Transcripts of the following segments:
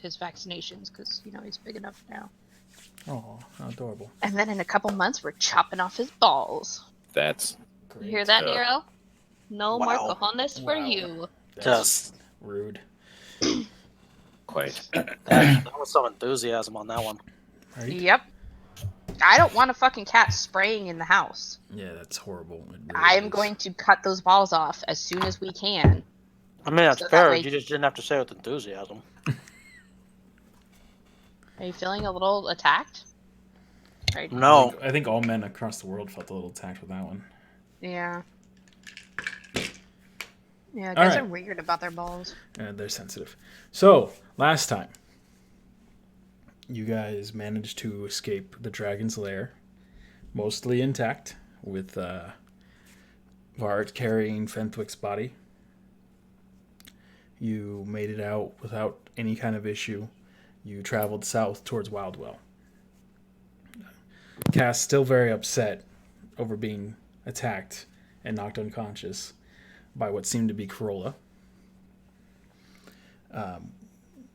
his vaccinations because, he's big enough now. Oh, how adorable. And then in a couple months, we're chopping off his balls. That's great. You hear that, Nero? No more Wow. cojones for you. Just rude. quite. that was some enthusiasm on that one. Right? Yep. I don't want a fucking cat spraying in the house. Yeah, that's horrible. Really I am going to cut those balls off as soon as we can. I mean, that's So that fair. way- You just didn't have to say it with enthusiasm. Are you feeling a little attacked? Right. No. I think all men across the world felt a little attacked with that one. Yeah. Yeah, All guys right. are weird about their balls. They're sensitive. So, last time, you guys managed to escape the dragon's lair, mostly intact, with Vart carrying Fenthwick's body. You made it out without any kind of issue. You traveled south towards Wildwell. Cass still very upset over being attacked and knocked unconscious by what seemed to be Corolla.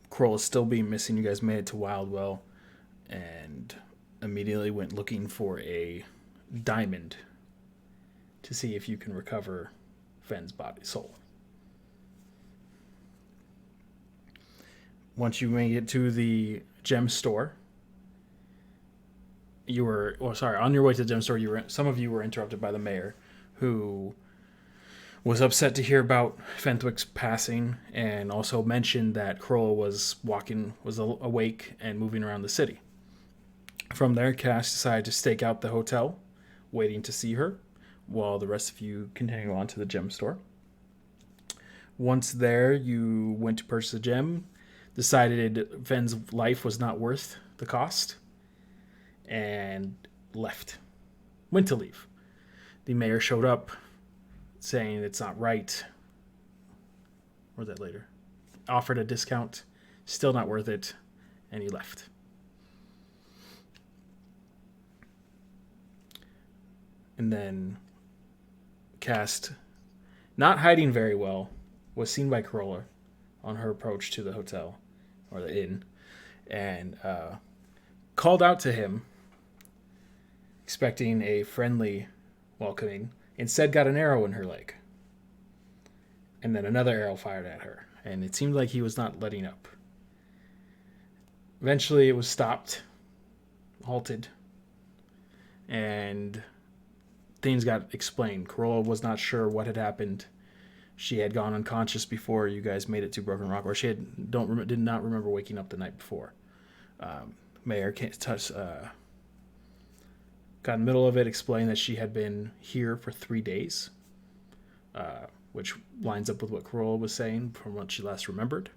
Corolla still being missing. You guys made it to Wildwell and immediately went looking for a diamond to see if you can recover Fenn's soul. Once you made it to the gem store, on your way to the gem store, some of you were interrupted by the mayor, who was upset to hear about Fenthwick's passing and also mentioned that Kroll was awake and moving around the city. From there, Cass decided to stake out the hotel, waiting to see her, while the rest of you continue on to the gem store. Once there, you went to purchase a gem, decided Fenn's life was not worth the cost, and went to leave. The mayor showed up, saying it's not right. Or that later. Offered a discount, still not worth it, and he left. And then Cast, not hiding very well, was seen by Corolla on her approach to the hotel, or the inn, and called out to him, expecting a friendly welcoming. Instead got an arrow in her leg. And then another arrow fired at her. And it seemed like he was not letting up. Eventually it was stopped, halted, and things got explained. Corolla was not sure what had happened. She had gone unconscious before you guys made it to Broken Rock, or she did not remember waking up the night before. Mayor got in the middle of it, explained that she had been here for 3 days, which lines up with what Corolla was saying from what she last remembered.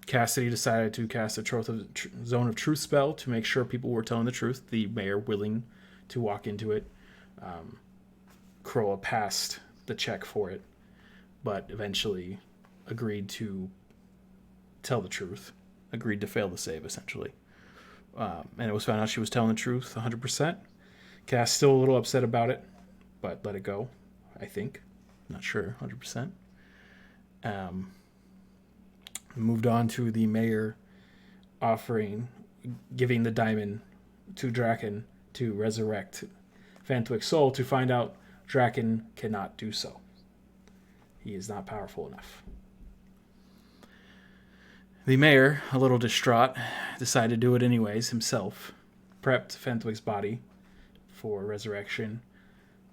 Cassidy decided to cast a Zone of Truth spell to make sure people were telling the truth, the mayor willing to walk into it. Corolla passed the check for it, but eventually agreed to tell the truth, agreed to fail the save, essentially. And it was found out she was telling the truth 100%. Cass still a little upset about it, but let it go, I think. Not sure, 100%. Moved on to the mayor giving the diamond to Draken to resurrect Fenthwick's soul, to find out Draken cannot do so. He is not powerful enough. The mayor, a little distraught, decided to do it anyways himself, prepped Fenthwick's body for resurrection,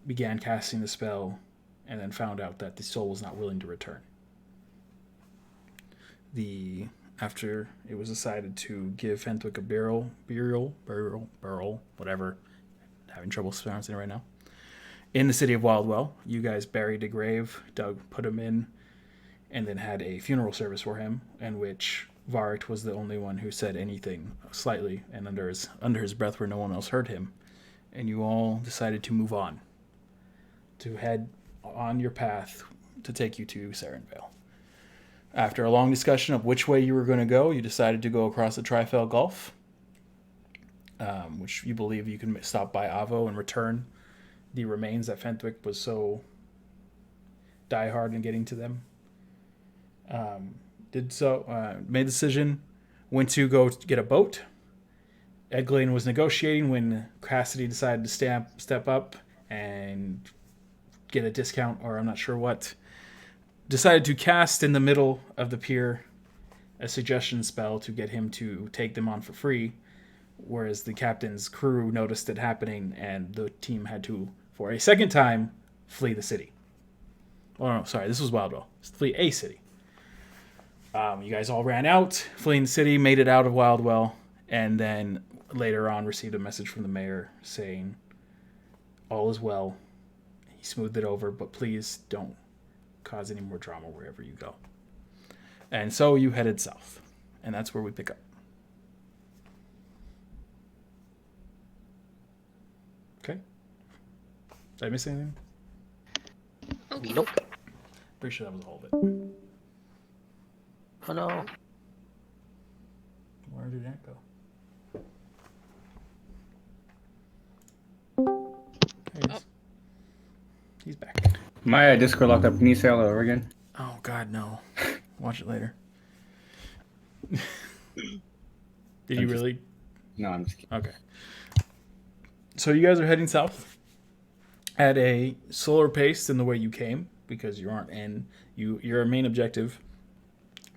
began casting the spell, and then found out that the soul was not willing to return. After it was decided to give Fenthwick a burial, whatever, having trouble pronouncing it right now, in the city of Wildwell, you guys buried a grave, put him in, and then had a funeral service for him, in which Vart was the only one who said anything slightly and under his breath where no one else heard him. And you all decided to move on, to head on your path to take you to Sarenvale. After a long discussion of which way you were going to go, you decided to go across the Trifell Gulf, which you believe you can stop by Avo and return the remains that Fenthwick was so diehard in getting to them. made the decision, went to go get a boat. Eglain was negotiating when Cassidy decided to step up and get a discount, or I'm not sure what. Decided to cast in the middle of the pier a suggestion spell to get him to take them on for free, whereas the captain's crew noticed it happening and the team had to, for a second time, flee the city. Oh no, sorry, this was Wildwell. Flee a city. You guys all ran out, fleeing the city, made it out of Wildwell, and then later on received a message from the mayor saying, all is well. He smoothed it over, but please don't cause any more drama wherever you go. And so you headed south, and that's where we pick up. Okay. Did I miss anything? Okay. Nope. Pretty sure that was all of it. Oh no. Where did that go? There he is. He's back. My Discord locked up. Can you say all over again? Oh, God, no. Watch it later. Did you really? No, I'm just kidding. Okay. So you guys are heading south at a slower pace than the way you came, because you aren't in. Your main objective,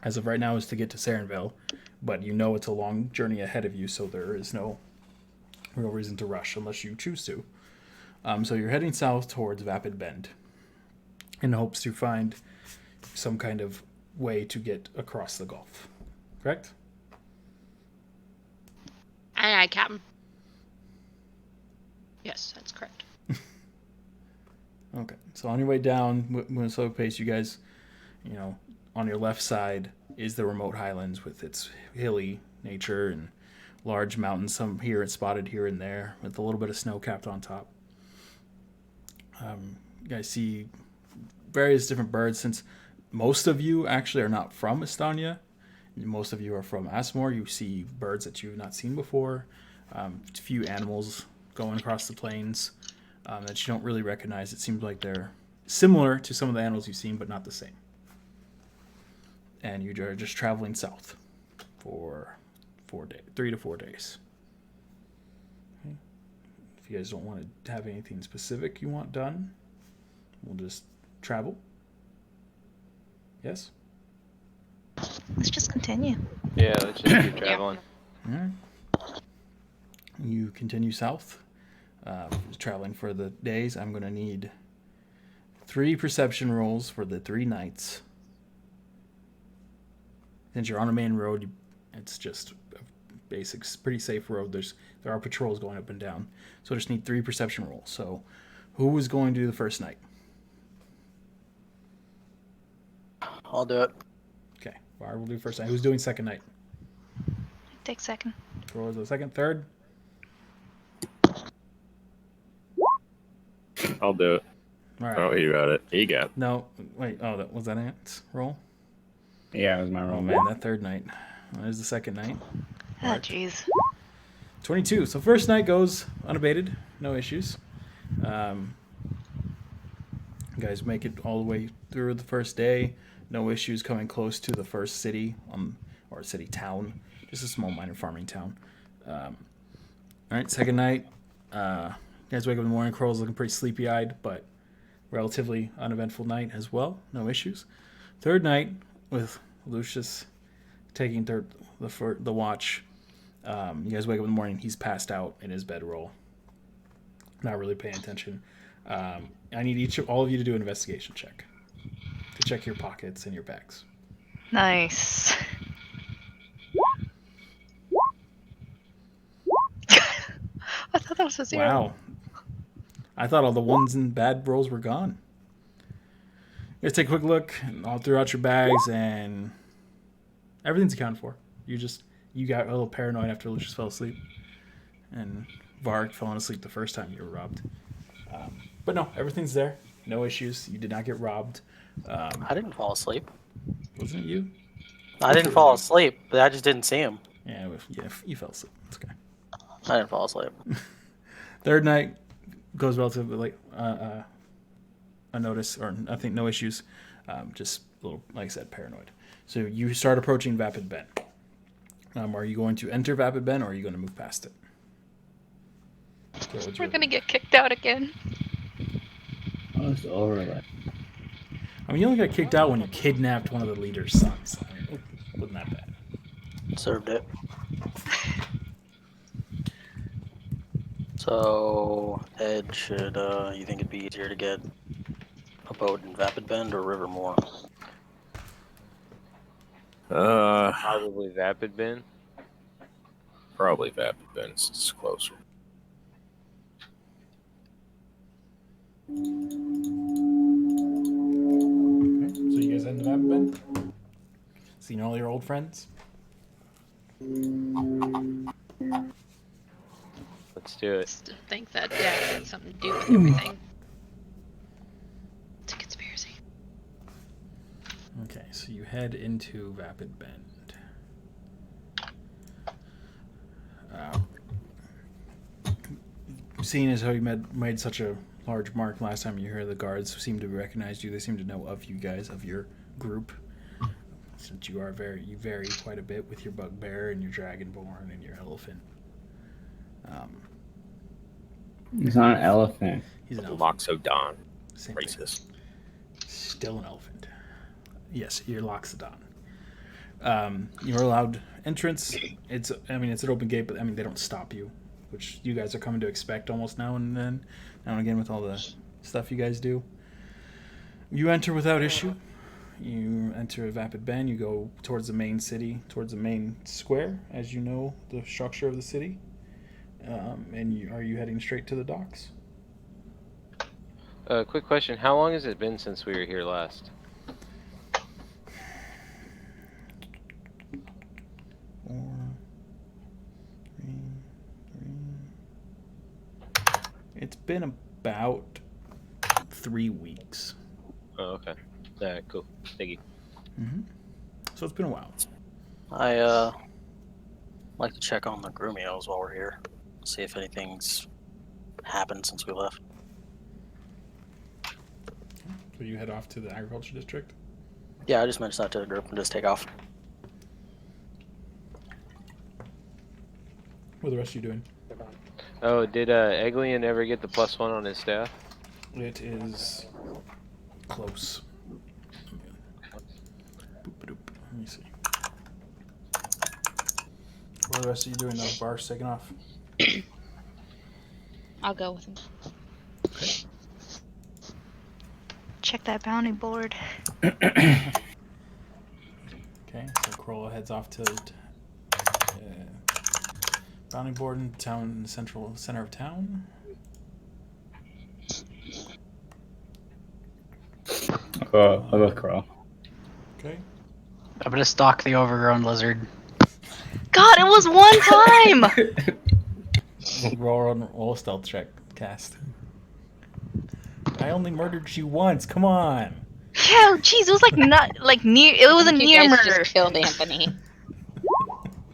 as of right now, is to get to Sarenville, but you know it's a long journey ahead of you, so there is no real reason to rush unless you choose to. So you're heading south towards Vapid Bend in hopes to find some kind of way to get across the Gulf. Correct? Aye, aye, Captain. Yes, that's correct. Okay. So on your way down, moving slow pace, you guys, on your left side is the remote highlands with its hilly nature and large mountains, some here and spotted here and there, with a little bit of snow capped on top. You guys see various different birds, since most of you actually are not from Estonia. Most of you are from Asmore. You see birds that you've not seen before. A few animals going across the plains that you don't really recognize. It seems like they're similar to some of the animals you've seen, but not the same. And you are just traveling south for 3 to 4 days. Okay. If you guys don't want to have anything specific you want done, we'll just travel. Yes? Let's just continue. Yeah, let's just keep traveling. All right. You continue south, traveling for the days. I'm going to need 3 perception rolls for the 3 nights. Since you're on a main road, it's just a basic, pretty safe road. There are patrols going up and down, so I just need 3 perception rolls. So, who is going to do the first night? I'll do it. Okay, Bar will do first night. Who's doing second night? Take second. Troy the second, third. I'll do it. All right. Oh, you got it. You got it. No, wait. Oh, that was that Ant's roll. Yeah, it was my Oh roll. man, that third night. There's the second night. Ah, jeez. 22. So first night goes unabated, no issues. You guys make it all the way through the first day, no issues coming close to the first city, or city town, just a small minor farming town. All right, second night. You guys wake up in the morning. Crow's looking pretty sleepy-eyed, but relatively uneventful night as well, no issues. Third night with Lucius taking the watch. You guys wake up in the morning. He's passed out in his bedroll, not really paying attention. I need all of you to do an investigation check to check your pockets and your bags. Nice. I thought that was a 0. Wow, I thought all the ones and bad rolls were gone. You guys take a quick look all throughout your bags, and everything's accounted for. You got a little paranoid after Lucius fell asleep, and Varg falling asleep the first time you were robbed. But no, everything's there. No issues. You did not get robbed. I didn't fall asleep. Wasn't it you? I didn't fall asleep, but I just didn't see him. Yeah, you fell asleep. It's okay. I didn't fall asleep. Third night goes relatively late. Unnoticed, or I think no issues. Just a little, like I said, paranoid. So you start approaching Vapid Ben. Are you going to enter Vapid Ben, or are you going to move past it? So We're gonna get kicked out again. Oh, it's over. I mean, you only got kicked out when you kidnapped one of the leader's sons. I mean, it wasn't that bad. Served it. So, Ed, should you think it'd be easier to get a boat in Vapid Bend or Rivermore? Probably Vapid Bin. Probably Vapid Bend. It's closer. Okay, so you guys head into Vapid Ben? Seen all your old friends? Let's do it. Just to think that Dad had something to do with everything. It's a conspiracy. Okay, so you head into Vapid Bend. Seeing as how you made such a large mark last time you heard, the guards seem to recognize you. They seem to know of you guys, of your group, since you vary quite a bit with your bugbear and your dragonborn and your elephant. He's not an elephant. He's an elephant. Loxodon. Same Racist. thing. Still an elephant. Yes, you're Loxodon. You're allowed entrance. It's an open gate, but they don't stop you, which you guys are coming to expect almost now and again with all the stuff you guys do. You enter without issue. You enter a Vapid Ben. You go towards the main city, towards the main square, as you know the structure of the city. And are you heading straight to the docks? Quick question. How long has it been since we were here last? 4, 3. It's been about 3 weeks. Oh, okay. Alright, cool. Thank you. So it's been a while. I like to check on the Grumios while we're here. See if anything's happened since we left. So you head off to the agriculture district? Yeah, I just mentioned that to the group and just take off. What are the rest of you doing? Oh, did Eglian ever get the +1 on his staff? It is close. Boop-a-doop. Let me see. What are the rest of you doing though? Bar's taking off. I'll go with him. Check that bounty board. Okay, so Corolla heads off to bounty board in town, center of town. I'll go with Carl. Okay. I'm gonna stalk the overgrown lizard. God, it was one time! Roll a stealth check, cast. I only murdered you once. Come on. Yeah, jeez, it was like not like near. It was a You near guys murder. just killed Anthony.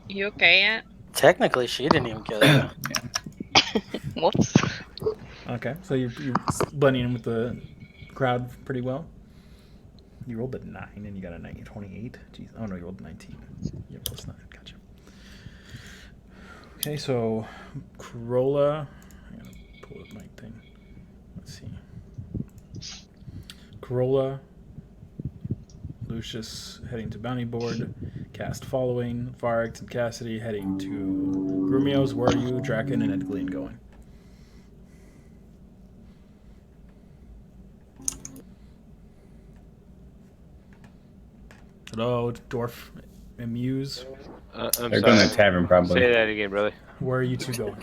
You okay, Aunt? Technically, she didn't even kill you. Whoops. Okay, so you're blending in with the crowd pretty well. You rolled a 9 and you got a 28. Jeez. Oh no, you rolled a 19. You're plus 9. Gotcha. Okay, so Corolla. I'm gonna pull up my thing. Let's see. Corolla, Lucius heading to bounty board, Cast following, Varric and Cassidy heading to Grumios. Where are you, Draken and Edgleen going? Hello, Dwarf and Muse. I'm They're sorry. going to the tavern, probably. Say that again, brother. Where are you two going?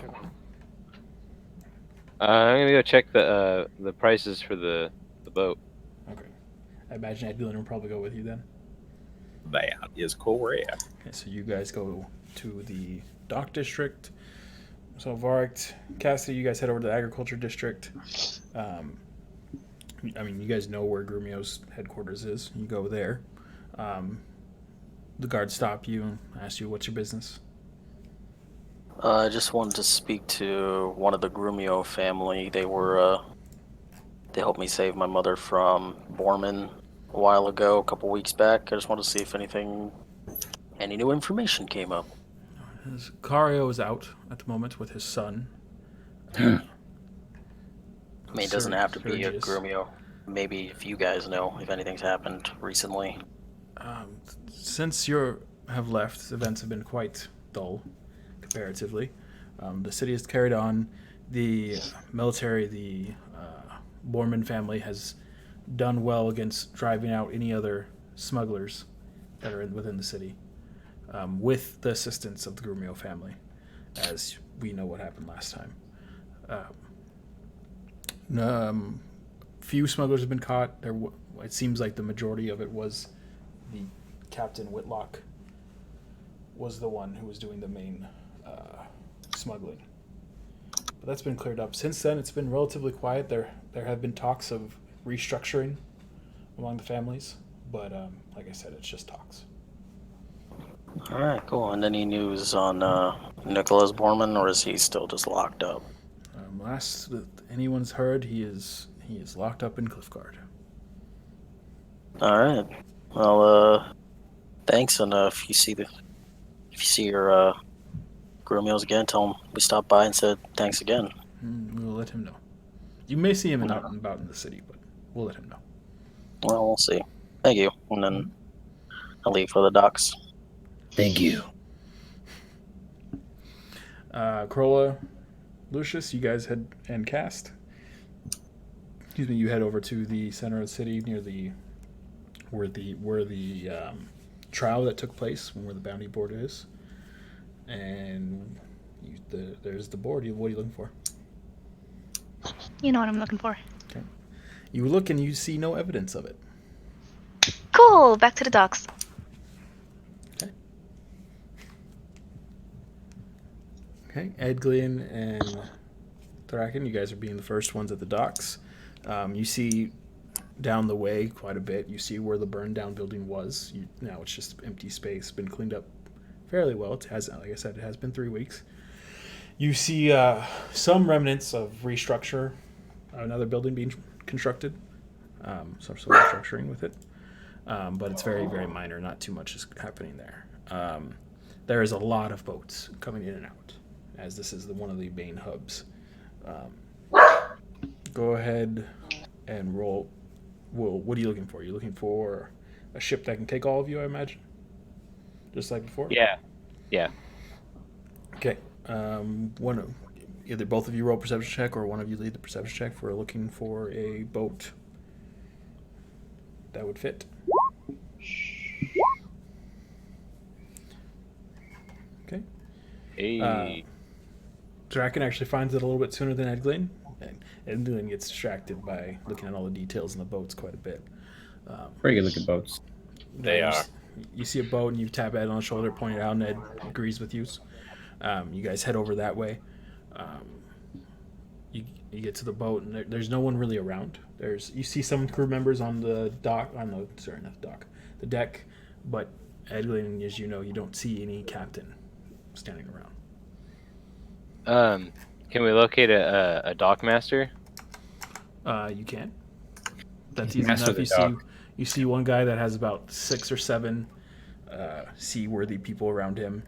I'm gonna go check the prices for the boat. Okay. I imagine Edgleen will probably go with you then. That is correct. Okay, so you guys go to the dock district. So Varric, Cassidy, you guys head over to the agriculture district. You guys know where Grumio's headquarters is. You go there. The guards stop you and ask you, what's your business? I just wanted to speak to one of the Grumio family. They helped me save my mother from Borman a while ago, a couple weeks back. I just wanted to see if any new information came up. Cario is out at the moment with his son. I mean, it doesn't have to be a Sergius. Grumio. Maybe if you guys know if anything's happened recently. Since you have left, events have been quite dull, comparatively. The city has carried on. The military, the Borman family, has done well against driving out any other smugglers that are within the city, with the assistance of the Grumio family, as we know what happened last time. Few smugglers have been caught. It seems like the majority of it was the Captain Whitlock was the one who was doing the main smuggling. But that's been cleared up. Since then, it's been relatively quiet. There have been talks of restructuring among the families, but like I said, it's just talks. All right, cool. And any news on Nicholas Borman, or is he still just locked up? Last that anyone's heard, he is locked up in Cliffguard. All right. Well, thanks. And if you see your Grumios again, tell him we stopped by and said thanks again. We will let him know. You may see him out and about in the city, but we'll let him know. Well, we'll see. Thank you. And then I'll leave for the docks. Thank you. Krola, Lucius, you guys and Cast. Excuse me. You head over to the center of the city near where the trial that took place, where the bounty board is, and there's the board. What are you looking for? You know what I'm looking for. Okay. You look and you see no evidence of it. Cool. Back to the docks. Okay. Okay. Edglian and Thraken, you guys are being the first ones at the docks. You see down the way quite a bit. You see where the burned down building was. Now it's just empty space. Been cleaned up fairly well. It has, like I said, it has been 3 weeks. You see some remnants of restructure, another building being constructed, some sort of restructuring with it, but it's very, very minor. Not too much is happening there. There is a lot of boats coming in and out, as this is one of the main hubs. Go ahead and roll. Well, what are you looking for? You're looking for a ship that can take all of you, I imagine, just like before. Yeah. Okay. Either both of you roll perception check, or one of you lead the perception check for looking for a boat that would fit. Okay. Hey. Draken actually finds it a little bit sooner than Edglin. And Edglin gets distracted by looking at all the details in the boats quite a bit. Pretty good looking boats. They are. You see a boat and you tap Ed on the shoulder, point it out, and Ed agrees with you. You guys head over that way. You get to the boat, and there's no one really around. You see some crew members on the dock, the deck, but Edglin, as you know, you don't see any captain standing around. Can we locate a dock master? You can. That's easy Master enough. the dock. You see one guy that has about 6 or 7 seaworthy people around him,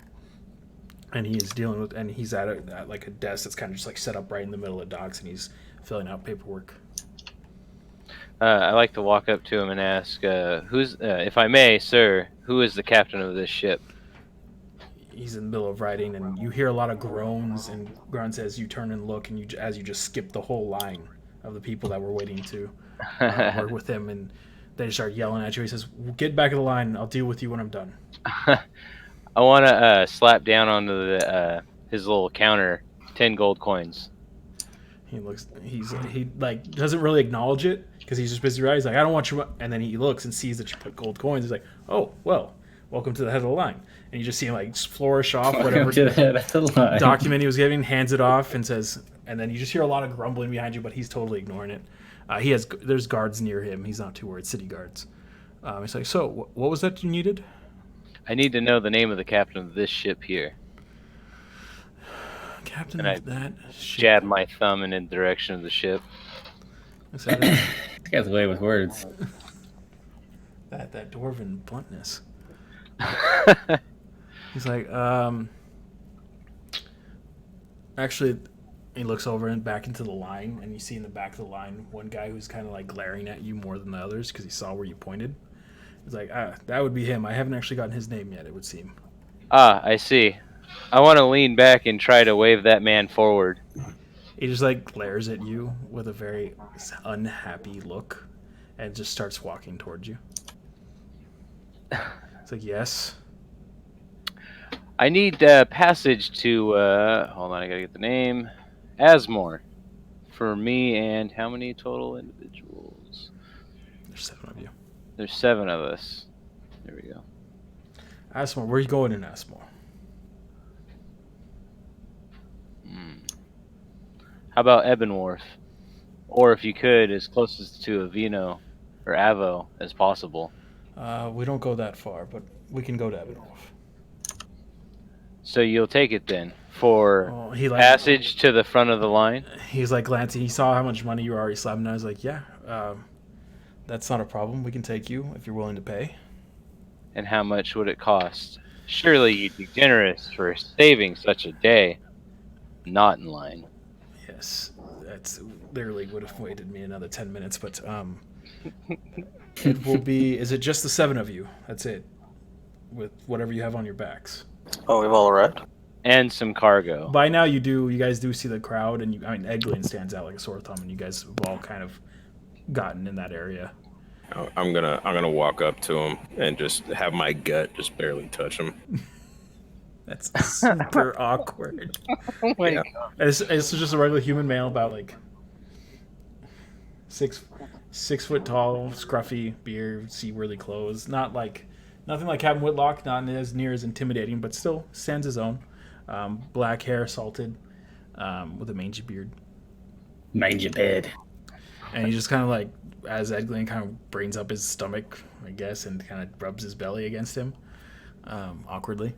and he is dealing with, and he's at like a desk that's kind of just like set up right in the middle of docks, and he's filling out paperwork. I like to walk up to him and ask, if I may, sir, who is the captain of this ship? He's in the middle of writing, and you hear a lot of groans and grunts as you turn and look, and as you just skip the whole line of the people that were waiting to work with him, and they just start yelling at you. He says, "Get back of the line. I'll deal with you when I'm done." I want to slap down onto his little counter 10 gold coins. He like doesn't really acknowledge it because he's just busy writing. He's like, "I don't want your," and then he looks and sees that you put gold coins. He's like, "Oh well, welcome to the head of the line." And you just see him like flourish off whatever document he was giving, hands it off, and says, and then you just hear a lot of grumbling behind you, but he's totally ignoring it. There's guards near him. He's not too worried. City guards. He's like, "So, what was that you needed?" I need to know the name of the captain of this ship here. Captain And I of that ship. Jab my thumb in the direction of the ship. Is that it? This guy's away with words. That dwarven bluntness. He's like, actually, he looks over and back into the line, and you see in the back of the line one guy who's kind of like glaring at you more than the others because he saw where you pointed. He's like, that would be him. I haven't actually gotten his name yet, it would seem. Ah, I see. I want to lean back and try to wave that man forward. He just like glares at you with a very unhappy look and just starts walking towards you. It's like, yes. I need passage to, hold on, I gotta get the name. Asmore. For me and how many total individuals? There's 7 of you. There's 7 of us. There we go. Asmore, where are you going in Asmore? How about Ebonworth? Or if you could, as closest to Avino or Avo as possible. We don't go that far, but we can go to Ebonworth. So you'll take it then for He passage to the front of the line? He's like glancing. He saw how much money you were already slapping. I was like, yeah, that's not a problem. We can take you if you're willing to pay. And how much would it cost? Surely you'd be generous for saving such a day. Not in line. Yes, that's literally would have waited me another 10 minutes, but it will be. Is it just the 7 of you? That's it, with whatever you have on your backs. Oh, we've all arrived. And some cargo. By now, you guys do see the crowd, and Eglin stands out like a sore thumb, and you guys have all kind of gotten in that area. I'm gonna walk up to him and just have my gut just barely touch him. That's super awkward. Oh my Yeah. god. It's just a regular human male, about like 6 foot tall, scruffy beard, seaworthy clothes. Nothing like Captain Whitlock, not as near as intimidating, but still stands his own. Black hair, salted, with a mangy beard. Mind your bed. And he just kind of like, as Edglin kind of brings up his stomach, I guess, and kind of rubs his belly against him, awkwardly.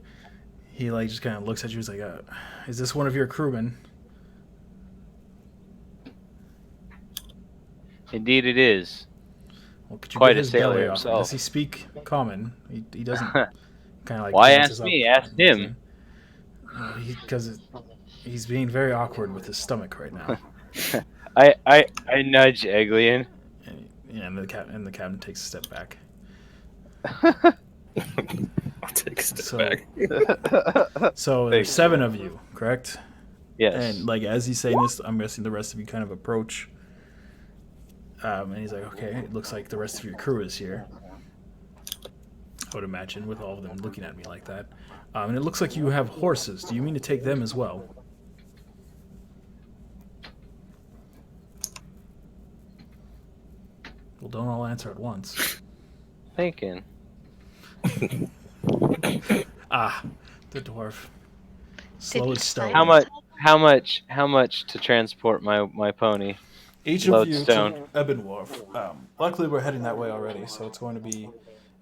He like just kind of looks at you. He's like, "Is this one of your crewmen?" Indeed it is. Well, could you Quite get a his sailor belly off? himself. Does he speak common? He doesn't. Kind of like. Why glances ask up. me? Ask him. Because he's being very awkward with his stomach right now. I nudge Eglian. And the captain takes a step back. I'll take a step back. So there's 7 of you, correct? Yes. And like as he's saying this, I'm guessing the rest of you kind of approach. And he's like, "Okay, it looks like the rest of your crew is here." I would imagine, with all of them looking at me like that. And it looks like you have horses. Do you mean to take them as well? Well, don't all answer at once. Thinking. The dwarf. Slow as stone. How much to transport my pony? Each of you Lodestone. to Ebonworth. Luckily, we're heading that way already, so it's going to be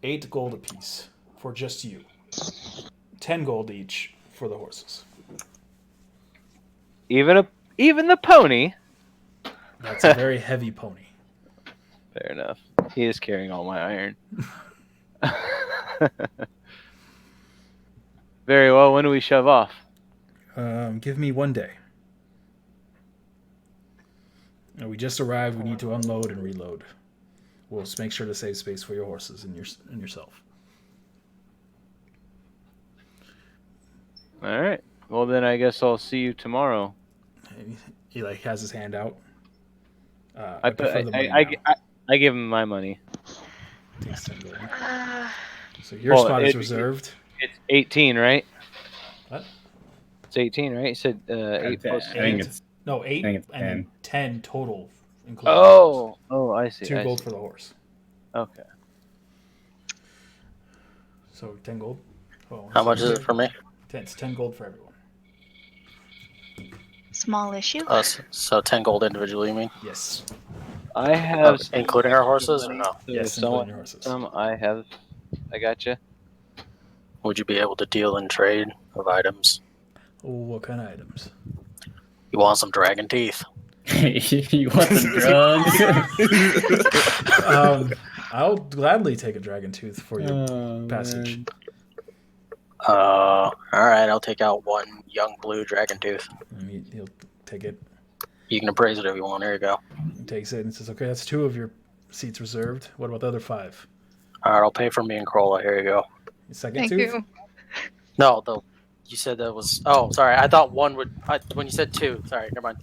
8 gold apiece for just you. 10 gold each for the horses. Even the pony. That's a very heavy pony. Fair enough. He is carrying all my iron. Very well. When do we shove off? Give me 1 day. We just arrived. We need to unload and reload. We'll just make sure to save space for your horses and yourself. All right. Well, then I guess I'll see you tomorrow. He like has his hand out. I prefer the money now. I give him my money. Takes 10 gold. So your spot is reserved. It's 18, right? What? It's 18, right? You said 8 plus. I think it's No, 8 I think it's and then 10 total, including Oh, I see. 2 gold for the horse. Okay. So 10 gold. Oh, How much is it for me? It's 10 gold for everyone. Small issue. Us. So 10 gold individually, you mean? Yes. I have Including our horses or no? So Yes, someone- including your horses. I gotcha. Would you be able to deal in trade of items? Oh, what kind of items? You want some dragon teeth? you want some drugs? I'll gladly take a dragon tooth for your passage. Man. All right, I'll take out one young blue dragon tooth. And he'll take it. You can appraise it if you want. There you go. He takes it and says, "Okay, that's 2 of your seats reserved. What about the other 5? All right, I'll pay for me and Corolla. Here you go. Your second Thank tooth? you. No, you said that was. Oh, sorry. I thought one would. When you said 2, sorry. Never mind.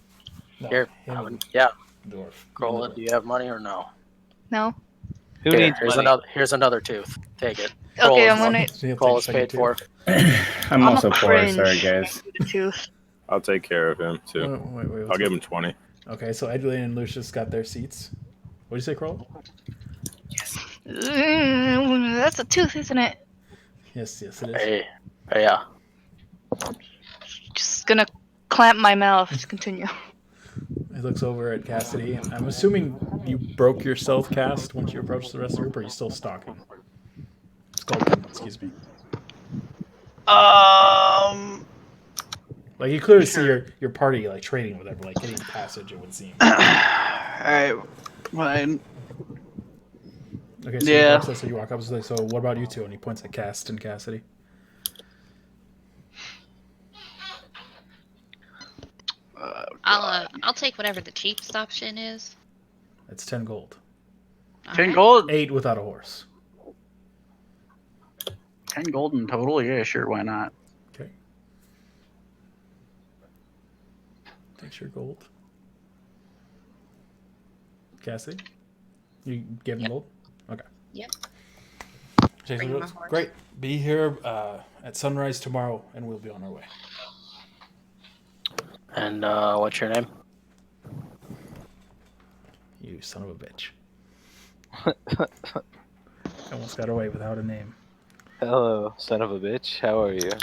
No, Here, him yeah. and dwarf. Corolla, do you have money or no? No. Who Here, needs money? Here's another tooth. Take it. Okay, I'm Corolla's- gonna. He'll take Corolla's second paid tooth. for. I'm I'm also a poor. cringe. Sorry, guys. Tooth. I'll take care of him too. Wait, what's I'll give up? him 20. Okay, so Edwin and Lucius got their seats. What do you say, Kroll? That's a tooth, isn't it? Yes, it is. Hey, yeah. Just gonna clamp my mouth. Just continue. He looks over at Cassidy. I'm assuming you broke your stealth cast once you approached the rest of the group, or are you still stalking? Skulking, excuse me. Like, you clearly see your party, like, trading with everyone, like, getting passage, it would seem. Alright, fine. Okay, so Yeah. so you walk up, so what about you two? And he points at Cast and Cassidy. I'll take whatever the cheapest option is. It's 10 gold. 10 Alright. gold? 8 without a horse. 10 gold in total? Yeah, sure, why not? Okay. Takes your gold. Cassidy? You give him Yep. gold? Okay. Yep. Jason Bring my goes, horse. great. Be here at sunrise tomorrow, and we'll be on our way. And what's your name? You son of a bitch. Almost got away without a name. Hello, son of a bitch. How are you? I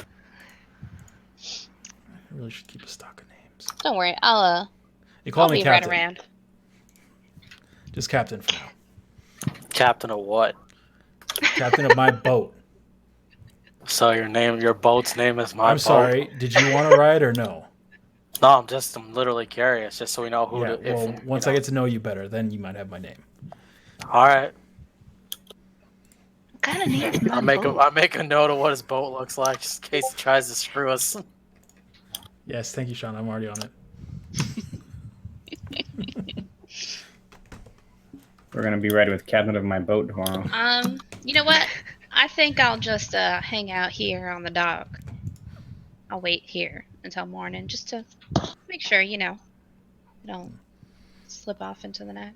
really should keep a stock of names. Don't worry, I'll You call I'll me be Captain. right around. Just Captain for now. Captain of what? Captain of my boat. So your boat's name is my I'm boat? sorry. Did you want to ride or no? No, I'm literally curious, just so we know who Yeah. to. Well, once I get to know you better, then you might have my name. All right. What kind of name is my I'll make boat? I'll make a note of what his boat looks like, just in case he tries to screw us. Yes, thank you, Sean. I'm already on it. We're gonna be ready with captain of my boat tomorrow. You know what? I think I'll just hang out here on the dock. I'll wait here until morning just to make sure, I don't slip off into the night.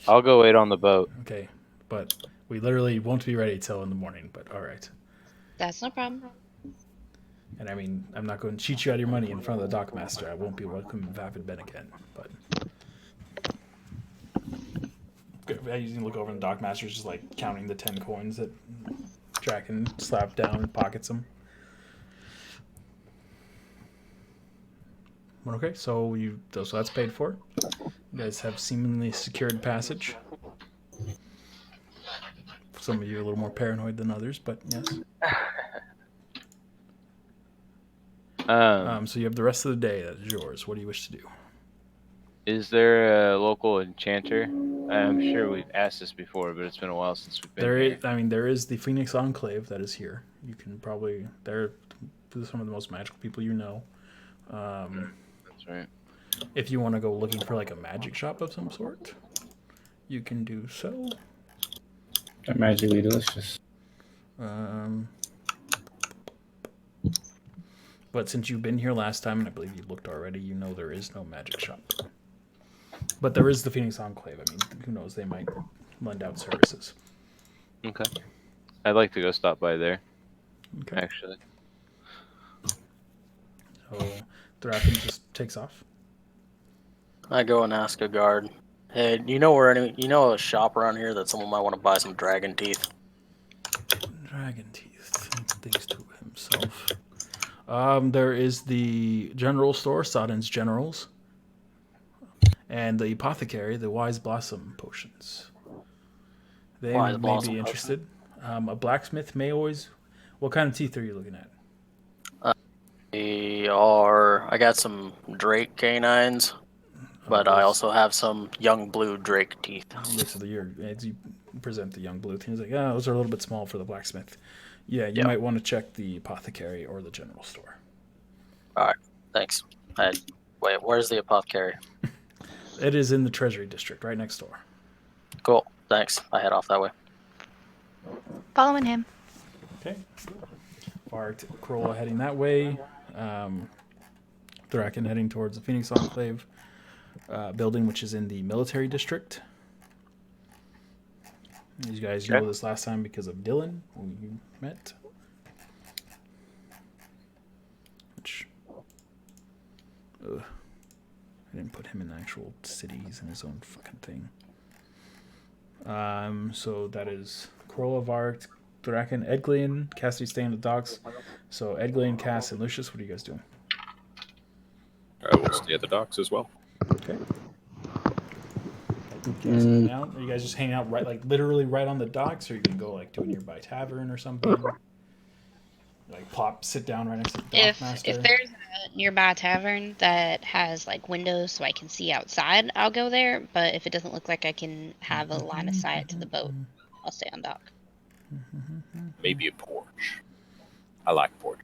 I'll go wait on the boat. Okay, but we literally won't be ready till in the morning. But all right. That's no problem. And I mean, I'm not going to cheat you out of your money in front of the dockmaster. I won't be welcome Vapid Ben again. But I usually look over and the dockmaster's just like counting the 10 coins that Draken slapped down and pockets them. But okay, so that's paid for. You guys have seemingly secured passage. Some of you are a little more paranoid than others, but yes. So you have the rest of the day that is yours. What do you wish to do? Is there a local enchanter? I'm sure we've asked this before, but it's been a while since we've been here. There is the Phoenix Enclave that is here. You can probably they're some of the most magical people you know. That's right. If you want to go looking for like a magic shop of some sort, you can do so. They're magically delicious. But since you've been here last time, and I believe you looked already, you know there is no magic shop. But there is the Phoenix Enclave. I mean, who knows? They might lend out services. Okay. I'd like to go stop by there, Okay. actually. So Draken just takes off. I go and ask a guard. Hey, do you know a shop around here that someone might want to buy some dragon teeth? Dragon teeth. Thinks to himself. There is the general store, Sodden's Generals, and the apothecary, the Wise Blossom Potions. They Wise may Blossom be interested. A blacksmith may always. What kind of teeth are you looking at? I got some Drake canines. but I also have some young blue drake teeth. Looks at as you present the young blue, he's like, "Yeah, those are a little bit small for the blacksmith. Yeah, you Yep. might want to check the apothecary or the general store." All right, thanks. Wait, where's the apothecary? It is in the Treasury District, right next door. Cool, thanks. I head off that way. Following him. Okay. Bart, Corolla heading that way. Thraken heading towards the Phoenix Enclave building, which is in the military district. You guys know this last time because of Dylan, who you met. Which, I didn't put him in the actual city. He's in his own fucking thing. So that is Corolla, Vart, Thraken, Edglian, Cassidy staying at the docks. So Edglian, Cass, and Lucius, what are you guys doing? I will stay at the docks as well. Okay. You guys hanging out? Are you guys just hanging out literally right on the docks, or are you gonna go like to a nearby tavern or something? Like sit down right next to the dockmaster? If there's a nearby tavern that has like windows so I can see outside, I'll go there. But if it doesn't look like I can have a line of sight to the boat, I'll stay on dock. Maybe a porch. I like porch.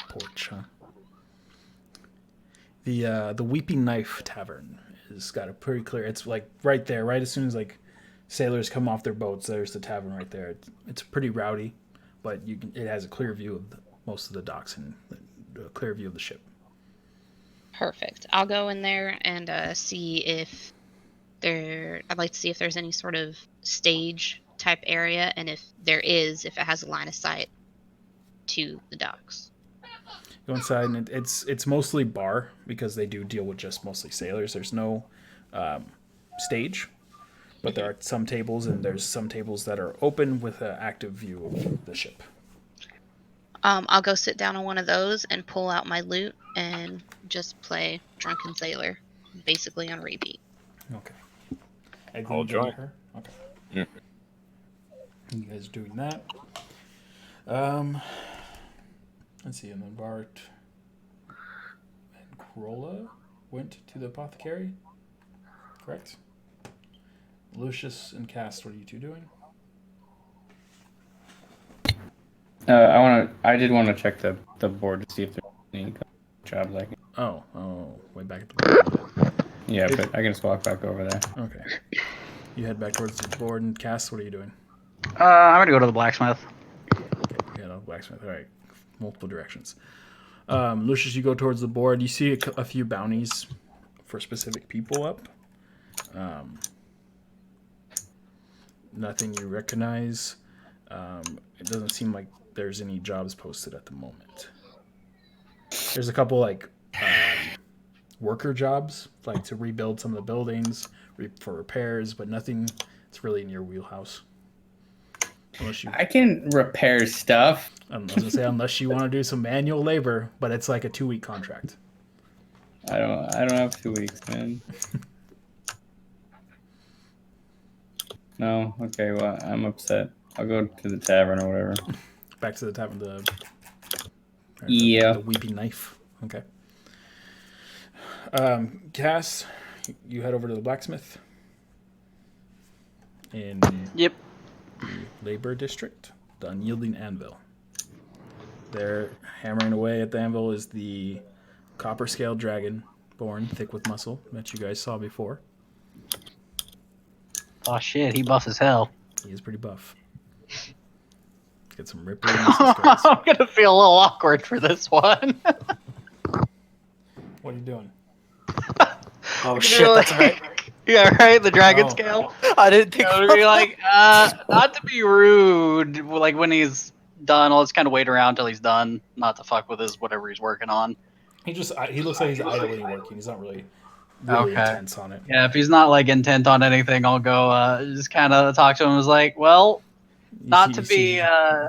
Porch, huh? The Weeping Knife Tavern has got a pretty clear. It's like right there, right as soon as like sailors come off their boats. There's the tavern right there. It's pretty rowdy, but it has a clear view of most of the docks and a clear view of the ship. Perfect. I'll go in there and see if I'd like to see if there's any sort of stage type area, and if there is, if it has a line of sight to the docks. Go inside, and it's mostly bar because they do deal with just mostly sailors. There's no stage, but there are some tables, and there's some tables that are open with an active view of the ship. I'll go sit down on one of those and pull out my lute and just play Drunken Sailor, basically on repeat. Okay. I'll join her. Okay. Mm-hmm. You guys doing that? Let's see, and then Bart and Corolla went to the apothecary. Correct? Lucius and Cast, what are you two doing? I did want to check the board to see if there's any jobs I can. Oh, way back at the board. Yeah, but I can just walk back over there. Okay. You head back towards the board, and Cass, what are you doing? I'm gonna go to the blacksmith. Okay, you head on the blacksmith. All right, multiple directions. Lucius, you go towards the board. You see a few bounties for specific people up. Nothing you recognize. It doesn't seem like there's any jobs posted at the moment. There's a couple worker jobs, like to rebuild some of the buildings for repairs, but nothing that's really in your wheelhouse. I can repair stuff. I was gonna say unless you want to do some manual labor, but it's like a 2-week contract. I don't have 2 weeks, man. No, okay, well I'm upset. I'll go to the tavern or whatever. Back to the tavern. The Weeping Knife. Okay. Cass, you head over to the blacksmith in Yep. the labor district, the Unyielding Anvil. They're hammering away at the anvil is the copper scaled dragon, born thick with muscle, that you guys saw before. Oh shit, he buff as hell. He is pretty buff. Get some rippling muscle skills. I'm gonna feel a little awkward for this one. What are you doing? Oh shit, that's right. Yeah, right. The dragon Oh. scale. I didn't think. I would be like, not to be rude, like when he's done, I'll just kind of wait around till he's done, not to fuck with his whatever he's working on. He looks like he's idly working. He's not really intense on it. Yeah, if he's not like intent on anything, I'll go just kind of talk to him. As like, well, not to be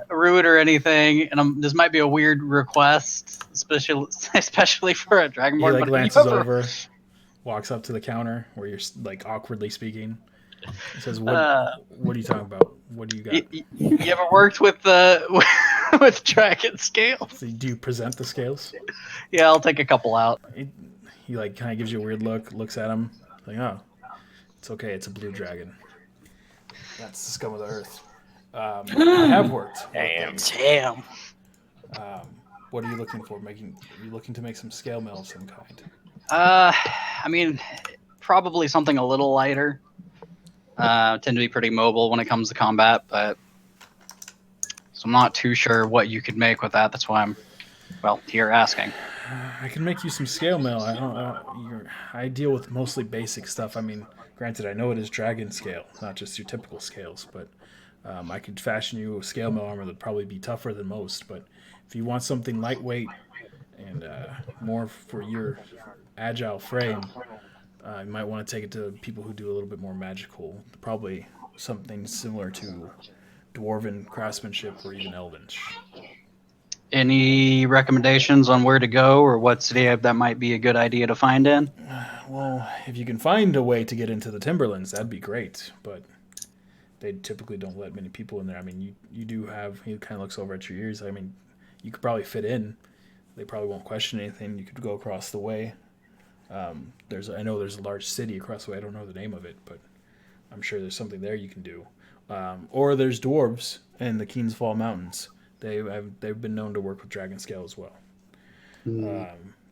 rude or anything, and this might be a weird request, especially for a dragonborn. He but glances over, walks up to the counter where you're like awkwardly speaking. He says, "What are you talking about? What do you got?" You ever worked with with dragon scales? So do you present the scales? Yeah, I'll take a couple out. he like kind of gives you a weird look, looks at him, like, oh, it's okay, it's a blue dragon. That's the scum of the earth. I have worked with them. Damn. What are you looking for? Are you looking to make some scale mail of some kind? I mean, probably something a little lighter. Tend to be pretty mobile when it comes to combat, but so I'm not too sure what you could make with that. That's why I'm, well, here asking. I can make you some scale mail. I deal with mostly basic stuff. I mean, granted, I know it is dragon scale, not just your typical scales, but I could fashion you a scale mail armor that'd probably be tougher than most. But if you want something lightweight and more for your agile frame, you might want to take it to people who do a little bit more magical. Probably something similar to dwarven craftsmanship or even elvish. Any recommendations on where to go or what city that might be a good idea to find in? Well, if you can find a way to get into the Timberlands, that'd be great. But they typically don't let many people in there. I mean, you do have. He kind of looks over at your ears. I mean, you could probably fit in. They probably won't question anything. You could go across the way. I know there's a large city across the way. I don't know the name of it, but I'm sure there's something there you can do. Or there's dwarves in the Keensfall Mountains. They've been known to work with dragon scale as well.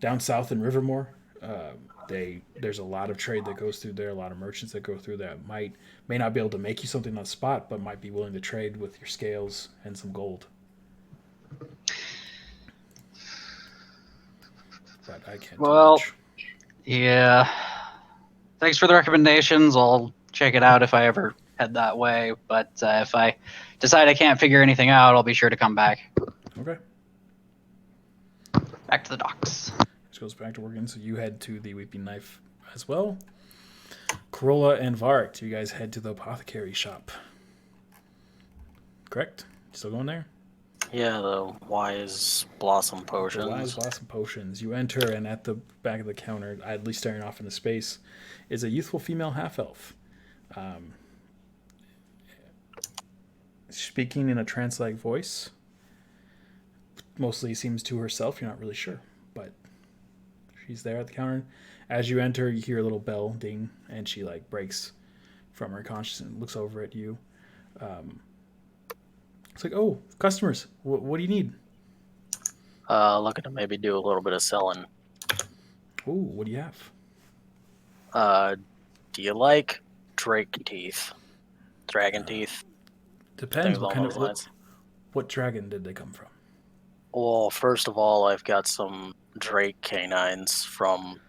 Down south in Rivermore, there's a lot of trade that goes through there. A lot of merchants that go through that may not be able to make you something on the spot, but might be willing to trade with your scales and some gold. But I can't. Well, do much. Yeah. Thanks for the recommendations. I'll check it out if I ever head that way. But if I decide I can't figure anything out, I'll be sure to come back. Okay. Back to the docks. This goes back to working. So you head to the Weeping Knife as well. Corolla and Vark, you guys head to the apothecary shop. Correct? Still going there? Yeah, the Wise Blossom Potions. The Wise Blossom Potions. You enter, and at the back of the counter, idly staring off into space, is a youthful female half-elf. Speaking in a trance-like voice. Mostly seems to herself, you're not really sure. But she's there at the counter. As you enter, you hear a little bell ding, and she breaks from her consciousness and looks over at you. It's like, oh, customers, what do you need? Looking to maybe do a little bit of selling. Ooh, what do you have? Do you like drake teeth? Dragon teeth? Depends. What kind of what dragon did they come from? Well, first of all, I've got some drake canines from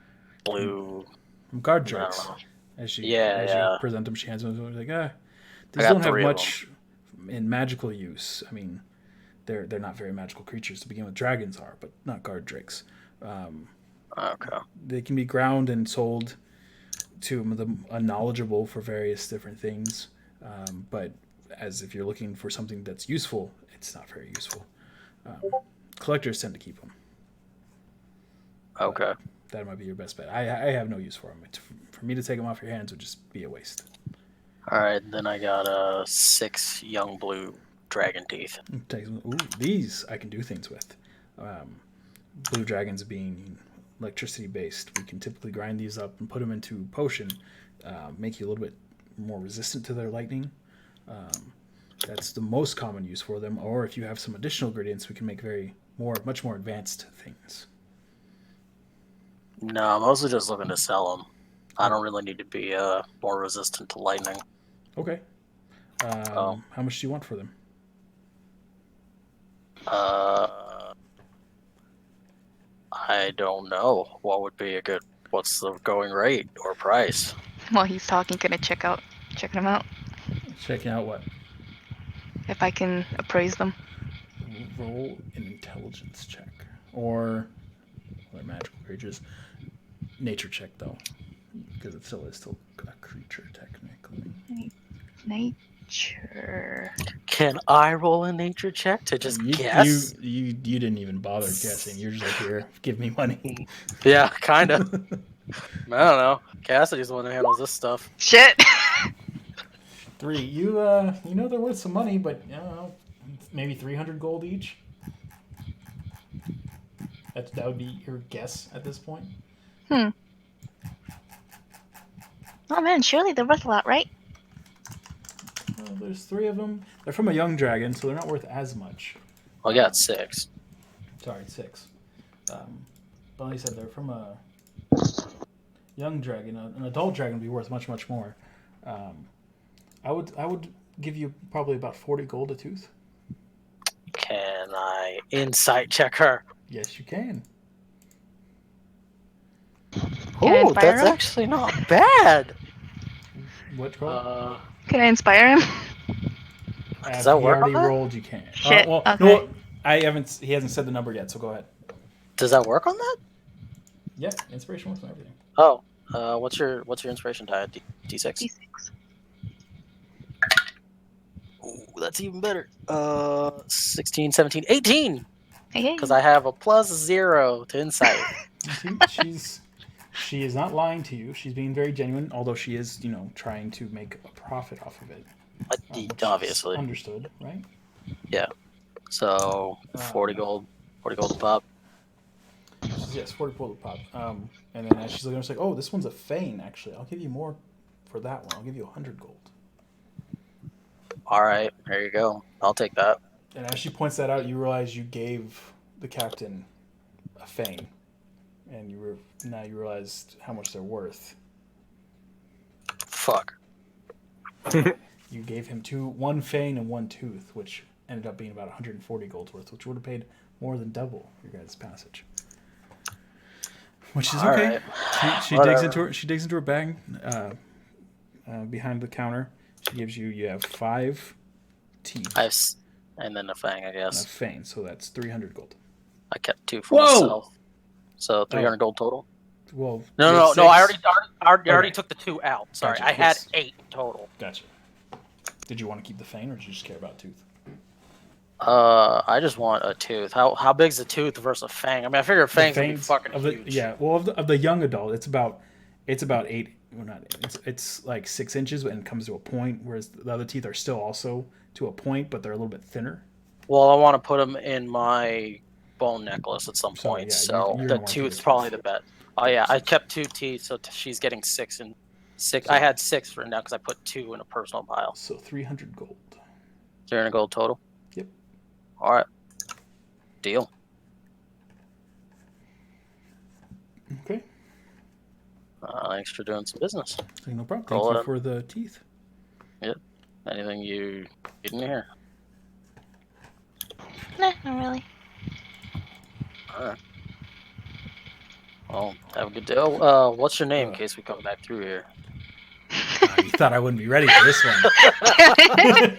Blue. From guard drakes. As you present them, she hands them. Like, these don't have much in magical use. I mean, they're not very magical creatures to begin with. Dragons are, but not guard drakes. Okay. They can be ground and sold to the unknowledgeable for various different things. But as if you're looking for something that's useful, it's not very useful. Collectors tend to keep them. Okay. That might be your best bet. I have no use for them. For me to take them off your hands would just be a waste. All right, then I got 6 young blue dragon teeth. Ooh, these I can do things with. Blue dragons being electricity based, we can typically grind these up and put them into potion, make you a little bit more resistant to their lightning. That's the most common use for them. Or if you have some additional ingredients, we can make much more advanced things. No, I'm mostly just looking to sell them. I don't really need to be more resistant to lightning. Okay. How much do you want for them? I don't know. What's the going rate or price? While he's talking, can I checking them out? Checking out what? If I can appraise them. Roll an intelligence check. Or magical creatures. Nature check, though. Because it still is a creature, technically. Nature. Can I roll a nature check to just guess? You didn't even bother guessing. You're just like, here, give me money. Yeah, kind of. I don't know. Cassidy's the one who handles this stuff. Shit! 3. You know they're worth some money, but maybe 300 gold each. That would be your guess at this point. Oh man, surely they're worth a lot, right? Well, there's 3 of them. They're from a young dragon, so they're not worth as much. I got 6. Sorry, 6. But like I said, they're from a young dragon. An adult dragon would be worth much, much more. I would give you probably about 40 gold a tooth. Can I insight check her? Yes, you can. Can I Oh, inspire that's him? actually not bad. What roll? Can I inspire him? Does If that he work on already that? rolled, you can. Shit, Well, okay. no, I haven't. He hasn't said the number yet, so go ahead. Does that work on that? Yeah, inspiration works on everything. Oh, what's your inspiration die? D6. D6. Ooh, that's even better. 16, 17, 18. Hey. Because I have a +0 to insight. She is not lying to you. She's being very genuine, although she is, trying to make a profit off of it. Which is Obviously. understood, right? Yeah. So 40 gold. 40 gold to pop. Yes, 40 gold pop. And then as she's looking, she's like, "Oh, this one's a Fane. Actually, I'll give you more for that one. I'll give you 100 gold." All right, there you go. I'll take that. And as she points that out, you realize you gave the captain a Fane, and now you realized how much they're worth. Fuck. You gave him one Fane and 1 tooth, which ended up being about 140 gold worth, which would have paid more than double your guys' passage. Which is All okay. right. She digs into her bag behind the counter. She gives you have 5 teeth. And then a fang, I guess. And a Fane, so that's 300 gold. I kept 2 for myself. So 300 gold total. Well, No. I already took the 2 out. Sorry, Gotcha. I had 8 total. Gotcha. Did you want to keep the Fane, or did you just care about tooth? I just want a tooth. How big's a tooth versus a fang? I mean, I figure a fang's gonna be fucking huge. Yeah, well, of the young adult, it's about 8. Well, not. It's like 6 inches and comes to a point, whereas the other teeth are still also to a point, but they're a little bit thinner. Well, I want to put them in my bone necklace at some point, yeah, so the tooth's probably the bet. Oh yeah, I kept 2 teeth, so she's getting 6 and 6. I had 6 for now because I put 2 in a personal pile. So 300 gold. 300 gold total. Yep. All right. Deal. Okay. Thanks for doing some business. No problem. Thank you for the teeth. Yep. Anything you need in here? Nah, not really. Alright. Well, have a good day. Oh, what's your name in case we come back through here? You thought I wouldn't be ready for this one.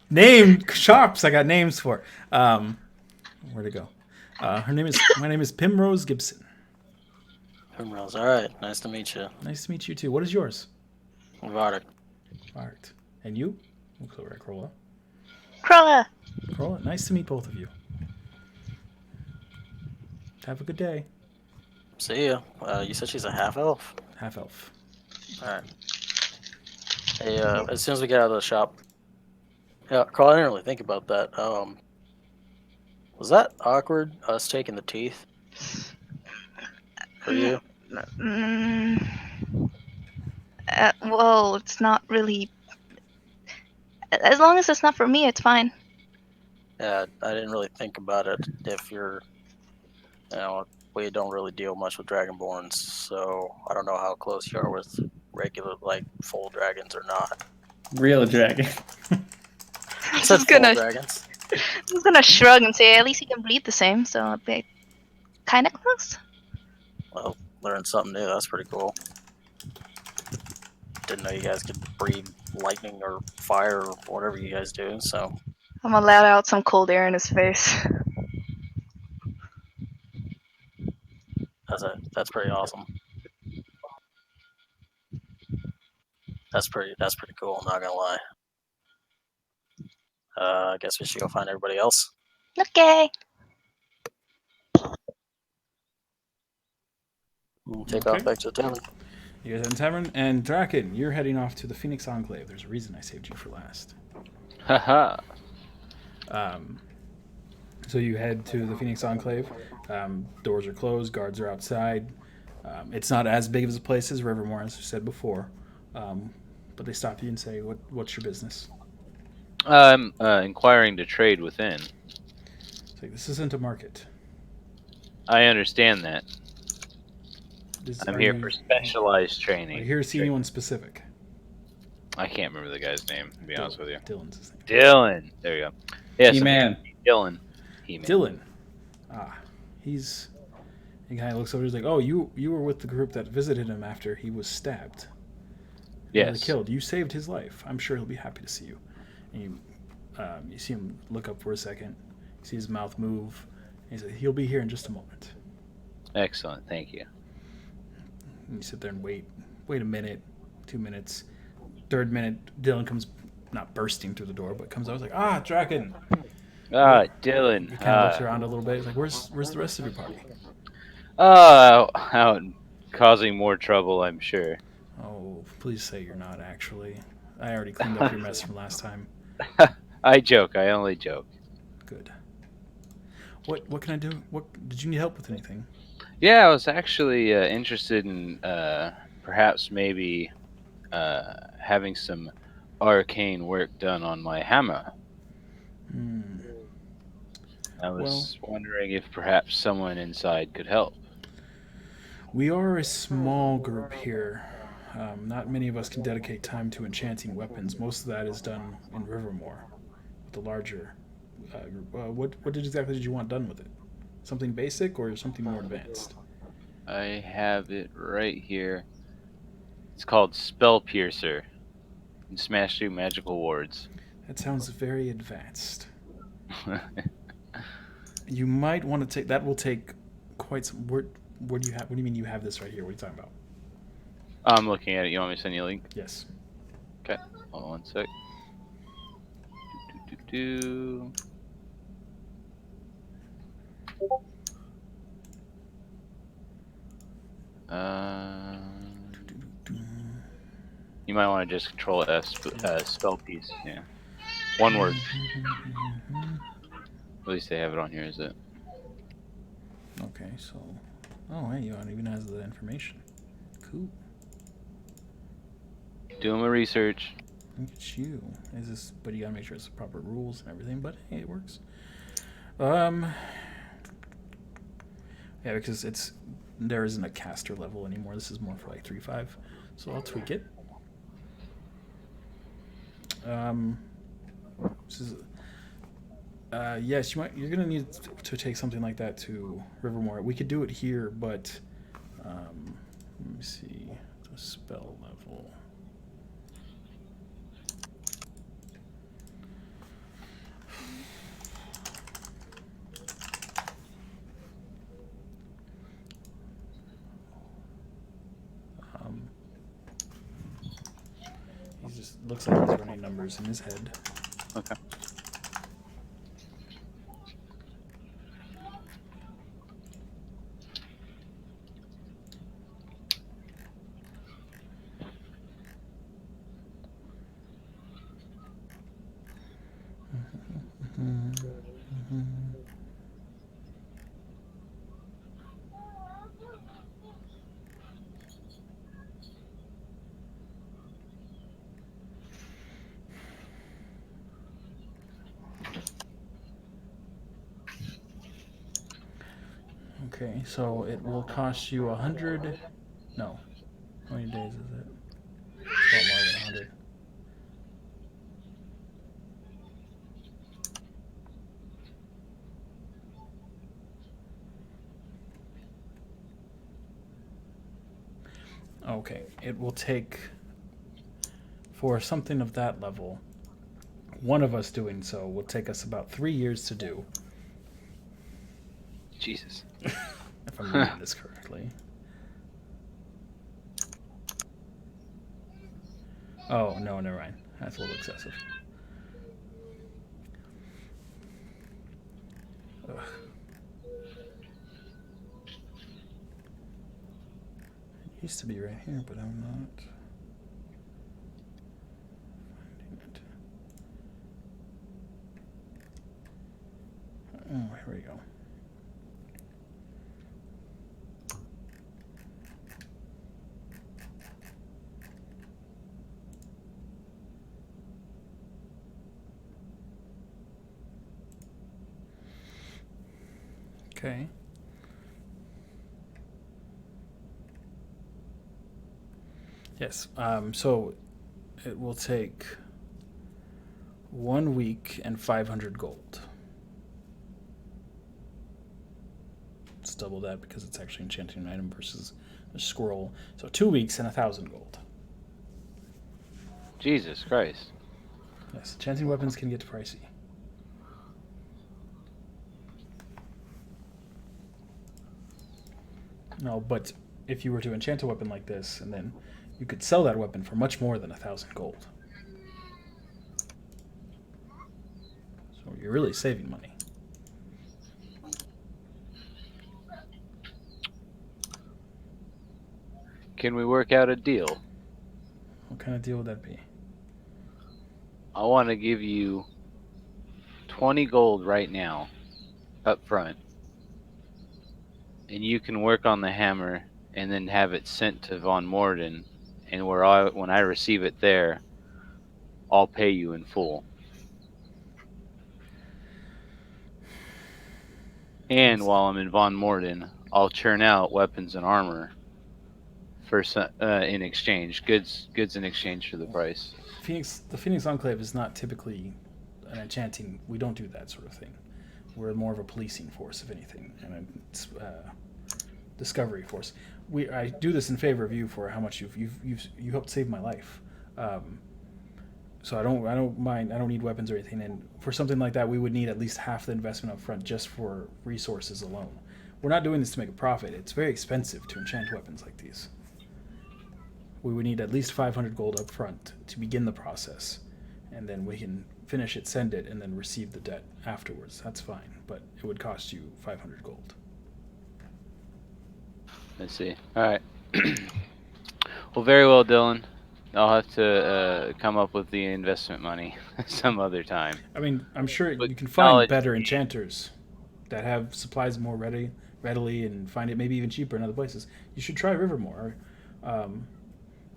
Name shops. I got names for. Where'd it go? My name is Primrose Gibson. Primrose. All right. Nice to meet you. Nice to meet you too. What is yours? Vardic. Vardic. And you? Looks over at Krola. Krola. Nice to meet both of you. Have a good day. See ya. You said she's a half elf. Half elf. All right. Hey, as soon as we get out of the shop. Yeah, Carl, I didn't really think about that. Was that awkward, us taking the teeth? For you? Well, it's not really. As long as it's not for me, it's fine. Yeah, I didn't really think about it. If you're, we don't really deal much with Dragonborns, so I don't know how close you are with regular, full dragons or not. Real dragon. I said full dragons. I'm just gonna shrug and say, at least he can breathe the same, so I'll be kind of close. Well, learn something new. That's pretty cool. Didn't know you guys could breathe lightning or fire or whatever you guys do, so. I'm gonna let out some cold air in his face. That's pretty awesome. That's pretty cool, I'm not gonna lie. I guess we should go find everybody else. Okay. We'll take off back to the tavern. You guys at the tavern, and Draken, you're heading off to the Phoenix Enclave. There's a reason I saved you for last. Haha. So you head to the Phoenix Enclave. Doors are closed, guards are outside. It's not as big of a place as Rivermore, as I said before. But they stop you and say, "What's your business?" I'm inquiring to trade within. It's like, this isn't a market. I understand that. I'm Are here you for specialized are you training. here to see anyone specific? I can't remember the guy's name, to be honest with you. Dylan's his name. Dylan. There you go. Yes, I'm here to He-Man. see Dylan. He-Man. Dylan. He's. The guy looks over. He's like, "Oh, you were with the group that visited him after he was stabbed. Nearly Yes. killed. You saved his life. I'm sure he'll be happy to see you." And you see him look up for a second. You see his mouth move. He says, "He'll be here in just a moment." Excellent. Thank you. And you sit there and wait. Wait a minute, 2 minutes. Third minute, Dylan comes, not bursting through the door, but comes out. He's like, Draken. Dylan. He kind of looks around a little bit. He's like, "Where's the rest of your party?" Out causing more trouble, I'm sure. Oh, please say you're not actually. I already cleaned up your mess from last time. I joke. I only joke. Good. What can I do? What did you need help with anything? Yeah, I was actually interested in perhaps maybe having some arcane work done on my hammer. Hmm. I was wondering if perhaps someone inside could help. We are a small group here. Not many of us can dedicate time to enchanting weapons. Most of that is done in Rivermore, with the larger group. What exactly did you want done with it? Something basic or something more advanced? I have it right here. It's called Spell Piercer. You can smash through magical wards. That sounds very advanced. You might want to take that. Will take quite some. Where do you have? What do you mean you have this right here? What are you talking about? I'm looking at it. You want me to send you a link? Yes. Okay. Hold on one sec. Do. You might want to just control S, spell piece. Yeah. One word. At least they have it on here, is it? Okay, so. Oh, hey, you even has the information. Cool. Doing my research. Look at you. Is this? But you gotta make sure it's the proper rules and everything. But hey, it works. Yeah, because there isn't a caster level anymore. This is more for like 3-5. So I'll tweak it. This is. Yes, you're gonna need to take something like that to Rivermore. We could do it here, but let me see the spell level. He just looks like he's running numbers in his head. Okay. Okay, so it will cost you 100. No, how many days is it? It's a lot more than 100. Okay, it will take, for something of that level, one of us doing so will take us about 3 years to do. Jesus. If I'm reading this correctly. Oh, no, never mind. That's a little excessive. Ugh. It used to be right here, but I'm not finding it. Oh, here we go. Okay. Yes. So it will take 1 week and 500 gold. Let's double that because it's actually enchanting an item versus a scroll. So 2 weeks and 1,000 gold. Jesus Christ. Yes, enchanting weapons can get pricey. No, but if you were to enchant a weapon like this, and then you could sell that weapon for much more than 1,000 gold. So you're really saving money. Can we work out a deal? What kind of deal would that be? I want to give you 20 gold right now, up front. And you can work on the hammer and then have it sent to Von Morden. And when I receive it there, I'll pay you in full. And while I'm in Von Morden, I'll churn out weapons and armor for in exchange, goods in exchange for the price. The Phoenix Enclave is not typically an enchanting. We don't do that sort of thing. We're more of a policing force, if anything, and a discovery force. I do this in favor of you for how much you helped save my life. So I don't mind. I don't need weapons or anything. And for something like that, we would need at least half the investment up front just for resources alone. We're not doing this to make a profit. It's very expensive to enchant weapons like these. We would need at least 500 gold up front to begin the process, and then we can finish it, send it, and then receive the debt afterwards. That's fine, but it would cost you 500 gold. Let's see. All right. Well, very well, Dylan. I'll have to come up with the investment money some other time. I mean, I'm sure But you can find knowledge- better enchanters that have supplies more readily and find it maybe even cheaper in other places. You should try Rivermore.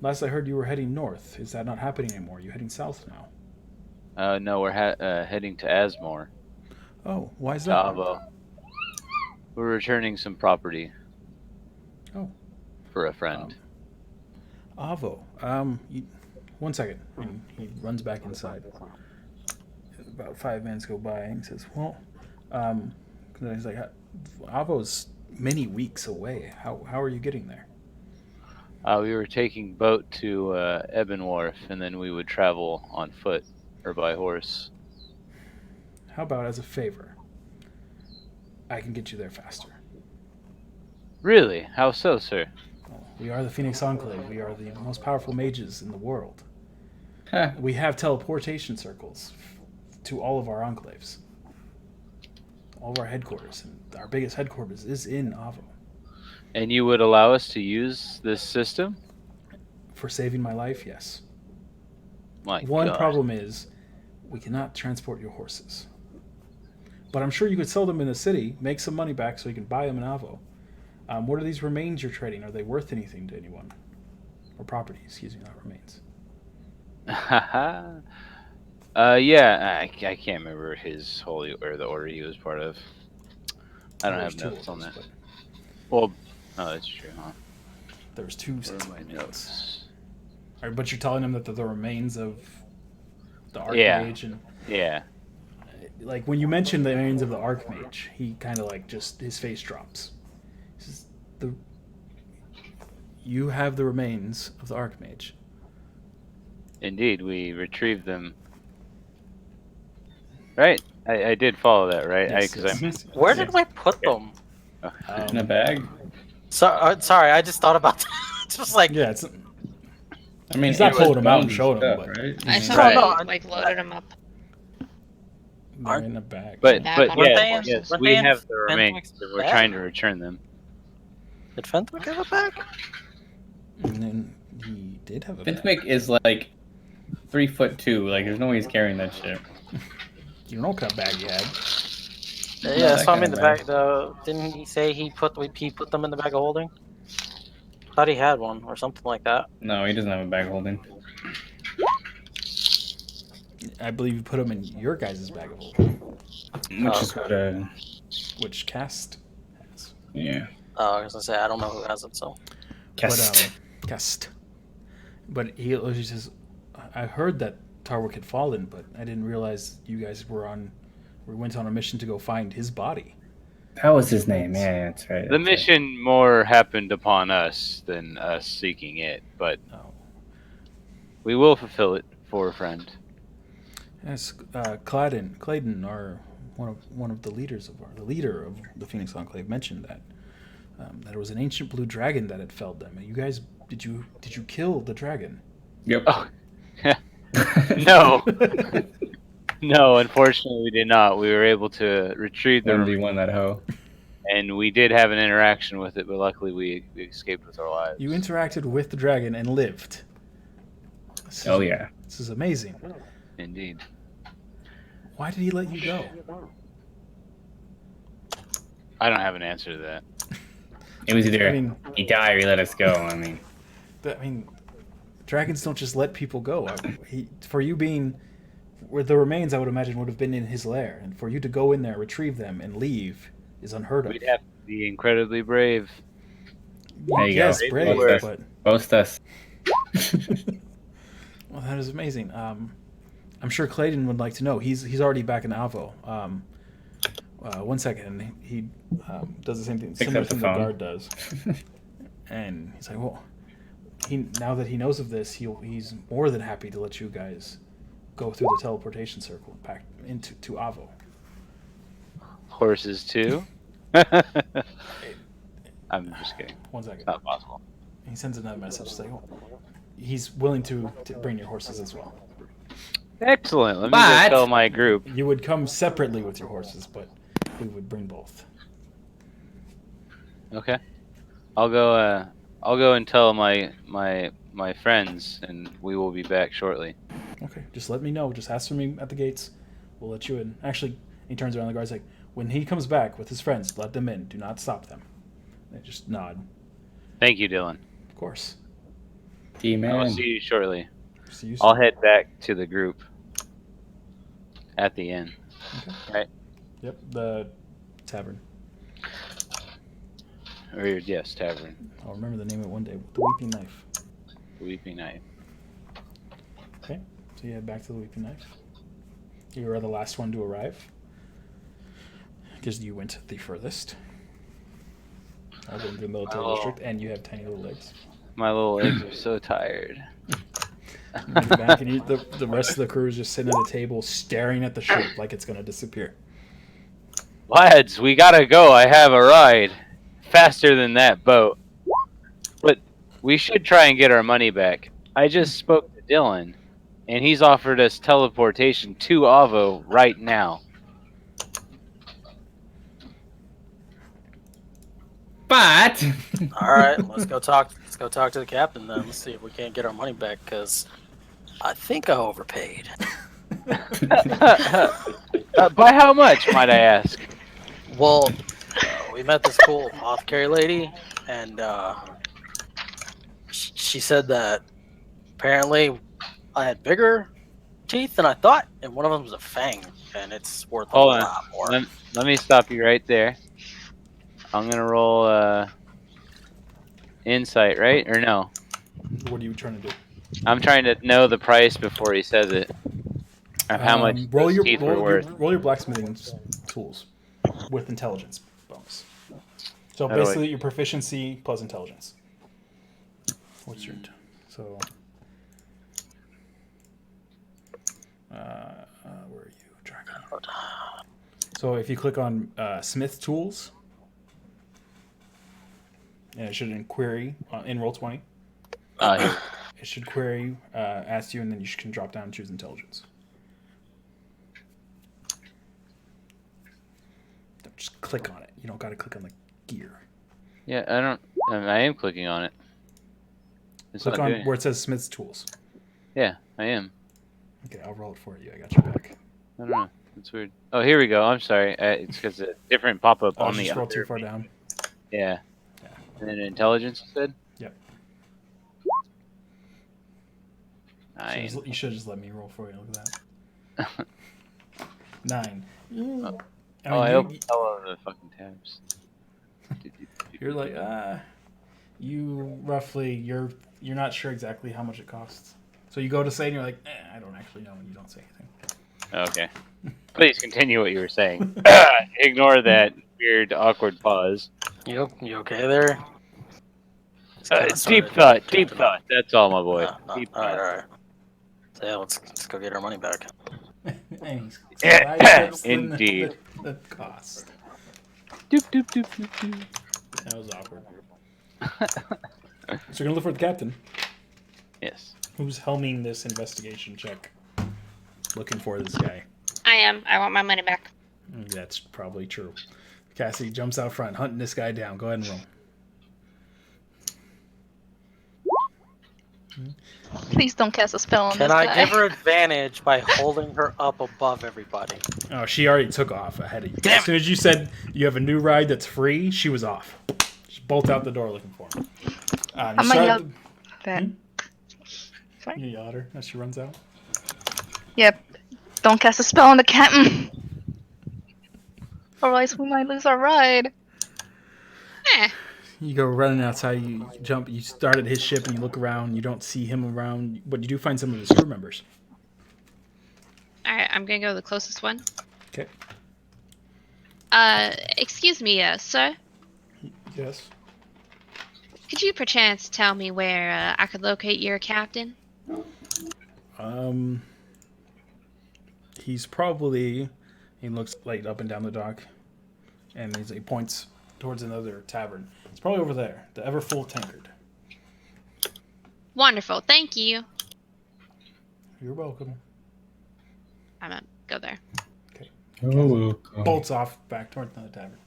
Last I heard, you were heading north. Is that not happening anymore? Are you heading south now? No, we're heading to Asmore. Oh, why is To that? Avo. We're returning some property. Oh. For a friend. Avo. 1 second. And he runs back inside. About 5 minutes go by, and he says, "Well, he's like, Avo's many weeks away. How are you getting there?" We were taking boat to Ebon Wharf, and then we would travel on foot or by horse. How about as a favor? I can get you there faster. Really? How so, sir? Well, we are the Phoenix Enclave. We are the most powerful mages in the world. Huh. We have teleportation circles to all of our enclaves. All of our headquarters. And our biggest headquarters is in Avo. And you would allow us to use this system? For saving my life, yes. My One God. problem is we cannot transport your horses. But I'm sure you could sell them in the city, make some money back so you can buy them in Avo. What are these remains you're trading? Are they worth anything to anyone? Or property, excuse me, not remains. Yeah, I can't remember his holy or the order he was part of. I don't have notes on that. Well, no, that's true, huh? There's 2 sets of my remains. notes? All right, but you're telling them that they're the remains of the Archmage, and Yeah. like when you mention the remains of the Archmage, he kind of like just his face drops. He says, you have the remains of the Archmage. Indeed, we retrieved them. Right? I did follow that, right? Yes. Where did we put them? In a bag. Sorry, I just thought about that. Just like Yeah, it's. I mean, He's not it was pulling them out and bones showing them, stuff, but right? I saw Right. you like loaded them up. they're in a bag. But Back on the yeah, horses. yes, Weren't we they in have the Fenwick's remains. We're bag? trying to return them. did Fenwick have a bag? And then he did have a bag. Fintmick is like 3'2". Like, there's no way he's carrying that shit. You don't know what kind of bag he had. Yeah, that so I'm kind in of the bag. bag. Though, didn't he say he put them in the bag of holding? Thought he had one or something like that. No, he doesn't have a bag holding. I believe you put them in your guys' bag of holding. Which is what Which cast? Yeah. I was gonna say I don't know who has it. So Cast. Cast. But he says, I heard that Tarwick had fallen, but I didn't realize you guys went on a mission to go find his body. That was his name. Yeah, that's right. The that's mission more happened upon us than us seeking it, but Oh. we will fulfill it for a friend. Yes, Clayton, our one of the leaders the leader of the Phoenix Enclave, mentioned that it was an ancient blue dragon that had felled them. You guys, did you kill the dragon? Yep. Oh, no, no. Unfortunately, we did not. We were able to retrieve the 1v1 that hoe. and we did have an interaction with it, but luckily we escaped with our lives. You interacted with the dragon and lived. Oh yeah. This is amazing. Indeed. Why did he let you go? I don't have an answer to that. It was either I mean, he died or he let us go. I mean, dragons don't just let people go. For you being where the remains, I would imagine would have been in his lair, and for you to go in there, retrieve them, and leave is unheard of. We'd have to be incredibly brave. there you Yes, go. brave, Boast us. but Boast us. well, that is amazing. I'm sure Clayton would like to know. He's already back in Avo. 1 second, he does the same thing, Picks similar up the thing the phone. guard does, and he's like, "Well, now that he knows of this, he's more than happy to let you guys go through the teleportation circle back into Avo." Horses too. I'm just kidding. 1 second. It's not possible. He sends another message saying, "Oh, he's willing to bring your horses as well. Excellent. Let me But- go tell my group. You would come separately with your horses, but we would bring both." Okay. I'll go and tell my friends, and we will be back shortly. Okay, just let me know. Just ask for me at the gates. We'll let you in. Actually, he turns around. The guard's like, "When he comes back with his friends, let them in. Do not stop them." They just nod. Thank you, Dylan. Of course. D I will man. see you shortly. See you I'll soon. head back to the group at the inn. Right? Yep, the tavern. Or yes, tavern. I'll remember the name of it one day. The Weeping Knife. Weeping Knife. Okay, so you head back to the Weeping Knife. You are the last one to arrive because you went the furthest. I went to the military Oh. district, and you have tiny little legs. My little legs are so tired. You get back, and the rest of the crew is just sitting at a table, staring at the ship like it's going to disappear. Lads, we gotta go. I have a ride. Faster than that boat. But we should try and get our money back. I just spoke to Dylan, and he's offered us teleportation to Avo right now. But all right, let's go talk. Let's go talk to the captain then. Let's see if we can't get our money back because I think I overpaid. By how much, might I ask? Well, we met this cool apothecary lady, and she said that apparently I had bigger teeth than I thought, and one of them was a fang, and it's worth a Hold on. lot more. Let me stop you right there. I'm gonna roll insight, right? Or no? What are you trying to do? I'm trying to know the price before he says it. Of how much roll those your teeth were roll your, worth. roll your blacksmithing tools with intelligence bonus. So How do I- basically, your proficiency plus intelligence. What's your so? Where are you, Dragon? So if you click on Smith Tools, and it should query in Roll20. Here. It should query, ask you, and then you can drop down and choose intelligence. Don't just click on it. You don't got to click on the gear. Yeah, I don't. I am clicking on it. It's Click not on doing where it says Smith's Tools. Yeah, I am. Okay, I'll roll it for you. I got your back. I don't know. It's weird. Oh, here we go. I'm sorry. It's because a different pop-up Oh, on the just roll other. too far down. Yeah. Yeah. And then intelligence, you said? Yep. 9. You should have just let me roll for you. Look at that. 9. Oh, I mean, I opened all of the fucking tabs. You're like, you roughly, you're not sure exactly how much it costs. So you go to say, and you're like, I don't actually know, and you don't say anything. Okay. Please continue what you were saying. Ignore that weird, awkward pause. You okay there? It's kinda Deep started thought. Deep drifting off. thought. That's all, my boy. No. Deep All right, thought. all right. So yeah, let's go get our money back. And he's sidesteps Indeed. the cost. Doop, doop, doop, doop, doop. That was awkward. So you're gonna look for the captain, Yes. who's helming this investigation check, looking for this guy. I am. I want my money back. That's probably true. Cassie jumps out front, hunting this guy down. Go ahead and roll. Please don't cast a spell on Can this I guy. give her advantage by holding her up above everybody? Oh, she already took off ahead of you. Damn As soon as you said you have a new ride that's free, she was off. She bolted out the door looking for him. I might yell that. You yell at her as she runs out. Yep. Don't cast a spell on the captain. Otherwise, we might lose our ride. Eh. You go running outside, you jump, you start at his ship and you look around, you don't see him around, but you do find some of his crew members. Alright, I'm gonna go to the closest one. Okay. Excuse me, sir. Yes. Could you perchance tell me where I could locate your captain? He's probably, he looks like up and down the dock, and he points towards another tavern. It's probably over there, the Ever Full Tankard. Wonderful, thank you. You're welcome. I'm gonna go there. Bolts off back towards another tavern.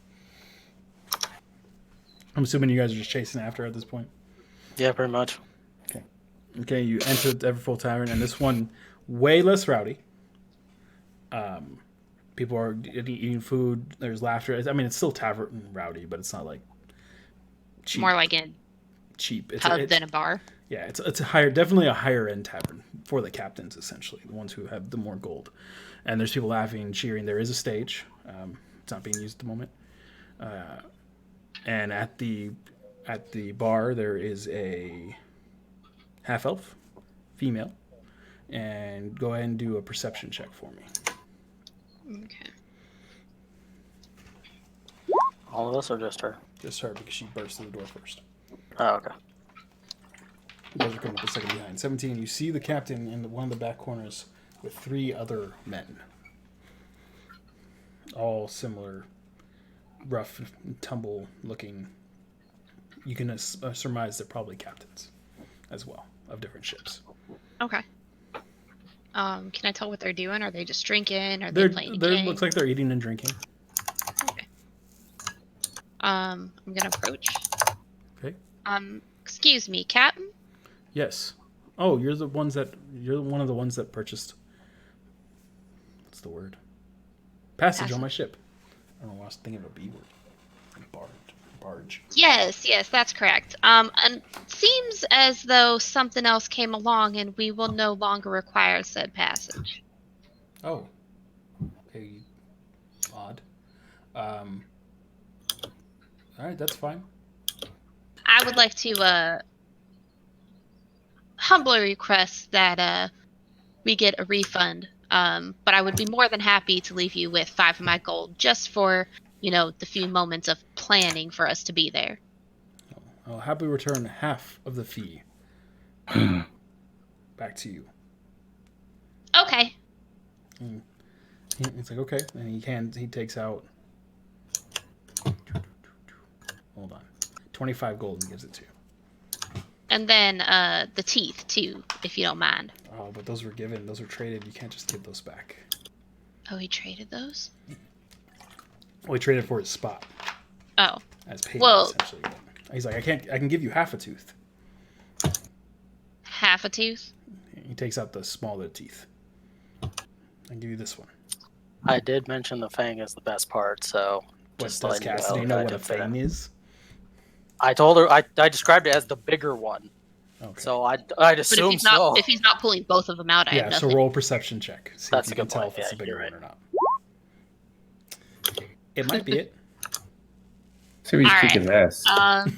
I'm assuming you guys are just chasing after her at this point. Yeah, pretty much. Okay, you enter the Everfull Tavern, and this one way less rowdy. People are eating food. There's laughter. I mean, it's still tavern rowdy, but it's not like cheap. More like a cheap. pub than a bar. Yeah, it's a higher, definitely a higher end tavern for the captains, essentially, the ones who have the more gold. And there's people laughing and cheering. There is a stage. It's not being used at the moment. And at the bar there is a half elf, female, and go ahead and do a perception check for me. Okay. All of us or just her? Just her because she burst through the door first. Oh, okay. You guys are coming up a second behind. 17. You see the captain in one of the back corners with 3 other men, all similar, rough, tumble looking. You can surmise they're probably captains as well of different ships. Okay. Can I tell what they're doing? Are they just drinking? Are they They're, playing a they game? looks like they're eating and drinking. Okay. I'm gonna approach. Okay. Excuse me, Captain? Yes. Oh, you're one of the ones that purchased. What's the word? Passage on my ship. I don't know why I was thinking of a B word. Barge. Yes, that's correct. And seems as though something else came along and we will no longer require said passage. Oh. Okay. Odd. All right, that's fine. I would like to humbly request that we get a refund. But I would be more than happy to leave you with 5 of my gold just for, the few moments of planning for us to be there. I'll happily return half of the fee. Back to you. Okay. It's like, okay. And he takes out, hold on, 25 gold and gives it to you. And then the teeth too, if you don't mind. Oh, but those were given. Those were traded. You can't just give those back. Oh, he traded those? Well, he traded for his spot. Oh. As payment, Well, essentially. He's like, I can give you half a tooth. half a tooth? He takes out the smaller teeth. I can give you this one. I did mention the fang is the best part, so What, just does letting you Cassidy know know I what a did say fang that. is? I told her I described it as the bigger one, Okay. so I'd But assume if he's not pulling both of them out, I have Yeah, so nothing. roll a perception check. See That's if a you can good tell point. if it's Yeah, a bigger you're one or not. It might be it. So he's All kick right. his ass.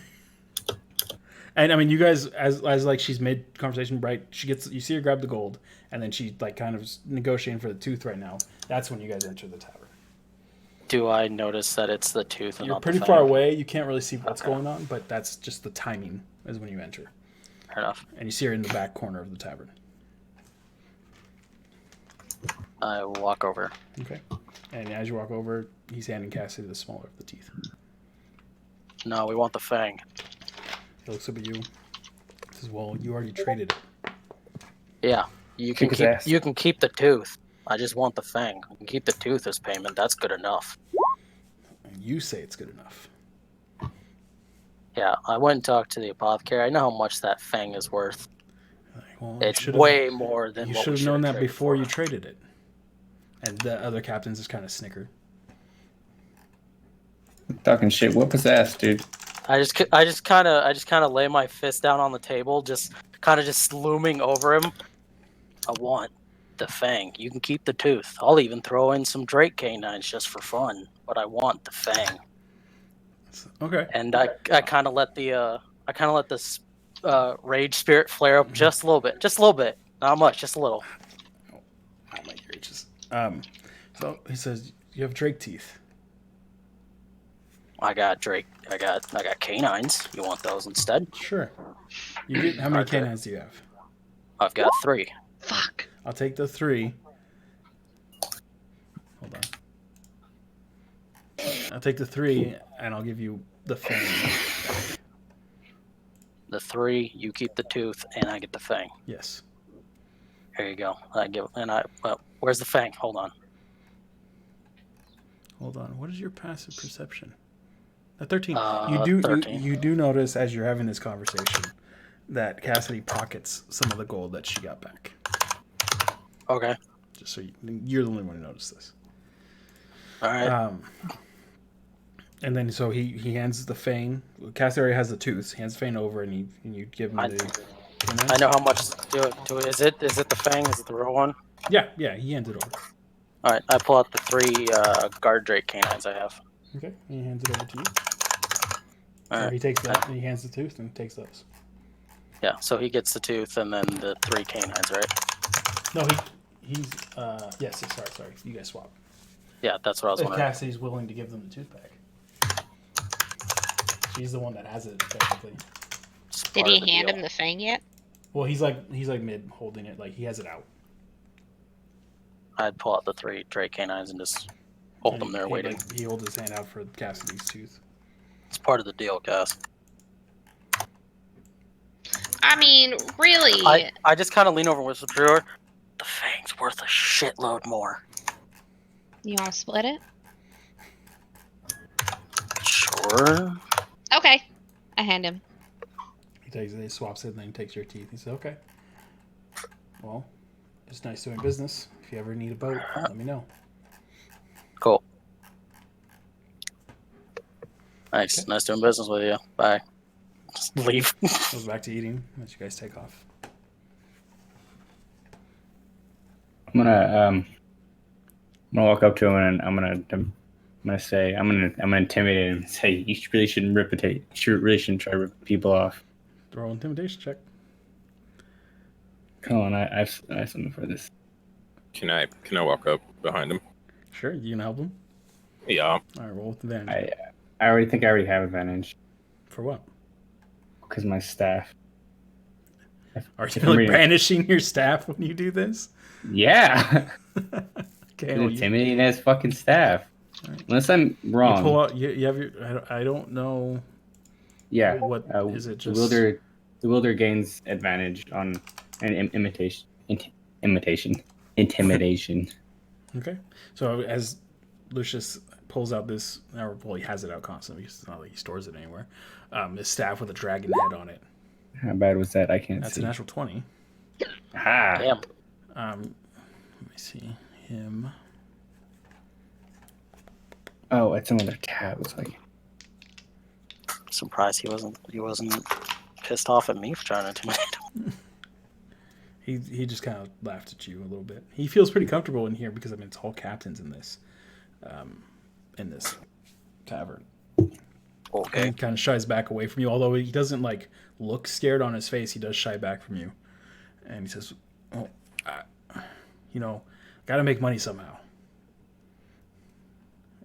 And I mean, you guys, as like she's mid conversation, right? You see her grab the gold, and then she like kind of negotiating for the tooth right now. That's when you guys enter the tavern. Do I notice that it's the tooth and You're not pretty the far fang? away. You can't really see what's going on, but that's just the timing is when you enter. Fair enough. And you see her in the back corner of the tavern. I walk over. Okay. And as you walk over, he's handing Cassidy the smaller of the teeth. No, we want the fang. He looks up at you. He says, "Well, you already traded it." Yeah, you can Kick his keep. ass. You can keep the tooth. I just want the fang. You can keep the tooth as payment. That's good enough. And you say it's good enough. Yeah, I went and talked to the apothecary. I know how much that fang is worth. Like, well, It's way more than you what should we have known that traded before for. you traded it. And the other captains just kind of snicker. Talking shit. Whoop his ass, dude. I just kind of lay my fist down on the table, just kind of just looming over him. I want the fang. You can keep the tooth. I'll even throw in some Drake canines just for fun, but I want the fang. Okay. And I kind of let the rage spirit flare up just a little bit, not much, just a little. Oh my gracious. So he says, "You have Drake teeth." I got canines. You want those instead? Sure. You get how many Okay. canines do you have? I've got 3. Fuck. I'll take the 3. Hold on. I'll take the 3, and I'll give you the fang. The 3, you keep the tooth, and I get the fang. Yes. Here you go. Where's the fang? Hold on. Hold on. What is your passive perception? A 13. 13. You do notice as you're having this conversation that Cassidy pockets some of the gold that she got back. Okay. Just so you're the only one who noticed this. All right. And then so he hands the fang. Cassidy already has the tooth. He hands the fang over, and you give him I the. know how much to it. Is it the fang? Is it the real one? Yeah, he hands it over. All right. I pull out the 3 guard Drake canines I have. Okay, and he hands it over to you. All So right. he takes that. He hands the tooth and takes those. Yeah. So he gets the tooth and then the 3 canines, right? No, he's yes. Sorry. You guys swap. Yeah, that's what I was If wondering. Cassidy's willing to give them the tooth back. She's the one that has it technically. It's Did part of he the hand deal. him the fang yet? Well, he's like mid holding it, like he has it out. I'd pull out the 3 Drake canines and just hold And them there waiting. He holds his hand out for Cassidy's tooth. It's part of the deal, Cass. I mean, really? I just kind of lean over and whisper to her, the fang's worth a shitload more. You want to split it? Sure. Okay. I hand him. He swaps it, and then he takes your teeth. He says, "Okay. Well, it's nice doing business. If you ever need a boat, let me know." Cool. Nice. Okay. Nice doing business with you. Bye. Just leave. Goes back to eating. Let you guys take off. I'm gonna walk up to him and I'm gonna intimidate him and say you really shouldn't try to rip people off. Throw an intimidation check. Come on, I have something for this. Can I walk up behind him? Sure, you can help him. Yeah. All right, roll with advantage. I already have advantage For what? because my staff. Are you If I'm like reading- brandishing your staff when you do this? Yeah, Okay. an Well, you intimidating as fucking staff. Alright. Unless I'm wrong. pull out. You have your. I don't know. Yeah. What is it? Just The wielder gains advantage on an intimidation. Okay. So as Lucius pulls out this, or well, he has it out constantly because it's not like he stores it anywhere. This staff with a dragon head on it. How bad was that? I can't That's see. a natural 20. Ah. Damn. Let me see him. Oh, it's another tab. It's like Surprised he wasn't pissed off at me for trying to intimidate him. He just kind of laughed at you a little bit. He feels pretty comfortable in here because I mean it's all captains in this tavern. Okay. He kind of shies back away from you, although he doesn't like look scared on his face. He does shy back from you, and he says, "Oh, gotta make money somehow,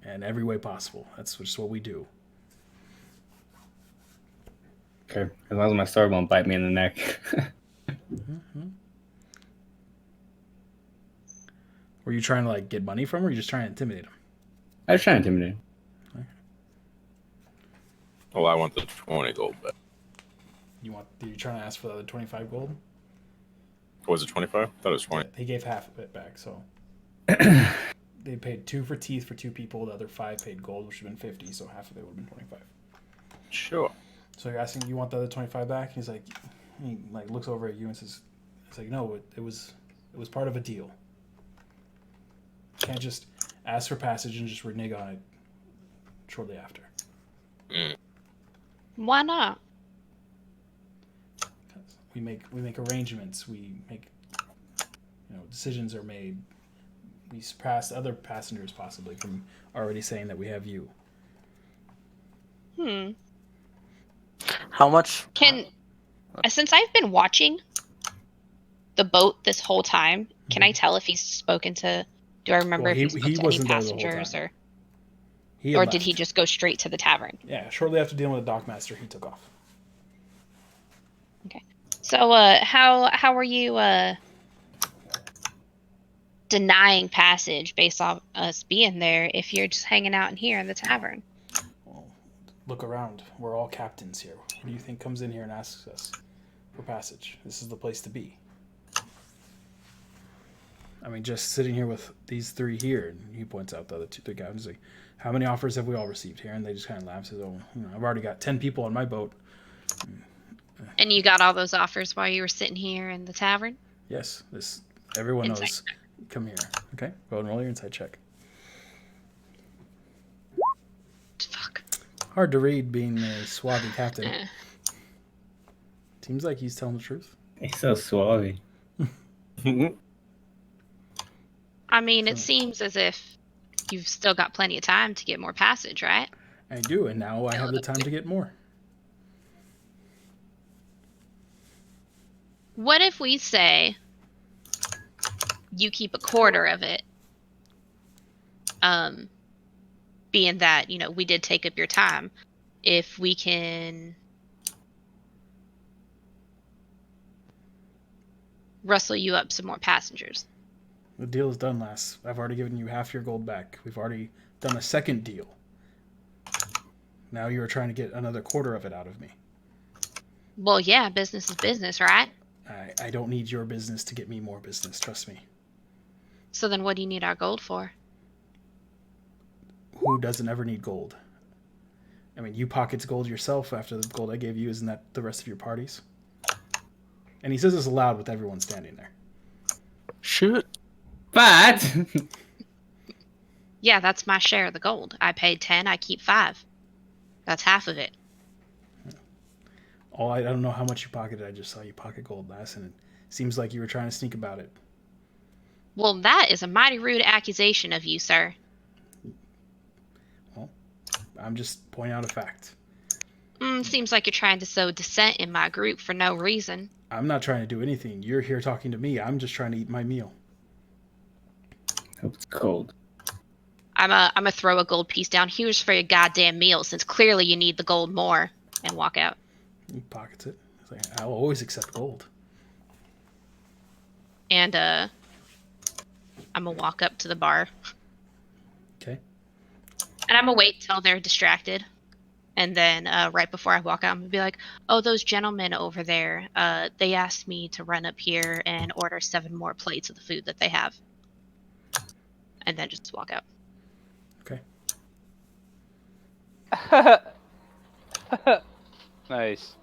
and every way possible. That's just what we do." Okay, as long as my sword won't bite me in the neck. Mm-hmm. Were you trying to like get money from him, or were you just trying to intimidate him? I was trying to intimidate him. Well, I want the 20 gold back. Are you trying to ask for the other 25 gold? Was it 25? I thought it was 20. He gave half of it back, so they paid 2 for teeth for 2 people. The other 5 paid gold, which would have been 50, so half of it would have been 25. Sure. So you're asking, you want the other 25 back? He looks over at you and says, "It's like, no, it was part of a deal. Can't just ask for passage and just renege on it shortly after." Why not? We make arrangements. We make decisions are made. We surpass other passengers possibly from already saying that we have you. How much? Since I've been watching the boat this whole time, can I tell if he's spoken to? Do I remember if he spoke to any wasn't there the whole passengers, time. or did he just go straight to the tavern? Yeah, shortly after dealing with the dockmaster, he took off. Okay. So, how are you denying passage based off us being there if you're just hanging out in here in the tavern? Well, look around. We're all captains here. Who do you think comes in here and asks us for passage? This is the place to be. I mean, just sitting here with these 3 here, and he points out the other 2 guys. Like, how many offers have we all received here? And they just kind of laugh and says, "Oh, I've already got 10 people on my boat." And you got all those offers while you were sitting here in the tavern? Yes, everyone Insight knows. Come here. Okay, go ahead and roll your insight check. Fuck. Hard to read being a swarthy captain. Seems like he's telling the truth. He's so suave. I mean, it seems as if you've still got plenty of time to get more passage, right? I do, and now I have the time to get more. What if we say you keep a quarter of it? Being that, we did take up your time. If we can rustle you up some more passengers. The deal is done, lass. I've already given you half your gold back. We've already done a second deal. Now you're trying to get another quarter of it out of me. Well, yeah, business is business, right? I don't need your business to get me more business, trust me. So then what do you need our gold for? Who doesn't ever need gold? I mean, you pockets gold yourself after the gold I gave you. Isn't that the rest of your parties? And he says this aloud with everyone standing there. Shoot. But Yeah, that's my share of the gold. I paid 10, I keep 5. That's half of it. I don't know how much you pocketed. I just saw you pocket gold last, and it seems like you were trying to sneak about it. Well, that is a mighty rude accusation of you, sir. Well, I'm just pointing out a fact. Seems like you're trying to sow dissent in my group for no reason. I'm not trying to do anything. You're here talking to me. I'm just trying to eat my meal. hope it's cold. I'm a throw a gold piece down. Here's for your goddamn meal, since clearly you need the gold more, and walk out. He pockets it. He's like, I'll always accept gold. And I'm gonna walk up to the bar. Okay. And I'm gonna wait till they're distracted. And then right before I walk out, I'm gonna be like, "Oh, those gentlemen over there, they asked me to run up here and order 7 more plates of the food that they have." And then just walk out. Okay. Nice.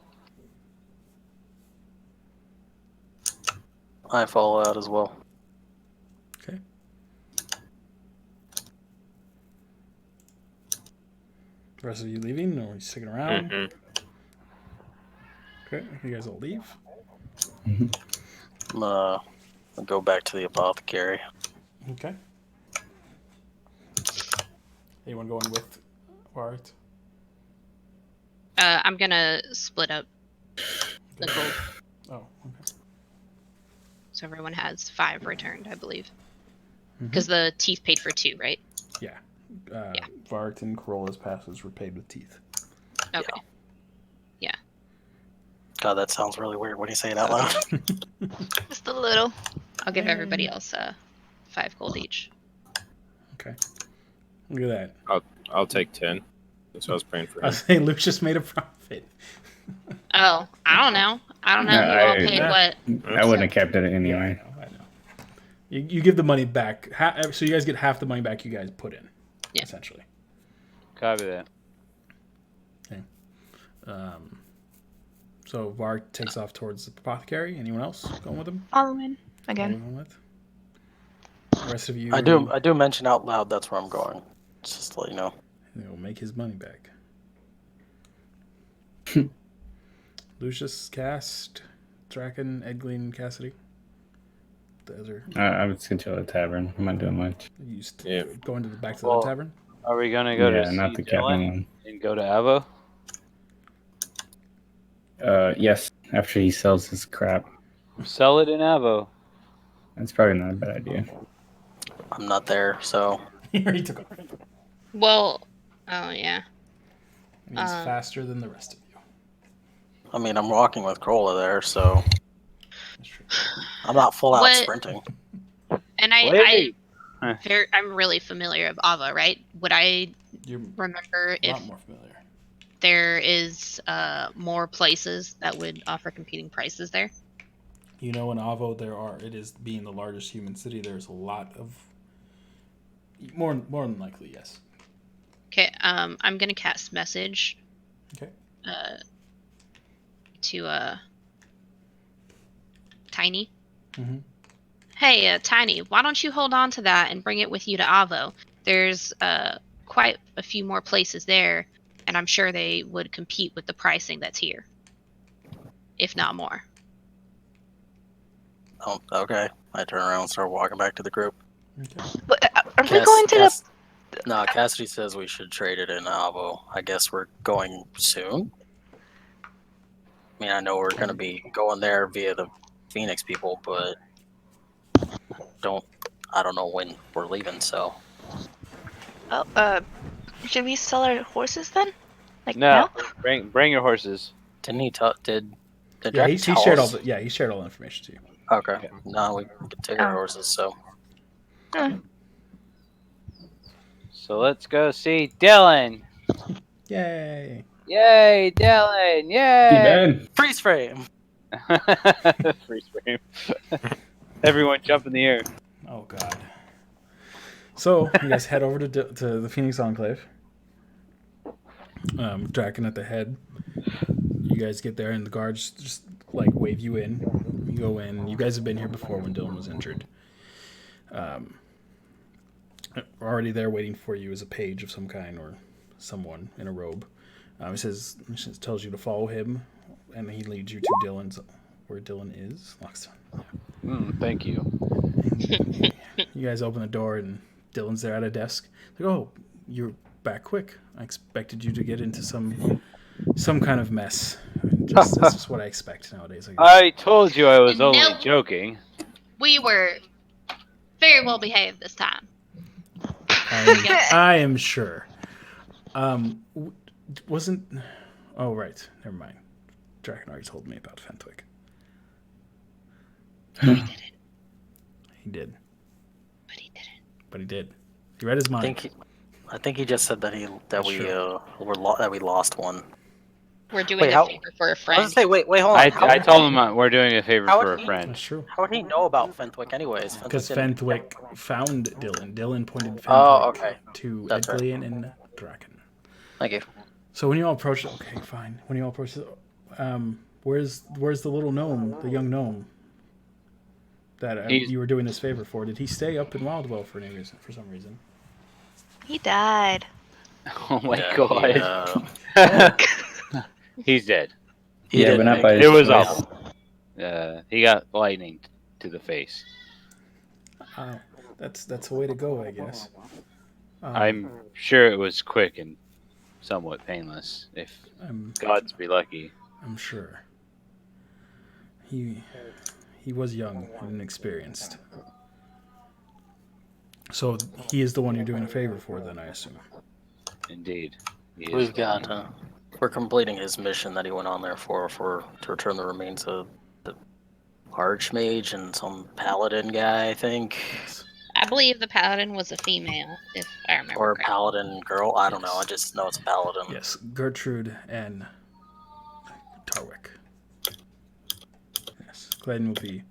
I follow out as well. Okay. The rest of you leaving, or are you sticking around? Okay, you guys all leave. I'm gonna go back to the apothecary. Okay. Anyone going with Bart? I'm gonna split up the gold, Oh, okay. so everyone has 5 returned, I believe. Mhm. Because the teeth paid for 2, right? Yeah. Yeah. Vart and Corolla's passes were paid with teeth. Okay. God, that sounds really weird when you say it out loud. Just a little. I'll give everybody else 5 gold each. Okay. Look at that. I'll take 10. That's what I was praying for I him. was saying Lucius made a profit. Oh, I don't know. I don't know No, who all I- paid Yeah. what. I wouldn't have kept it anyway. I know. You give the money back. So you guys get half the money back you guys put in, Yeah. essentially. Copy that. So Var takes off towards the apothecary. Anyone else going with him? Following again. Going with? The rest of you. I do mention out loud that's where I'm going. Just to let you know. He'll make his money back. Lucius, Cast, Draken, Edglin, Cassidy. Those are I would just go to the tavern. I'm not doing much. going back to the Well, tavern. Are we gonna go Yeah, to not see the Captain Dylan one. and go to Avo? Yes, after he sells his crap. Sell it in Avo. That's probably not a bad idea. I'm not there, so He already took off. Well, oh yeah. And he's faster than the rest of you. I mean I'm walking with Corolla there, so That's true. I'm not full out What- sprinting. And Wait. I'm really familiar of Ava, right? Would I You're remember a if lot more familiar. there is more places that would offer competing prices there? You know, in Avo, it is being the largest human city. There's a lot of more than likely, yes. Okay, I'm gonna cast message. Okay. To Tiny. Mm-hmm. Hey, Tiny, why don't you hold on to that and bring it with you to Avo? There's quite a few more places there, and I'm sure they would compete with the pricing that's here, if not more. Oh, okay. I turn around and start walking back to the group. Okay. But, are we going to the? No, Cassidy says we should trade it in Avo. I guess we're going soon. I mean, I know we're going to be going there via the Phoenix people, but I don't know when we're leaving. So Oh, should we sell our horses then? Like No, now? bring your horses. didn't he did Yeah, Jack he tell shared us? he shared all the information to you. Okay. No, we can take our Oh. horses. So So let's go see Dylan. Yay! Yay, Dylan! Too Yay! bad. freeze frame. Freeze frame. Everyone jump in the air. Oh God. So you guys head over to the Phoenix Enclave. Draken at the head. You guys get there, and the guards just like wave you in. You go in. You guys have been here before when Dylan was injured. Already there waiting for you is a page of some kind or someone in a robe. He tells you to follow him, and he leads you to Dylan's where Dylan is. Thank you. You guys open the door, and Dylan's there at a desk. Like, oh, you're back quick. I expected you to get into some kind of mess. That's just what I expect nowadays. I guess. I told you I was Nope. only joking. We were very well behaved this time. I am sure. Wasn't. Oh, right. Never mind. Draken already told me about Fentwick. He did. But he didn't. But he did. He read his mind. I think he just said that we lost one. We're doing Wait, a how- favor for a I was friend. gonna say, wait, hold on. I told him we're doing a favor How for would a he- friend. That's true. How would he know about Fentwick anyways? Because didn't- Fentwick found Dylan. Dylan pointed Fentwick Oh, okay. to That's right. Edglian and Draken. Thank you. So when you all approach, okay, fine. When you all approach, where's the little gnome, the young gnome that you were doing this favor for? Did he stay up in Wildwell for any reason? For some reason? He died. Oh my Yeah, god. He's dead. He Yeah, did but not make by It was choice. awful. He got lightning to the face. That's a way to go, I guess. I'm sure it was quick and somewhat painless, if I'm gods be lucky. I'm sure. He was young and inexperienced. So he is the one you're doing a favor for, then I assume. Indeed. He is We've the one. got. We're completing his mission that he went on there for to return the remains of the Archmage and some paladin guy, I think, Yes. I believe the paladin was a female, if I remember or a correctly. paladin girl. I don't know. I Yes. just know it's a paladin. Yes, Gertrude and Tarwick. Yes, Glenn will be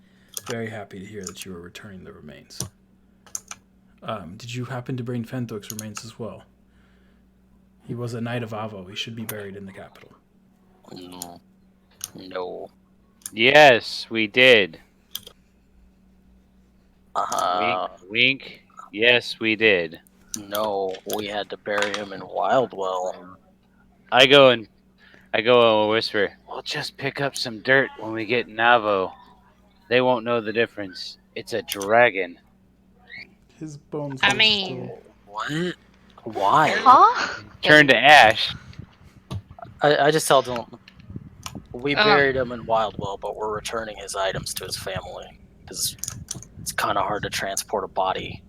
very happy to hear that you are returning the remains. Did you happen to bring Fenthwick's remains as well? He was a knight of Avo. He should be buried in the capital. No. Yes, we did. Uh, Wink, wink. Yes, we did. no. We had to bury him in Wildwell. I go and whisper, we'll just pick up some dirt when we get Navo. They won't know the difference. It's a dragon. His bones I will mean, What? Why? Huh? Turn to ash. I just told him we buried him in Wildwell, but we're returning his items to his family because it's kind of hard to transport a body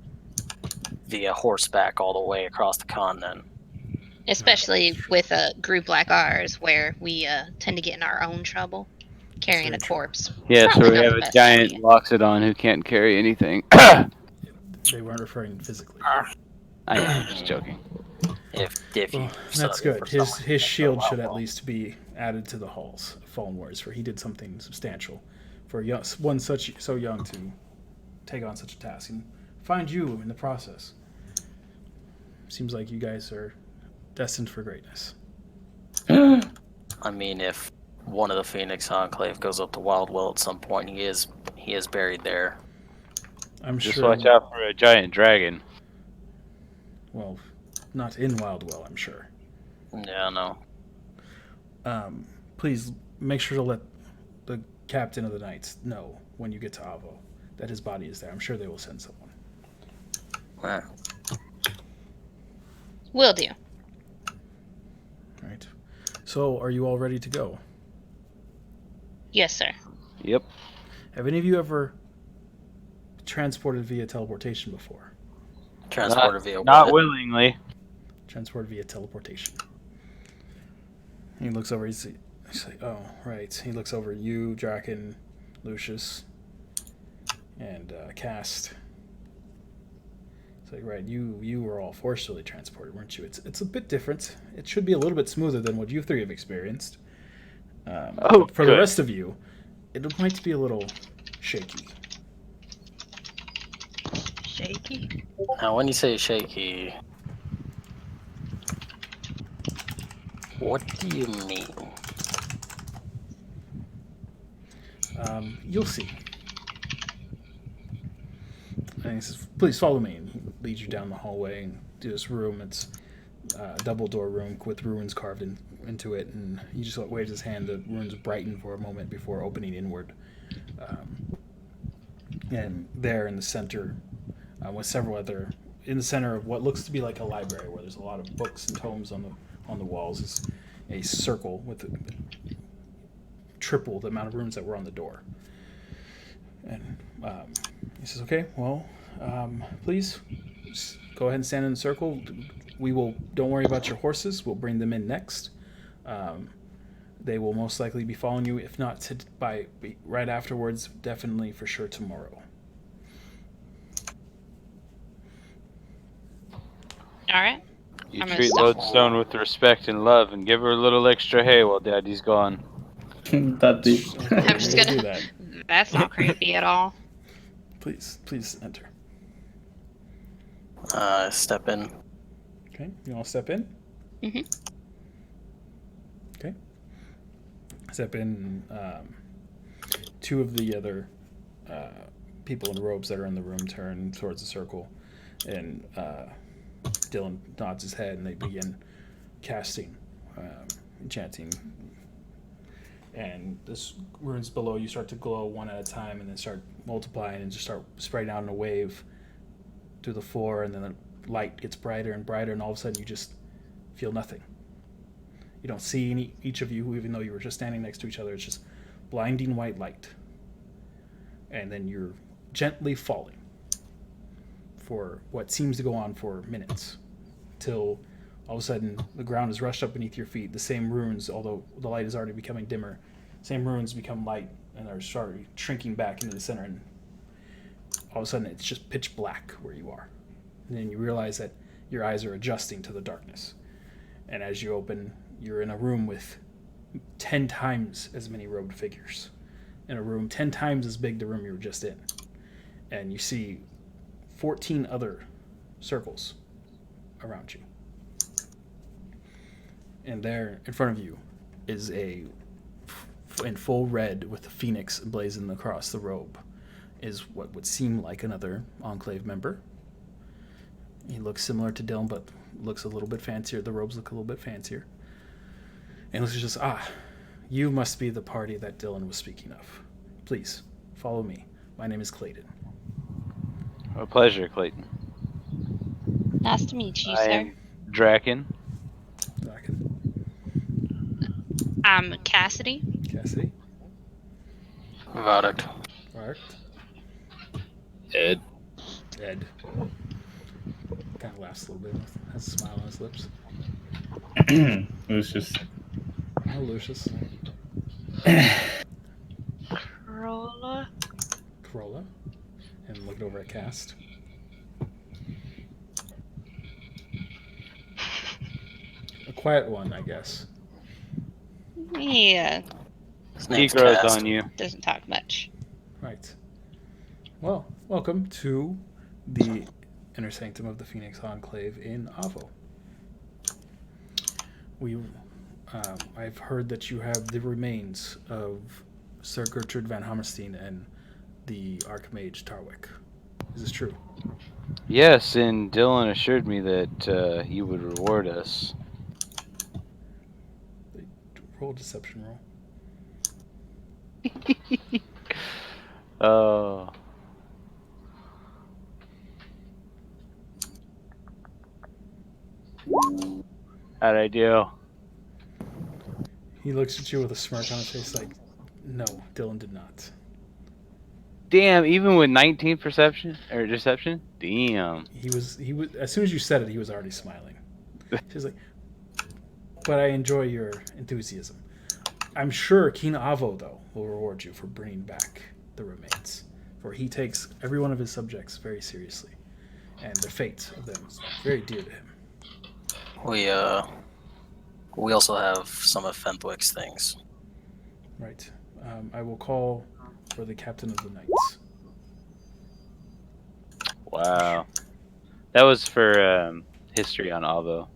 via horseback all the way across the continent. especially with a group like ours, where we tend to get in our own trouble carrying very a true. corpse. Yeah, so Probably we not have the a best giant idea. Loxodon who can't carry anything. They weren't referring physically. I know, I'm just joking. If Well, you that's study good. for His someone, his that's shield should Wildwell. at least be added to the halls of Fallen Warriors, for he did something substantial for one such so young to take on such a task and find you in the process. Seems like you guys are destined for greatness. I mean, if one of the Phoenix Enclave goes up to Wildwell at some point, he is buried there. I'm Just sure. watch out for a giant dragon. Well, not in Wildwell, I'm sure. Yeah, no. Please make sure to let the captain of the knights know when you get to Avo that his body is there. I'm sure they will send someone. Eh. Will do. Right. So, are you all ready to go? Yes, sir. Yep. Have any of you ever transported via teleportation before? Transported via Not what? willingly. Transported via teleportation. He looks over. He's like, oh, right. He looks over you, Draken, Lucius, and Cast. It's like, right, you were all forcibly transported, weren't you? It's a bit different. It should be a little bit smoother than what you three have experienced. But for the good. rest of you, it might be a little shaky. Shaky. Now, when you say shaky, what do you mean? You'll see. And he says, please follow me. And he leads you down the hallway and to this room. It's a double door room with runes carved into it. And he just waves his hand. The runes brighten for a moment before opening inward. And there in the center, with several other, in the center of what looks to be like a library where there's a lot of books and tomes on the walls, is a circle with triple the amount of runes that were on the door. And he says, okay, well, please go ahead and stand in the circle. Don't worry about your horses. We'll bring them in next. They will most likely be following you, if not right afterwards, definitely for sure tomorrow. All right. You I'm gonna treat stop. Lodestone with respect and love and give her a little extra hay while Daddy's gone. That deep. I'm just We'll gonna. do that. That's not creepy at all. Please enter. Step in. Okay, you all step in? Mhm. Okay. Step in. Two of the other people in robes that are in the room turn towards the circle, and Dylan nods his head, and they begin casting, chanting. And the runes below you start to glow one at a time, and then start multiplying and just start spreading out in a wave through the floor, and then the light gets brighter and brighter, and all of a sudden you just feel nothing. You don't see each of you, even though you were just standing next to each other. It's just blinding white light. And then you're gently falling for what seems to go on for minutes, till all of a sudden the ground is rushed up beneath your feet. The same ruins, although the light is already becoming dimmer, same ruins become light and are starting shrinking back into the center, and all of a sudden it's just pitch black where you are. And then you realize that your eyes are adjusting to the darkness. And as you open, you're in a room with 10 times as many robed figures. In a room 10 times as big the room you were just in. And you see 14 other circles around you. And there in front of you is in full red with the phoenix blazing across the robe, is what would seem like another Enclave member. He looks similar to Dylan, but looks a little bit fancier. The robes look a little bit fancier. And it's just, you must be the party that Dylan was speaking of. Please, follow me. My name is Clayton. A pleasure, Clayton. Nice to meet you, I sir. am Draken. I'm Cassidy. Cassidy. Vardak. Art. Ed. Ed. Kind of laughs a little bit, has a smile on his lips. Lucius. Oh, Lucius. Corolla. Corolla. And looking over at Cast. A quiet one, I guess. Yeah, His He name's grows Cast. on you. doesn't talk much. Right. Well, welcome to the Inner Sanctum of the Phoenix Enclave in Avo. I've heard that you have the remains of Sir Gertrude Van Hammerstein and the Archmage Tarwick. Is this true? Yes, and Dylan assured me that you would reward us. Roll a deception roll. Oh. How'd I do? He looks at you with a smirk on his face like, no, Dylan did not. Damn, even with 19 perception or deception? Damn. He was as soon as you said it, he was already smiling. She's like, but I enjoy your enthusiasm. I'm sure King Avo, though, will reward you for bringing back the remains, for he takes every one of his subjects very seriously, and the fate of them is very dear to him. We also have some of Fenthwick's things. Right. I will call for the captain of the knights. Wow. That was for history on Avo.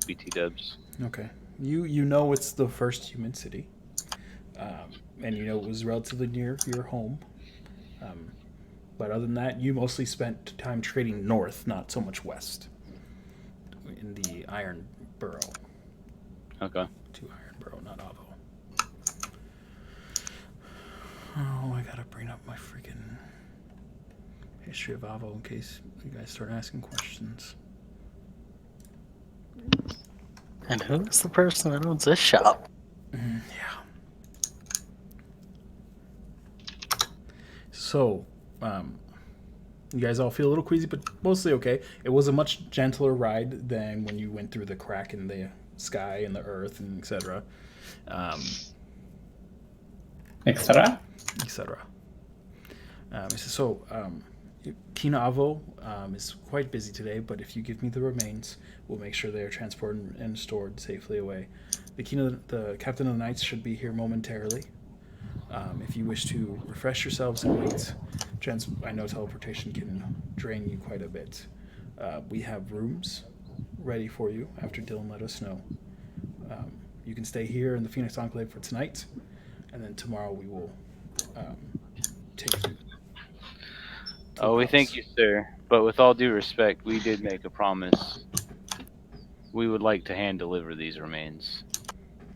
BT dubs. Okay. You know it's the first human city, and you know it was relatively near your home. But other than that, you mostly spent time trading north, not so much west, in the Iron Borough. Okay. To Iron Borough, not Avo. Oh, I gotta bring up my freaking history of Avo in case you guys start asking questions. And who is the person that owns this shop? Yeah. So, you guys all feel a little queasy, but mostly okay. It was a much gentler ride than when you went through the crack in the sky and the earth and etc. Etc. Etc. So, Kina Avo is quite busy today, but if you give me the remains, we'll make sure they are transported and stored safely away. The captain of the knights should be here momentarily. If you wish to refresh yourselves and wait, I know teleportation can drain you quite a bit. We have rooms ready for you after Dylan let us know. You can stay here in the Phoenix Enclave for tonight, and then tomorrow we will take you. Oh, we thank you, sir. But with all due respect, we did make a promise. We would like to hand deliver these remains.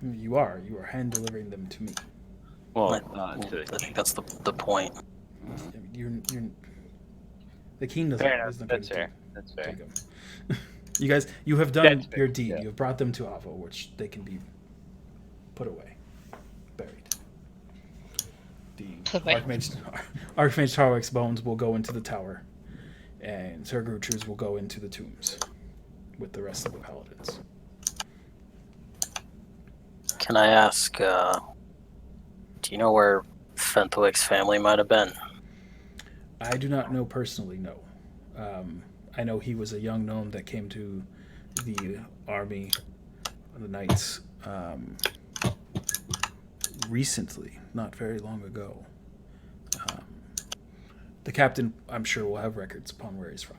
You are hand delivering them to me. Well, I think that's the point. You're the king doesn't. Fair enough. Doesn't That's take fair. That's fair. them. You guys, you have done That's fair, your deed. yeah. You have brought them to Avo, which they can be put away, buried. The Put away. Archmage Tarwick's bones will go into the tower, and Sir Gertrude's will go into the tombs with the rest of the paladins. Can I ask, do you know where Fenthwick's family might have been? I do not know personally, no. I know he was a young gnome that came to the army, the knights, recently, not very long ago. The captain, I'm sure, will have records upon where he's from.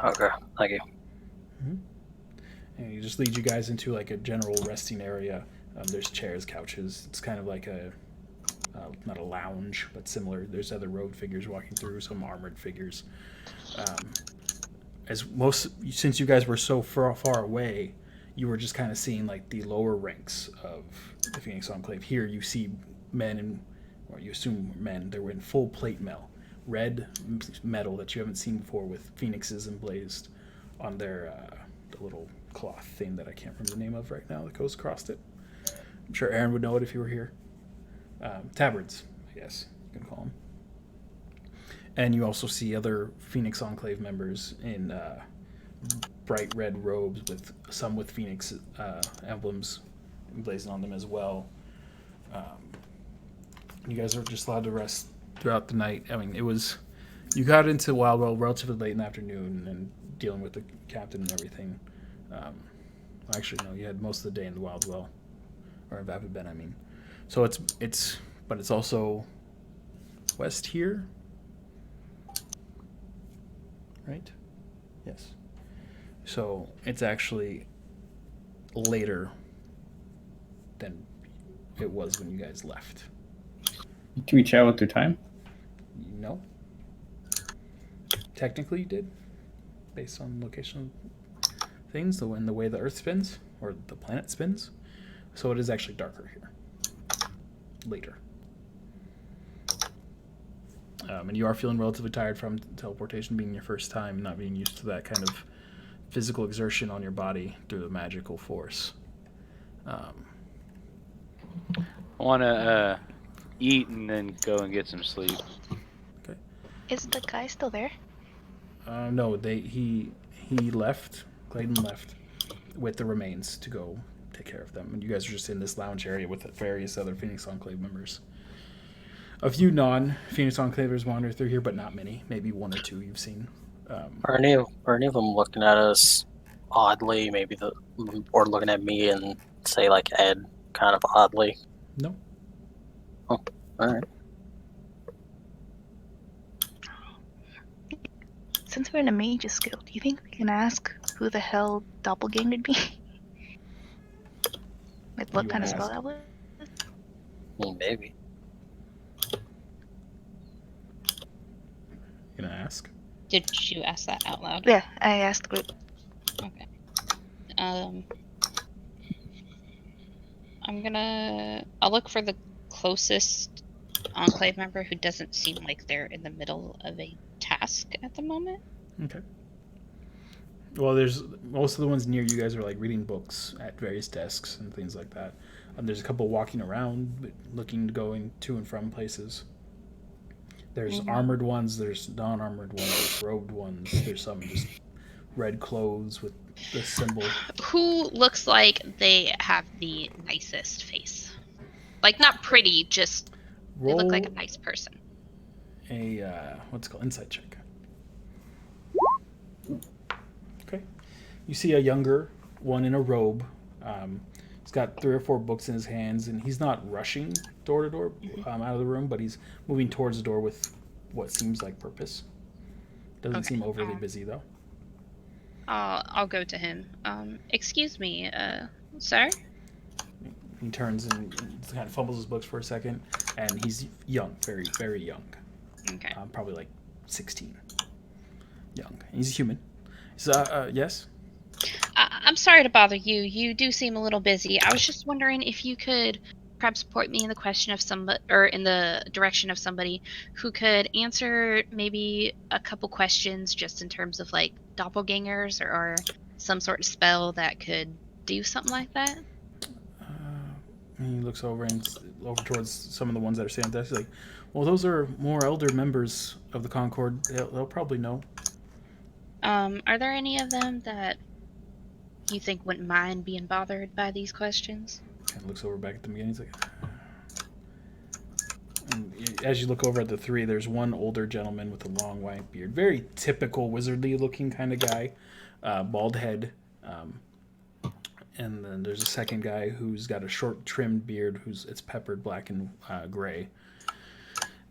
Okay, thank you. And he just leads you guys into like a general resting area. There's chairs, couches. It's kind of like a not a lounge, but similar. There's other road figures walking through, some armored figures. Since you guys were so far away, you were just kind of seeing like the lower ranks of the Phoenix Enclave. Here, you see men, or you assume men. They were in full plate mail, red metal that you haven't seen before, with phoenixes emblazed on their the little cloth thing that I can't remember the name of right now that goes across it. I'm sure Aaron would know it if you were here. Tabards, I guess you can call them. And you also see other Phoenix Enclave members in bright red robes, with some with Phoenix emblems emblazoned on them as well. You guys are just allowed to rest throughout the night. I mean, you got into Wildwell relatively late in the afternoon and dealing with the captain and everything. Actually, no, you had most of the day in the Wildwell, or in Vapid Ben, I mean. So it's also west here, right? Yes. So it's actually later than it was when you guys left. Can we travel through time? No. Technically, you did, based on location things, the way the Earth spins, or the planet spins. So it is actually darker here. Later. And you are feeling relatively tired from teleportation being your first time, not being used to that kind of physical exertion on your body through the magical force. I want to eat and then go and get some sleep. Okay. Is the guy still there? No, he left. Clayton left with the remains to go take care of them. And you guys are just in this lounge area with various other Phoenix Enclave members. A few non-Phoenix Enclavers wander through here, but not many. Maybe one or two you've seen. Are any of them looking at us oddly? Or looking at me and say like Ed kind of oddly? No. Oh, all right. Since we're in a mage's guild, do you think we can ask who the hell Doppelganger'd be? Like what You kind of wanna spell ask? that was? Maybe. You gonna ask? Did you ask that out loud? Yeah, I asked the group. Okay. I'll look for the closest Enclave member who doesn't seem like they're in the middle of a task at the moment. Okay. Well, there's most of the ones near you guys are like reading books at various desks and things like that. There's a couple walking around, looking to go to and from places. There's armored ones, there's non-armored ones, there's robed ones, there's some just red clothes with the symbol. Who looks like they have the nicest face? Like, not pretty, just they look like a nice person. A what's it called, insight check. Okay. You see a younger one in a robe. He's got 3 or 4 books in his hands, and he's not rushing door to door out of the room, but he's moving towards the door with what seems like purpose. Doesn't seem overly busy though. I'll go to him. Excuse me, sir? He turns and kind of fumbles his books for a second, and he's young, very, very young. Okay. Probably like 16. Young. He's a human. He's, yes? I'm sorry to bother you. You do seem a little busy. I was just wondering if you could perhaps point me in the question of somebody, or in the direction of somebody who could answer maybe a couple questions just in terms of like doppelgangers or some sort of spell that could do something like that. And he looks over and over towards some of the ones that are standing there. He's like, well, those are more elder members of the Concord. They'll probably know. Are there any of them that you think wouldn't mind being bothered by these questions? Kind of looks over back at them again. He's like, and as you look over at the three, there's one older gentleman with a long white beard, very typical wizardly looking kind of guy, bald head. And then there's a second guy who's got a short trimmed beard, it's peppered black and gray.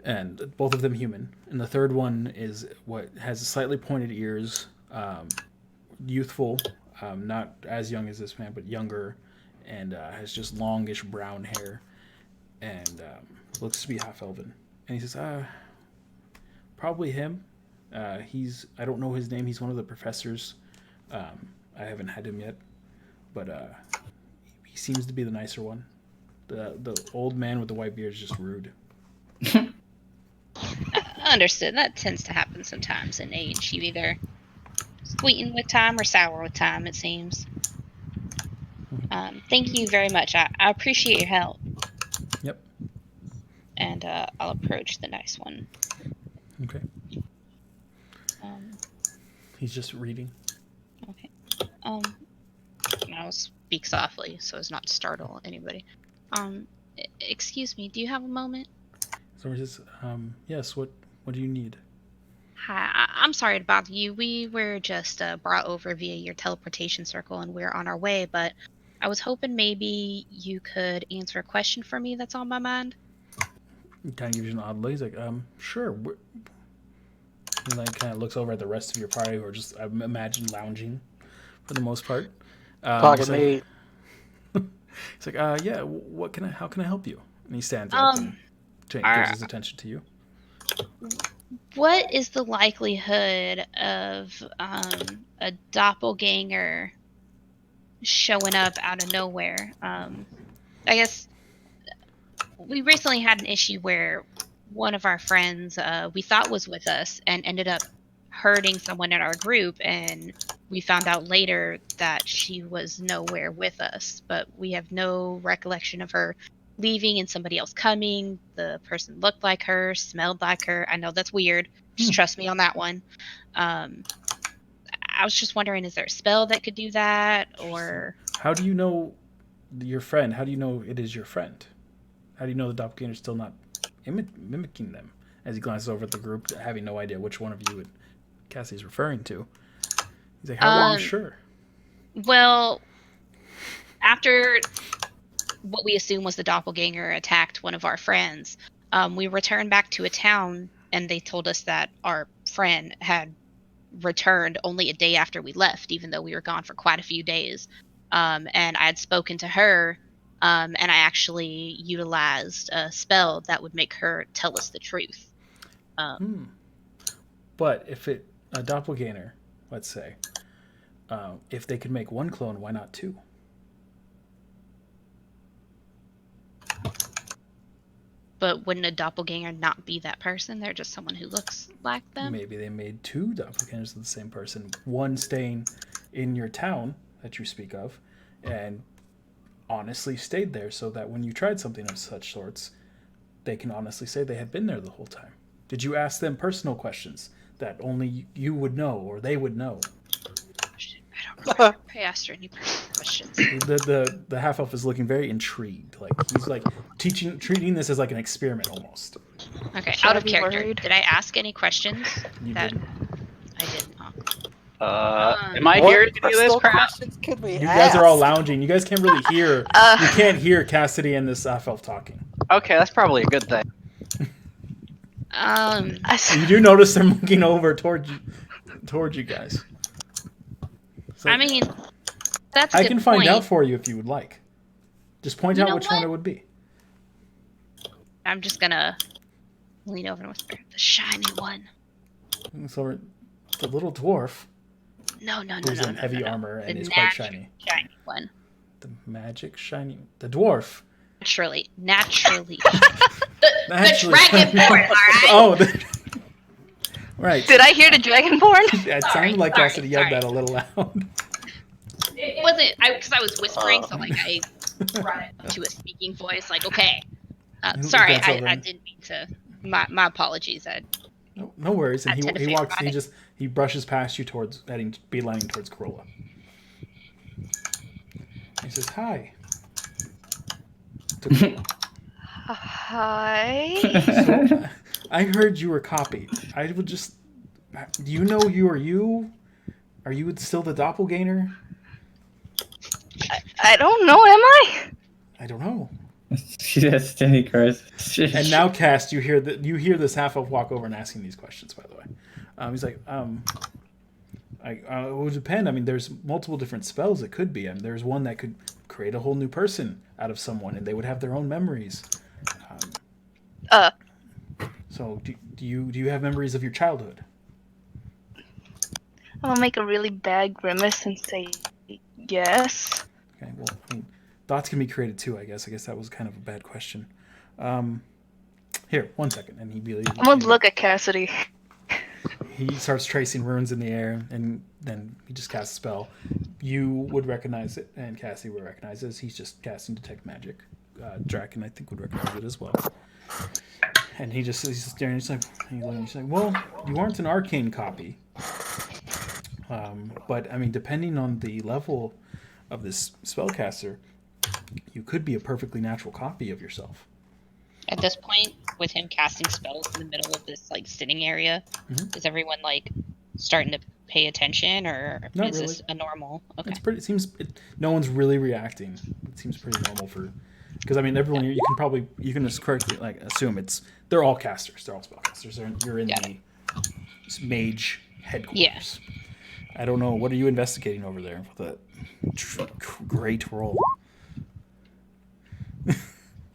And both of them human. And the third one is what has slightly pointed ears, youthful, not as young as this man, but younger, and has just longish brown hair, and looks to be half elven. And he says, probably him. I don't know his name. He's one of the professors. I haven't had him yet, but he seems to be the nicer one. The old man with the white beard is just rude. Understood. That tends to happen sometimes in age. You either sweeten with time or sour with time, it seems. Thank you very much. I appreciate your help. Yep. And I'll approach the nice one. Okay. He's just reading. Okay. I'll speak softly so as not to startle anybody. Excuse me, do you have a moment? So he says, yes, what do you need? Hi, I'm sorry to bother you. We were just brought over via your teleportation circle and we're on our way, but I was hoping maybe you could answer a question for me that's on my mind. He kind of gives you an odd look. He's like, sure. He like kind of looks over at the rest of your party who are just, I imagine, lounging for the most part. Pocket meat. He's like, yeah, how can I help you? And he stands up and gives his attention to you. What is the likelihood of a doppelganger showing up out of nowhere? I guess we recently had an issue where one of our friends we thought was with us and ended up hurting someone in our group, and we found out later that she was nowhere with us, but we have no recollection of her leaving and somebody else coming. The person looked like her, smelled like her. I know that's weird. Just trust me on that one. I was just wondering, is there a spell that could do that, or... How do you know your friend? How do you know it is your friend? How do you know the doppelganger is still not mimicking them? As he glances over at the group, having no idea which one of you Cassie's referring to. He's like, how are you sure? Well, after what we assume was the doppelganger attacked one of our friends, we returned back to a town, and they told us that our friend had returned only a day after we left, even though we were gone for quite a few days. And I had spoken to her, and I actually utilized a spell that would make her tell us the truth. But if a doppelganger, let's say, if they could make one clone, why not two? But wouldn't a doppelganger not be that person? They're just someone who looks like them? Maybe they made two doppelgangers of the same person. One staying in your town that you speak of, and honestly stayed there so that when you tried something of such sorts, they can honestly say they had been there the whole time. Did you ask them personal questions that only you would know or they would know? I don't remember. I asked her any personal questions. The half elf is looking very intrigued. Like he's like treating this as like an experiment almost. Okay, Should out I of be character. worried? Did I ask any questions? You that didn't. I didn't. Am I hearing any of this crap? questions could we You guys are all ask? lounging. You guys can't really hear. You can't hear Cassidy and this half elf talking. Okay, that's probably a good thing. You do notice they're looking over towards you guys. So I mean, that's a I good can find point. out for you if you would like. Just point You out know which one what? it would be. I'm just gonna lean over and whisper, the shiny one. So the little dwarf No. who's in heavy armor and The is quite natural shiny. shiny one. The magic shiny. The dwarf. Naturally. Naturally the dragonborn, alright? Oh, right. Did I hear the dragonborn? Yeah, it Sorry, sounded like sorry, Cassidy yelled sorry. that a little loud. It wasn't, because I was whispering, so like brought it to a speaking voice, like, okay. Look Sorry, back over I and- didn't mean to. My apologies. No worries. And I tend to he forget walks. about it. He brushes past you towards beelining towards Corolla. He says, "Hi." To Corolla. Hi. So, I heard you were copied. I would just. Do you know you are you? Are you still the doppelganger? I don't know, am I? I don't know. She's a steady curse. And now, Cast, you hear this half elf walk over and asking these questions. By the way, he's like, it would depend. I mean, there's multiple different spells it could be. I mean, there's one that could create a whole new person out of someone, and they would have their own memories. So, do you have memories of your childhood? I'll make a really bad grimace and say yes. Okay, well, I mean, thoughts can be created too. I guess that was kind of a bad question. Here, 1 second, and I'm gonna look at Cassidy. He starts tracing runes in the air, and then he just casts a spell. You would recognize it, and Cassie would recognize it, as he's just casting Detect Magic. Draken, I think, would recognize it as well. And he's staring. He's like, "Well, you aren't an arcane copy, but I mean, depending on the level of this spellcaster, you could be a perfectly natural copy of yourself." At this point, with him casting spells in the middle of this like sitting area, is everyone like starting to pay attention, or Not is really. this a normal? Okay. It's pretty. No one's really reacting. It seems pretty normal because I mean, everyone you can just correctly assume they're all casters. They're all spellcasters. You're in the mage headquarters. Yeah. I don't know. What are you investigating over there with a great roll?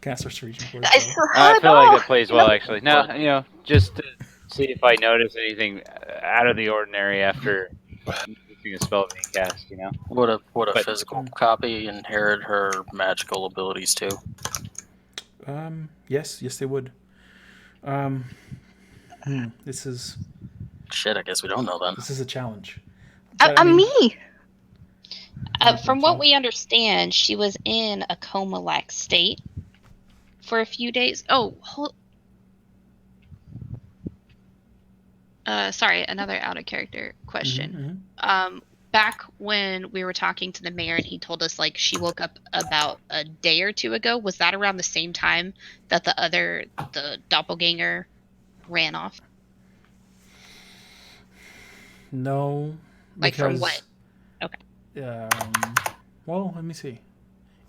Casters reaching for I it. still I feel like no. that plays well, actually. Now, just to see if I notice anything out of the ordinary after using a spell being cast. Would a But- physical copy inherit her magical abilities too? Yes, they would. This is Shit, I guess we don't know then. a challenge. But, I'm I mean, me. From what we understand, she was in a coma-like state for a few days. Sorry, another out of character question. Back when we were talking to the mayor and he told us like she woke up about a day or two ago, was that around the same time that the doppelganger ran off? No. Like from because, what? Okay. Well, let me see.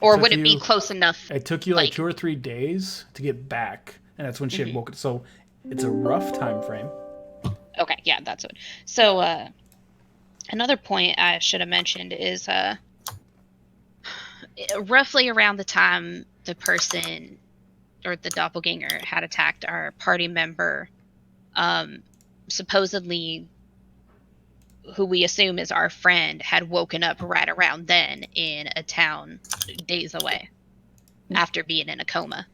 Or took would it be you- close enough? It took you like Like- 2 or 3 days to get back, and that's when she had woken. So it's a rough time frame. Okay, yeah, that's what. So, another point I should have mentioned is roughly around the time the person or the doppelganger had attacked our party member, supposedly, who we assume is our friend, had woken up right around then in a town days away after being in a coma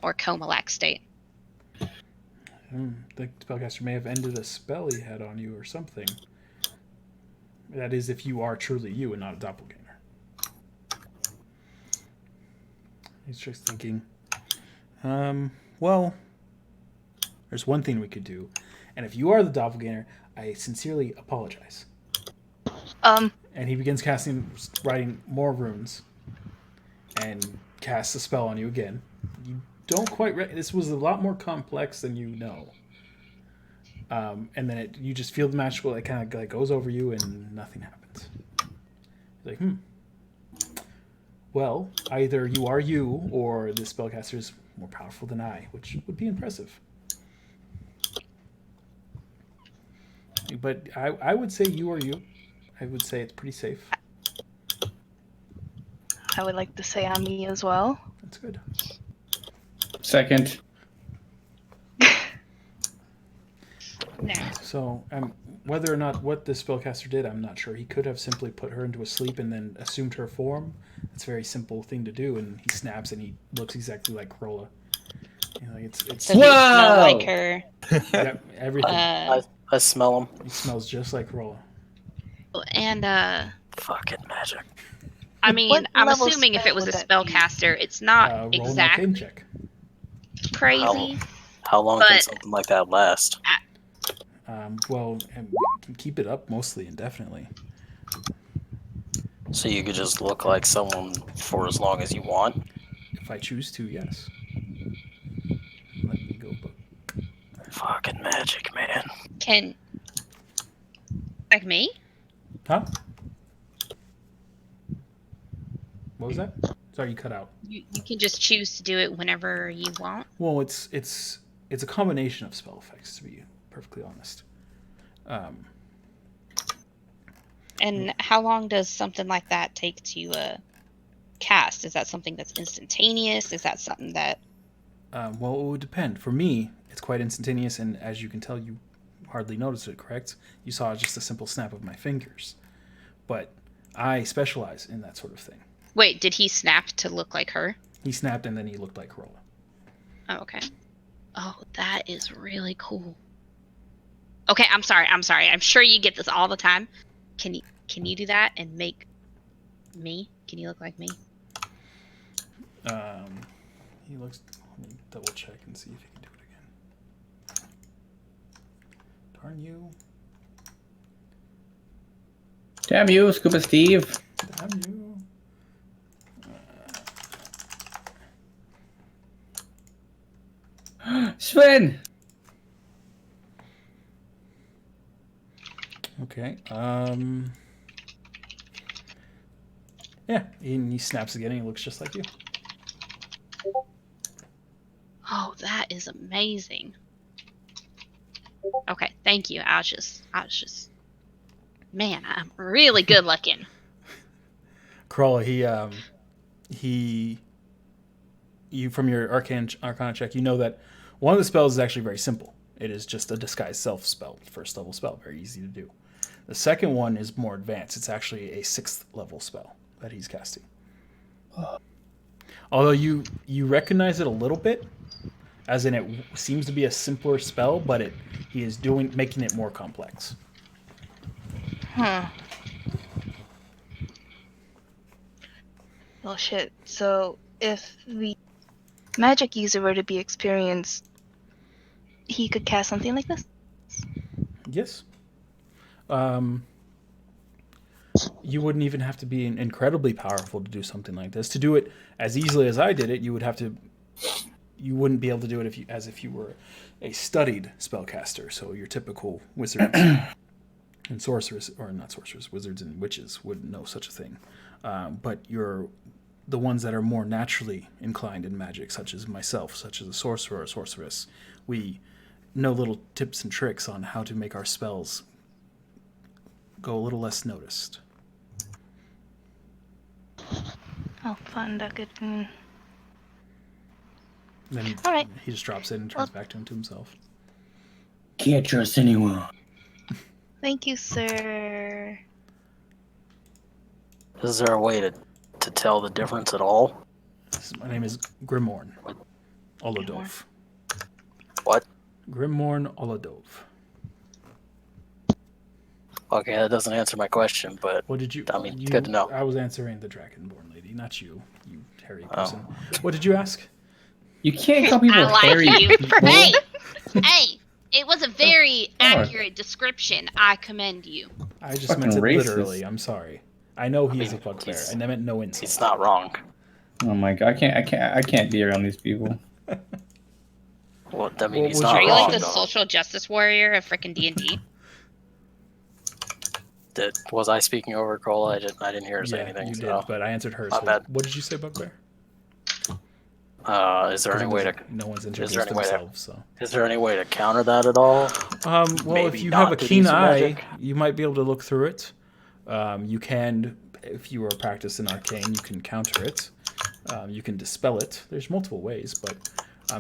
or coma-like state. The spellcaster may have ended a spell he had on you or something. That is, if you are truly you and not a doppelganger. He's just thinking, well, there's one thing we could do. And if you are the doppelganger, I sincerely apologize. And he begins writing more runes, and casts a spell on you again. You don't quite. This was a lot more complex than you know. And then you just feel the magical. It kind of like goes over you, and nothing happens. You're like, Well, either you are you, or the spellcaster is more powerful than I, which would be impressive. But I would say you are you. I would say it's pretty safe. I would like to say I'm me as well. That's good. Second. Now, So, whether or not what this spellcaster did, I'm not sure. He could have simply put her into a sleep and then assumed her form. It's a very simple thing to do, and he snaps and he looks exactly like Corolla. It's so he smelled like her. yep, everything. I smell them. He smells just like Corolla. And Fucking magic. I mean, What I'm level assuming if spell it was a would that be? spellcaster, it's not Roll an arcane exactly check. crazy. How long can But- something like that last? Well, and we can keep it up mostly indefinitely. So you could just look like someone for as long as you want? If I choose to, yes. Let me go look. Fucking magic, man. Can like me? Huh? What was that? Sorry, you cut out. You can just choose to do it whenever you want. Well, it's a combination of spell effects, to be perfectly honest. And how long does something like that take to cast? Is that something that's instantaneous? Is that something that Well, it would depend. For me, it's quite instantaneous, and as you can tell, you hardly noticed it, correct? You saw just a simple snap of my fingers. But I specialize in that sort of thing. Wait, did he snap to look like her? He snapped, and then he looked like Corolla. Oh, okay. Oh, that is really cool. Okay, I'm sorry. I'm sure you get this all the time. Can you do that and make me? Can you look like me? He looks. Let me double check and see if he can do it again. Darn you! Damn you, Scuba Steve. Damn you! Sven! Okay. Yeah, and he snaps again. And he looks just like you. Oh, that is amazing. Okay, thank you. I was just, man, I'm really good looking. Corolla, you from your Arcana check, you know that one of the spells is actually very simple. It is just a disguise self spell, first level spell, very easy to do. The second one is more advanced. It's actually a 6th level spell that he's casting. Although you recognize it a little bit, as in it seems to be a simpler spell, but he is making it more complex. Well, shit. So if the magic user were to be experienced, he could cast something like this? Yes. You wouldn't even have to be incredibly powerful to do something like this. To do it as easily as I did it, you wouldn't be able to do it as if you were a studied spellcaster. So your typical wizards and sorcerers, or not sorcerers, wizards and witches would know such a thing. But the ones that are more naturally inclined in magic, such as myself, such as a sorcerer or sorceress, we know little tips and tricks on how to make our spells go a little less noticed. Oh, fun. That could. Then All right. he just drops it and turns back to himself. Can't trust anyone. Thank you, sir. Is there a way to tell the difference at all? My name is Grimorn Olodov. What? Grimorn Olodov. Okay, that doesn't answer my question, but What did you? I mean, good to know. I was answering the Dragonborn lady, not you, you hairy person. What did you ask? You can't call people I like hairy you. people. Hey, it was a very accurate description. I commend you. I just Fucking meant it racist. literally. I'm sorry. I know he's mean, a bugbear. he's- I meant no insult. He's not wrong. Oh my god, I can't be around these people. Well, I mean, What he's was not Are you wrong. like the though. social justice warrior of frickin' D&D? Was I speaking over Cole? I didn't hear her say Yeah, anything. you did, so. but I answered her. My So bad. what did you say, bugbear? Is there any way to No one's there introduced any way to- themselves, so. is there any way to counter that at all? Well, if Maybe you not have a to keen use the eye, magic? you might be able to look through it. You can, if you are practiced in arcane, you can counter it. You can dispel it. There's multiple ways, but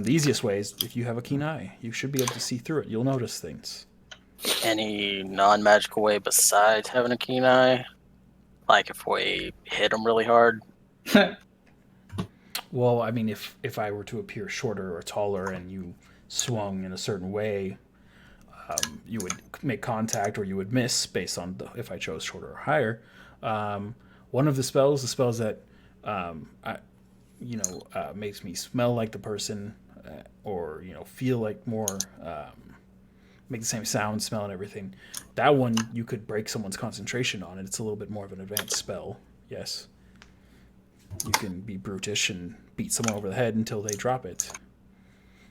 the easiest way is if you have a keen eye. You should be able to see through it. You'll notice things. Any non-magical way besides having a keen eye? Like if we hit him really hard? Well, I mean, if I were to appear shorter or taller and you swung in a certain way, you would make contact or you would miss based on if I chose shorter or higher. One of the spells that I, makes me smell like the person, or feel like more, make the same sound, smell, and everything. That one you could break someone's concentration on, and it's a little bit more of an advanced spell. Yes, you can be brutish and beat someone over the head until they drop it.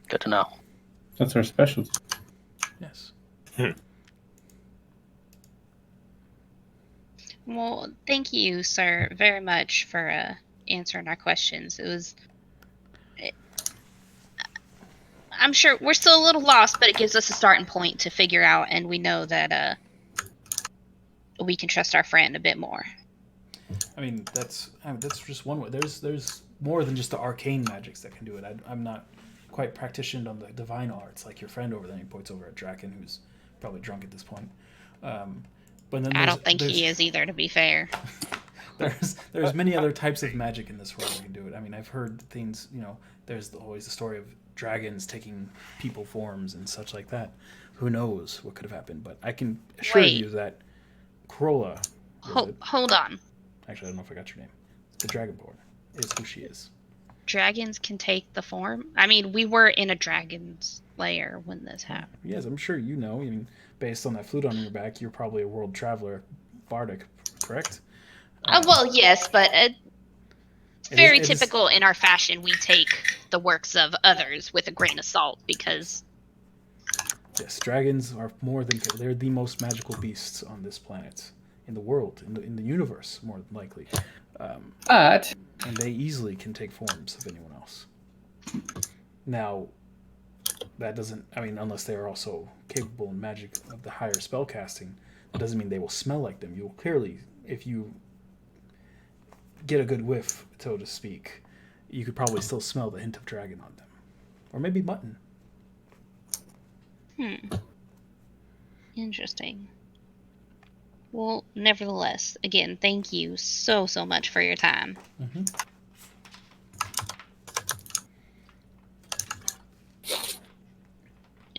Good to know. That's our specialty. Yes. Well, thank you, sir, very much for answering our questions. I'm sure we're still a little lost, but it gives us a starting point to figure out, and we know that we can trust our friend a bit more. I mean, that's just one way. There's more than just the arcane magics that can do it. I'm not quite practiced on the divine arts like your friend over there. He points over at Draken, who's probably drunk at this point. But then I don't think he is either, to be fair. there's many other types of magic in this world that can do it. I mean, I've heard things. There's always the story of dragons taking people forms and such like that. Who knows what could have happened? But I can assure you that Corolla. Hold on. Actually, I don't know if I got your name. The Dragonborn is who she is. Dragons can take the form? I mean, we were in a dragon's lair when this happened. Yes, I'm sure you know. I mean, based on that flute on your back, you're probably a world traveler, bardic, correct? Well, yes, but it's very typical in our fashion. We take the works of others with a grain of salt because... Yes, dragons are they're the most magical beasts on this planet. In the world, in the universe, more than likely. But and they easily can take forms of anyone else. Now, that doesn't. I mean, unless they are also capable in magic of the higher spell casting, that doesn't mean they will smell like them. You'll clearly, if you get a good whiff, so to speak, you could probably still smell the hint of dragon on them, or maybe mutton. Interesting. Well, nevertheless, again, thank you so much for your time. Mm-hmm.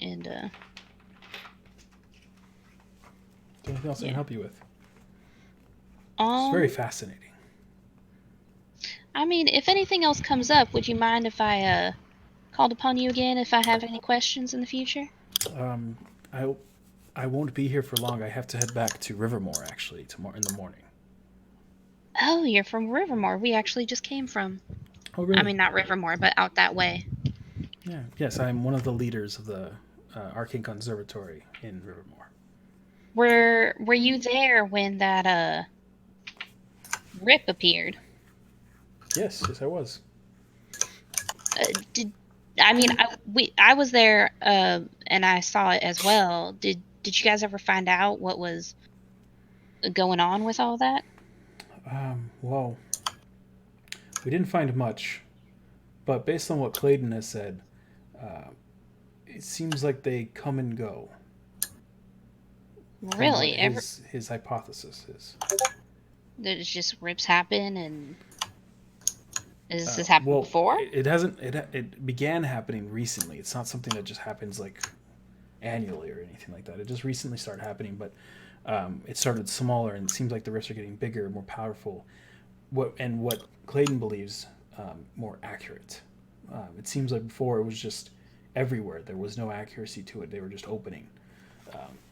And anything else I can help you with? It's very fascinating. I mean, if anything else comes up, would you mind if I called upon you again if I have any questions in the future? I won't be here for long. I have to head back to Rivermore, actually, tomorrow in the morning. Oh, you're from Rivermore. We actually just came from. Oh, really? I mean, not Rivermore, but out that way. Yeah. Yes, I'm one of the leaders of the Arcane Conservatory in Rivermore. Were you there when that rip appeared? Yes, I was. I was there, and I saw it as well. Did you guys ever find out what was going on with all that? Well, we didn't find much, but based on what Clayton has said, it seems like they come and go. Really? His hypothesis is. There's just rips happen, and has this happened before? It hasn't. It began happening recently. It's not something that just happens like annually or anything like that. It just recently started happening, but it started smaller, and it seems like the rifts are getting bigger, more powerful. What Clayton believes more accurate. It seems like before it was just everywhere. There was no accuracy to it. They were just opening.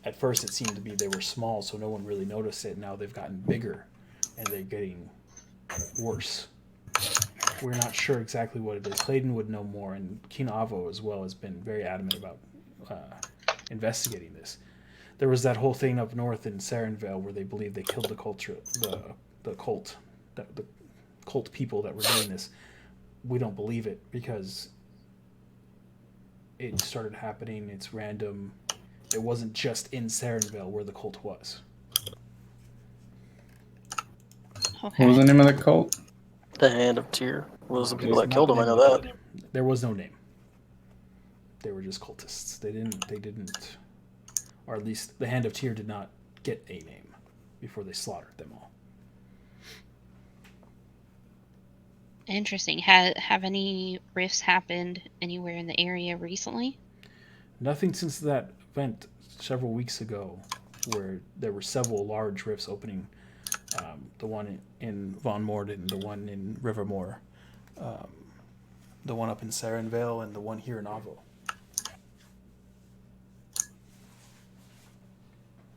At first, it seemed to be they were small, so no one really noticed it. Now they've gotten bigger, and they're getting worse. We're not sure exactly what it is. Clayton would know more, and Kinavo as well has been very adamant about investigating this. There was that whole thing up north in Sarenvale where they believe they killed the cult, the cult people that were doing this. We don't believe it because it started happening. It's random. It wasn't just in Sarenvale where the cult was. Okay. What was the name of the cult? The Hand of Tyr. Was the people that killed him? I know that. There was no name. They were just cultists. They didn't, or at least the Hand of Tyr did not get a name before they slaughtered them all. Interesting. Have any rifts happened anywhere in the area recently? Nothing since that event several weeks ago, where there were several large rifts opening The one in Von Morden, the one in Rivermore, the one up in Sarenvale, and the one here in Avo.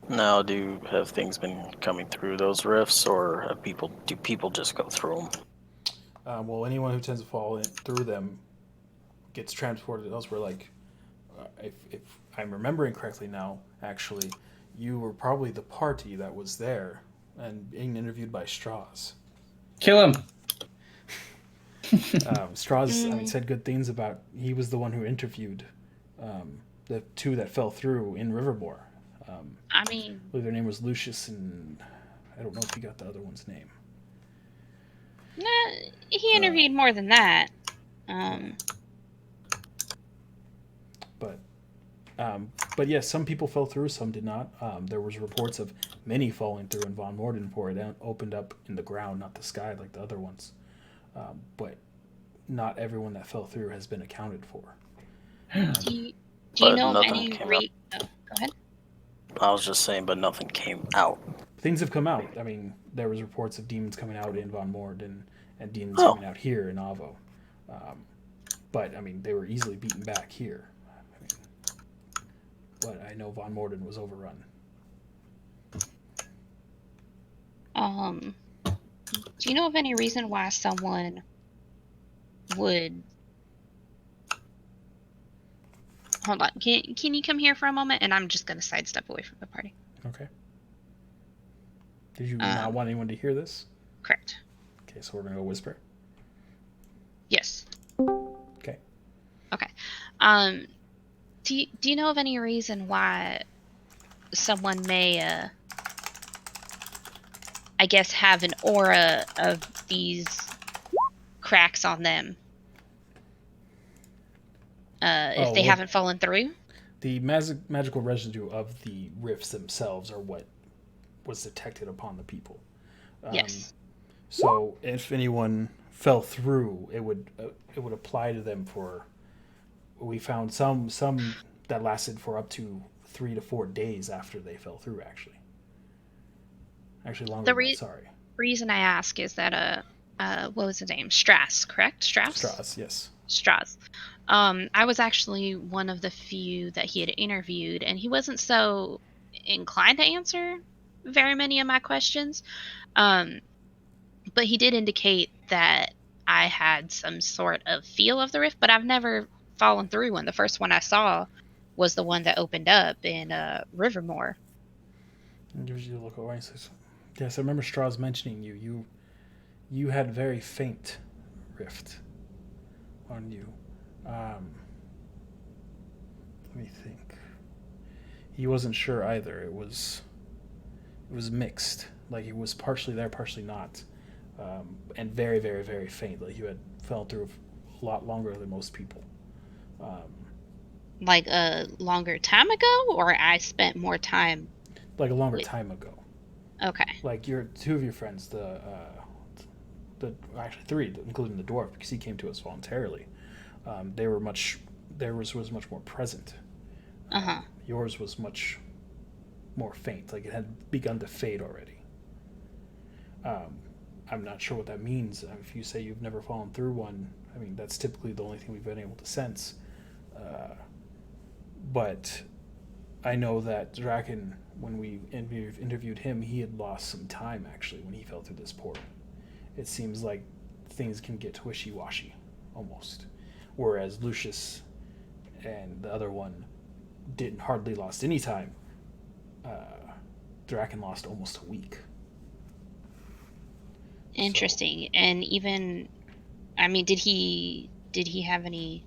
Now, have things been coming through those rifts, or do people just go through them? Well, anyone who tends to fall through them gets transported elsewhere. Like, if I'm remembering correctly now, actually, you were probably the party that was there and being interviewed by Strauss. Kill him. Strauss, said good things about. He was the one who interviewed the two that fell through in Rivermore. I I believe their name was Lucius, and I don't know if you got the other one's name. He interviewed more than that. But yes, some people fell through, some did not. There was reports of many falling through in Von Morden before it opened up in the ground, not the sky like the other ones. But not everyone that fell through has been accounted for. Do you know of nothing any came go ahead. I was just saying, but nothing came out. Things have come out. I mean, there was reports of demons coming out in Von Morden and demons coming out here in Avo. But, I mean, they were easily beaten back here. But I know Von Morden was overrun. Do you know of any reason why someone would... Hold on. Can you come here for a moment? And I'm just going to sidestep away from the party. Okay. Did you not want anyone to hear this? Correct. Okay, so we're going to go whisper. Yes. Okay. Okay. Do you know of any reason why someone may, I guess, have an aura of these cracks on them if they haven't fallen through? The magical residue of the rifts themselves are what was detected upon the people. Yes. So if anyone fell through, it would apply to them for. We found some that lasted for up to 3 to 4 days after they fell through. Actually longer. Than that, sorry. Reason I ask is that what was his name? Strauss, correct? Strauss, yes. Strauss. I was actually one of the few that he had interviewed, and he wasn't so inclined to answer very many of my questions. But he did indicate that I had some sort of feel of the rift, but I've never fallen through one. The first one I saw was the one that opened up in Rivermore. It gives you a look over. Yes, I remember Strauss mentioning you. You had very faint rift on you. Let me think. He wasn't sure either. It was mixed. Like it was partially there, partially not, and very, very, very faint. Like you had fell through a lot longer than most people. Like a longer time ago, or I spent more time. Like a longer time ago. Okay. Like two of your friends, the actually three, including the dwarf, because he came to us voluntarily. They were theirs was much more present. Yours was much more faint, like it had begun to fade already. I'm not sure what that means. If you say you've never fallen through one, I mean that's typically the only thing we've been able to sense. But I know that Draken, when we interviewed him, he had lost some time actually when he fell through this portal. It seems like things can get wishy-washy, almost. Whereas Lucius and the other one didn't hardly lost any time. Draken lost almost a week. Interesting. So. And even, I mean, did he have any?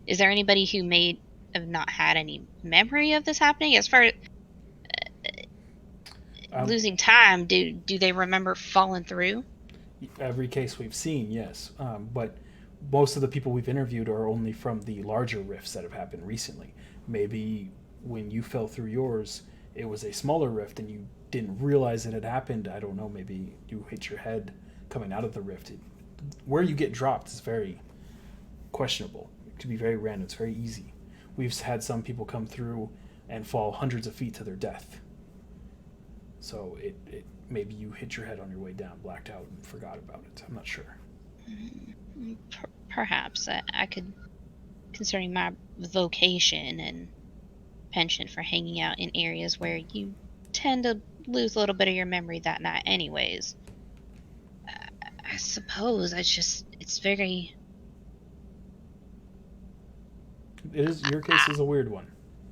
Is there anybody who may have not had any memory of this happening? As far as losing time, do they remember falling through? Every case we've seen, yes. But most of the people we've interviewed are only from the larger rifts that have happened recently. Maybe when you fell through yours, it was a smaller rift and you didn't realize it had happened. I don't know, maybe you hit your head coming out of the rift. Where you get dropped is very questionable. It could be very random. It's very easy. We've had some people come through and fall hundreds of feet to their death. So maybe you hit your head on your way down, blacked out, and forgot about it. I'm not sure. Perhaps I could, considering my vocation and penchant for hanging out in areas where you tend to lose a little bit of your memory that night anyways. I suppose it's very... Your case is a weird one.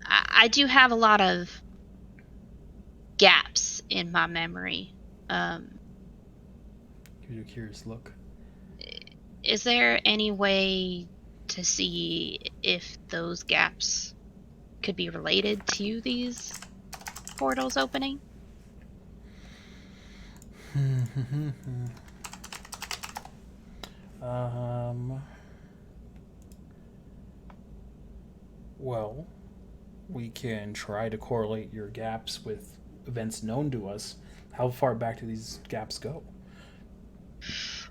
I do have a lot of gaps in my memory. Give you a curious look. Is there any way to see if those gaps could be related to these portals opening? Well, we can try to correlate your gaps with events known to us. How far back do these gaps go?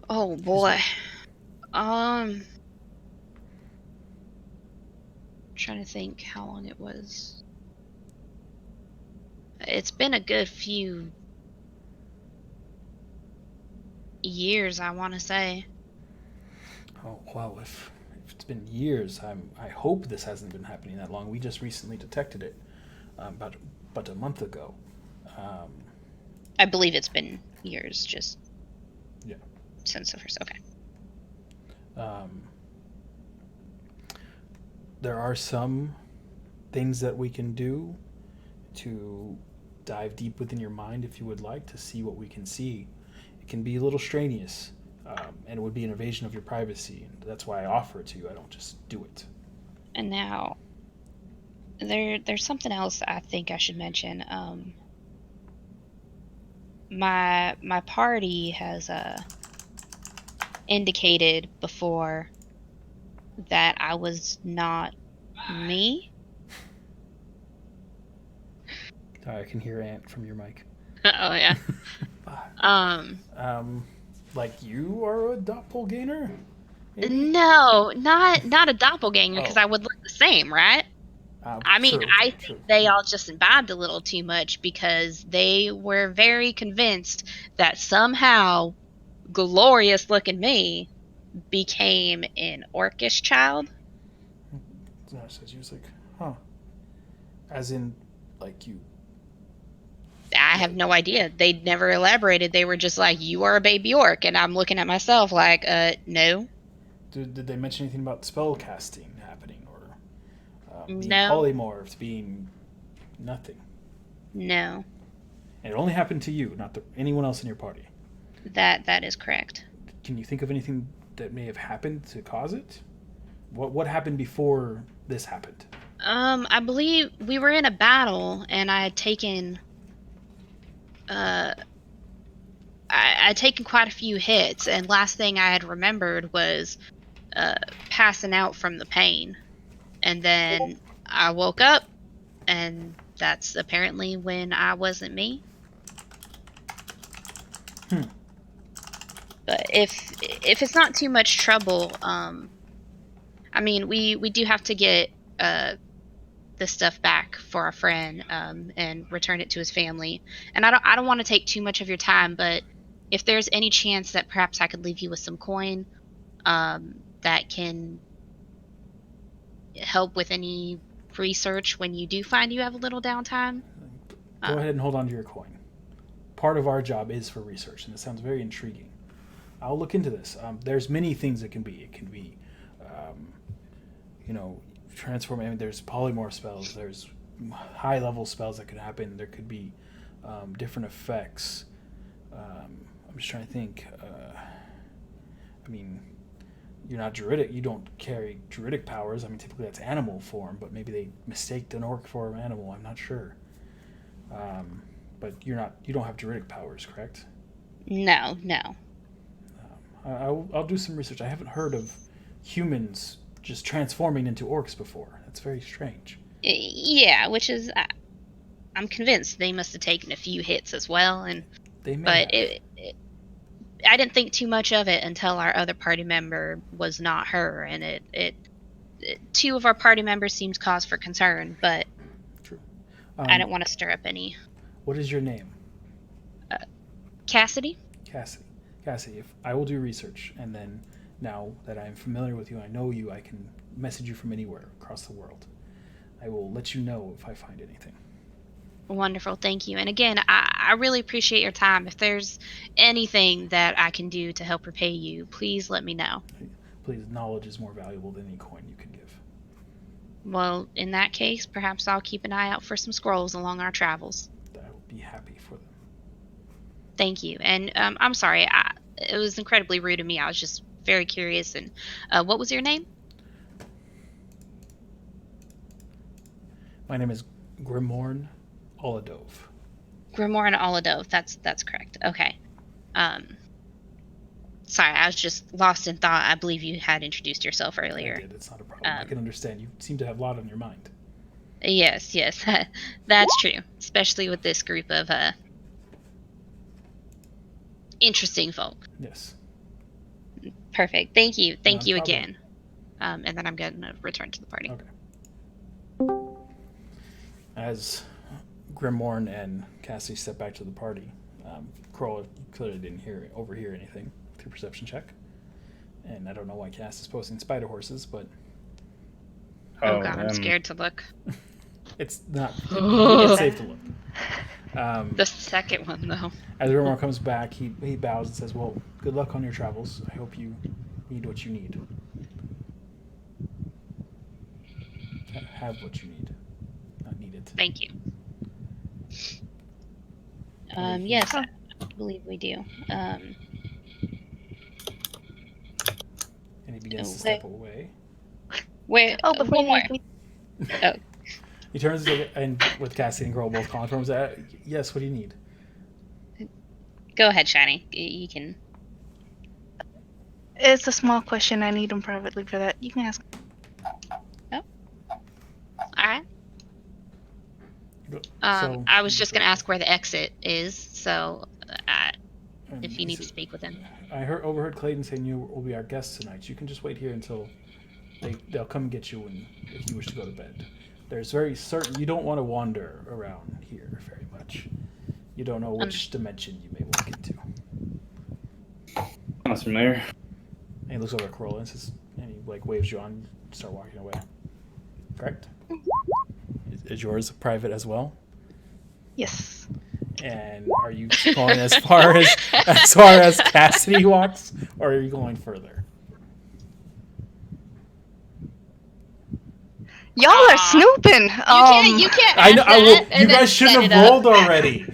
Oh boy. Trying to think how long it was. It's been a good few years, I want to say. Oh well, if it's been years, I hope this hasn't been happening that long. We just recently detected it about a month ago. I believe it's been years, just Yeah. since the first. Okay. There are some things that we can do to dive deep within your mind if you would like to see what we can see. It can be a little strenuous, and it would be an invasion of your privacy. And that's why I offer it to you. I don't just do it. And now, there's something else I think I should mention. My party has indicated before that I was not me. I can hear Ant from your mic. Oh yeah. Like you are a doppelganger? Maybe? No, not a doppelganger, because Oh. I would look the same, right? I mean, True, I true. think they all just imbibed a little too much because they were very convinced that somehow glorious looking me became an orcish child. So she was like, huh. As in, like you. I have no idea. They never elaborated. They were just like, you are a baby orc. And I'm looking at myself like, no. Did they mention anything about spell casting happening or being No. polymorphed, being nothing? No. And it only happened to you, not anyone else in your party. That is correct. Can you think of anything that may have happened to cause it? What happened before this happened? I believe we were in a battle, and I had taken I'd taken quite a few hits, and last thing I had remembered was passing out from the pain. And then I woke up, and that's apparently when I wasn't me. But if it's not too much trouble, I mean, we do have to get the stuff back for our friend and return it to his family. And I don't want to take too much of your time, but if there's any chance that perhaps I could leave you with some coin that can help with any research when you do find you have a little downtime. Go ahead and hold on to your coin. Part of our job is for research, and it sounds very intriguing. I'll look into this. There's many things it can be. It can be, transform. I mean, there's polymorph spells. There's high-level spells that could happen. There could be different effects. I'm just trying to think. I mean, you're not druidic. You don't carry druidic powers. I mean, typically that's animal form, but maybe they mistaked an orc for an animal. I'm not sure. But you don't have druidic powers, correct? No. I'll do some research. I haven't heard of humans just transforming into orcs before. That's very strange. Yeah, which is, I'm convinced they must have taken a few hits as well, and They may but have. I didn't think too much of it until our other party member was not her, and it two of our party members seemed cause for concern, but True. I didn't want to stir up any. What is your name? Cassidy? Cassidy, if I will do research, and then now that I am familiar with you, I know you, I can message you from anywhere across the world. I will let you know if I find anything. Wonderful, thank you. And again, I really appreciate your time. If there's anything that I can do to help repay you, please let me know. Please, knowledge is more valuable than any coin you can give. Well, in that case, perhaps I'll keep an eye out for some scrolls along our travels. I will be happy for them. Thank you. And I'm sorry, it was incredibly rude of me. I was just very curious. And what was your name? My name is Grimorn Oladov. Grimoire and Oladove. That's correct. Okay. Sorry, I was just lost in thought. I believe you had introduced yourself earlier. I did. It's not a problem. I can understand. You seem to have a lot on your mind. Yes, that's true. Especially with this group of interesting folk. Yes. Perfect. Thank you. Thank Not a you problem. again. And then I'm going to return to the party. Okay. As Grimorn and Cassie step back to the party, Kroll clearly didn't overhear anything with your perception check. And I don't know why Cass is posting spider horses, but Oh god, I'm scared to look. it's not. It's safe to look. The second one, though. As Grimorn comes back, he bows and says, "Well, good luck on your travels. I hope you need what you need. Have what you need. Not need it." Thank you. Yes, I believe we do. And he begins to step away. Wait, Oh, before one more. Oh, He turns and with Cassie and Kroll both calling for him, "Yes, what do you need?" go ahead, Shiny. You can. It's a small question. I need him privately for that. You can ask. All right. So, I was just gonna ask where the exit is, so if you need to speak with him. I overheard Clayton saying you will be our guest tonight. You can just wait here until they'll come get you if you wish to go to bed. There's very certain you don't want to wander around here very much. You don't know which dimension you may walk into. Sounds familiar. And he looks over at Kroll and says, and he waves you on, start walking away. Correct? Is yours private as well? Yes. And are you going as far as Cassidy walks, or are you going further? Y'all are snooping. You can't. I know. That You and then guys shouldn't set have it up. rolled already.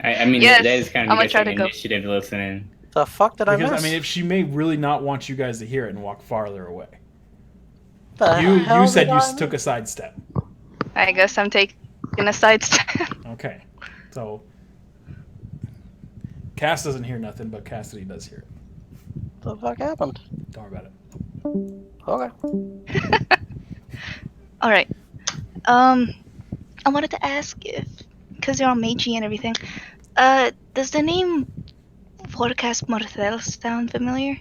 I mean, Yes, that is kind I'm of gonna try to interesting go. initiative listening. The fuck did I Because miss? if she may really not want you guys to hear it and walk farther away. The hell You said did you I took a miss? sidestep. I guess I'm taking a side step. Okay, so Cass doesn't hear nothing, but Cassidy does hear it. The fuck happened? Don't worry about it. Okay. All right. I wanted to ask if, because you're on Meiji and everything, does the name Forecast Mortel sound familiar?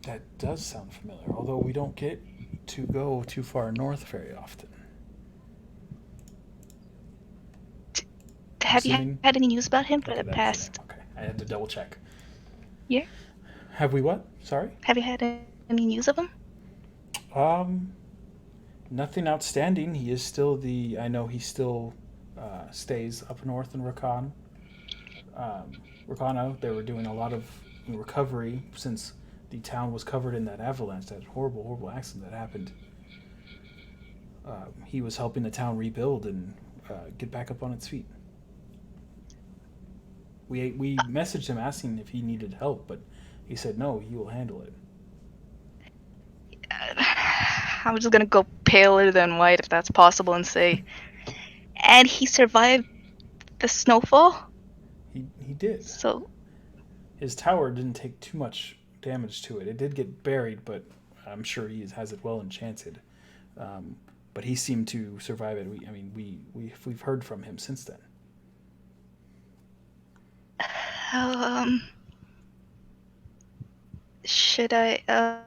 That does sound familiar, although we don't get to go too far north very often. Have you Assuming- had any news about him for Okay, the that's past? okay, I had to double check. Yeah. Have we what? Sorry? Have you had any news of him? Nothing outstanding. He is still I know he still stays up north in Rakan. Rakano, they were doing a lot of recovery since the town was covered in that avalanche, that horrible, horrible accident that happened. He was helping the town rebuild and get back up on its feet. We messaged him asking if he needed help, but he said no, he will handle it. I'm just gonna go paler than white if that's possible and say, and he survived the snowfall. He did. So His tower didn't take too much damage to it. It did get buried, but I'm sure he has it well enchanted. But he seemed to survive it. We've heard from him since then. should I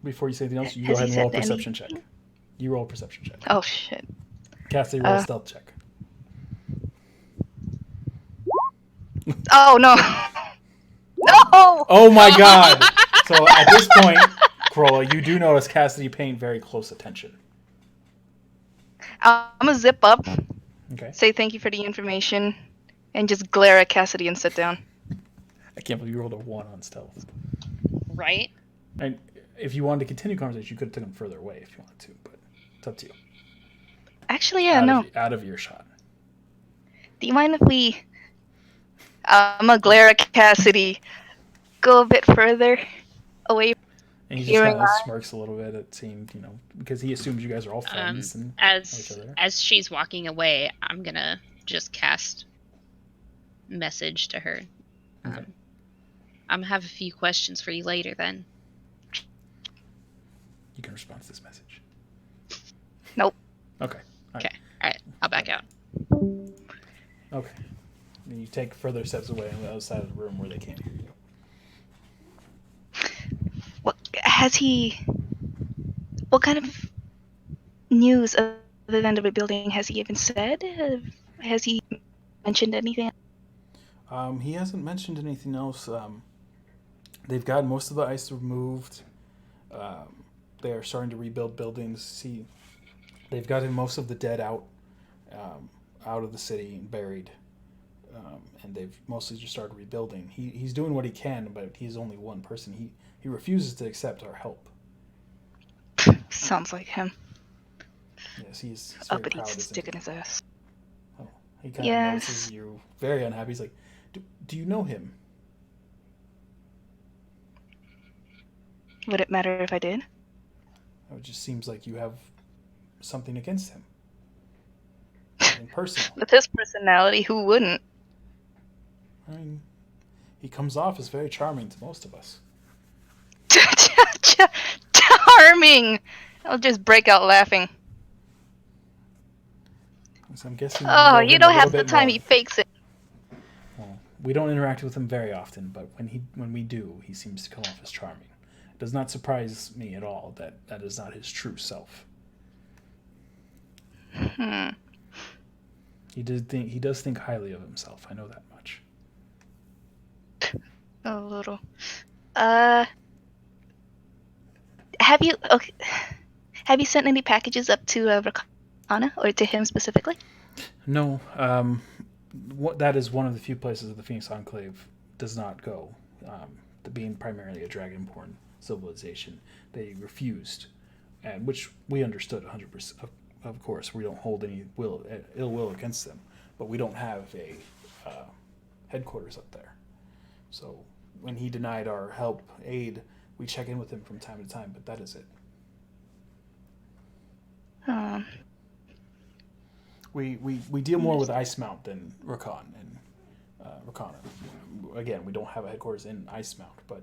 Before you say anything else, you go Has ahead he and roll a said perception check. You roll a perception check. oh shit. Cassie, roll a stealth check. Oh no! No! Oh my god! So at this point, Corolla, you do notice Cassidy paying very close attention. I'm gonna zip up, Okay. say thank you for the information, and just glare at Cassidy and sit down. I can't believe you rolled a 1 on stealth. Right? And if you wanted to continue conversation, you could have taken him further away if you wanted to, but it's up to you. Actually, yeah, no. Out of earshot. Do you mind if we? I'm gonna glare at Cassidy, go a bit further away. And he just Hearing kind of smirks a little bit at seeing, because he assumes you guys are all friends and know each other. As she's walking away, I'm gonna just cast message to her. Okay. I'm gonna have a few questions for you later then. You can respond to this message. Nope. Okay. Okay. Alright, I'll back out. Okay. And you take further steps away on the other side of the room where they can't hear you. What kind of news other than the rebuilding has he even said? Has he mentioned anything? He hasn't mentioned anything else. They've got most of the ice removed. They are starting to rebuild buildings. They've gotten most of the dead out of the city and buried. And they've mostly just started rebuilding. He's doing what he can, but he's only one person. He refuses to accept our help. Sounds like him. Yes, he's Up, very but proud. he's sticking his ass. Oh, he kind of notices you very unhappy. He's like, do you know him? Would it matter if I did? It just seems like you have something against him. Something personal. With his personality, who wouldn't? I mean, he comes off as very charming to most of us. Charming! I'll just break out laughing. So I'm guessing. Oh, you know, half the the time he fakes it. Well, we don't interact with him very often, but when we do, he seems to come off as charming. It does not surprise me at all that is not his true self. He does think highly of himself. I know that much. A little. Have you sent any packages up to Rakana or to him specifically? No. That is one of the few places of the Phoenix Enclave does not go. Being primarily a dragonborn civilization, they refused, and which we understood 100%. Of course, we don't hold any ill will against them, but we don't have a headquarters up there. So when he denied our aid, we check in with him from time to time, but that is it. We deal more with Icemount than Rakan and Rakana. Again, we don't have a headquarters in Icemount, but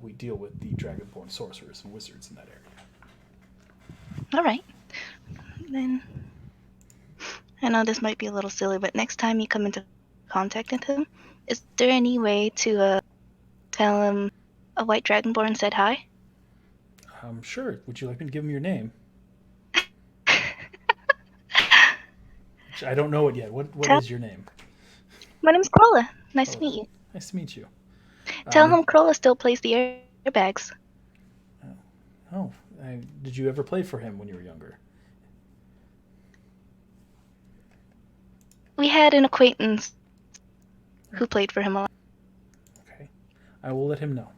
we deal with the dragonborn sorcerers and wizards in that area. All right. Then I know this might be a little silly, but next time you come into contact with him, is there any way to tell him a white dragonborn said hi? Sure. Would you like me to give him your name? I don't know it yet. What is your name? My name's Krolla. Nice to meet you. Nice to meet you. Tell him Krolla still plays the airbags. Did you ever play for him when you were younger? We had an acquaintance who played for him a lot. Okay. I will let him know.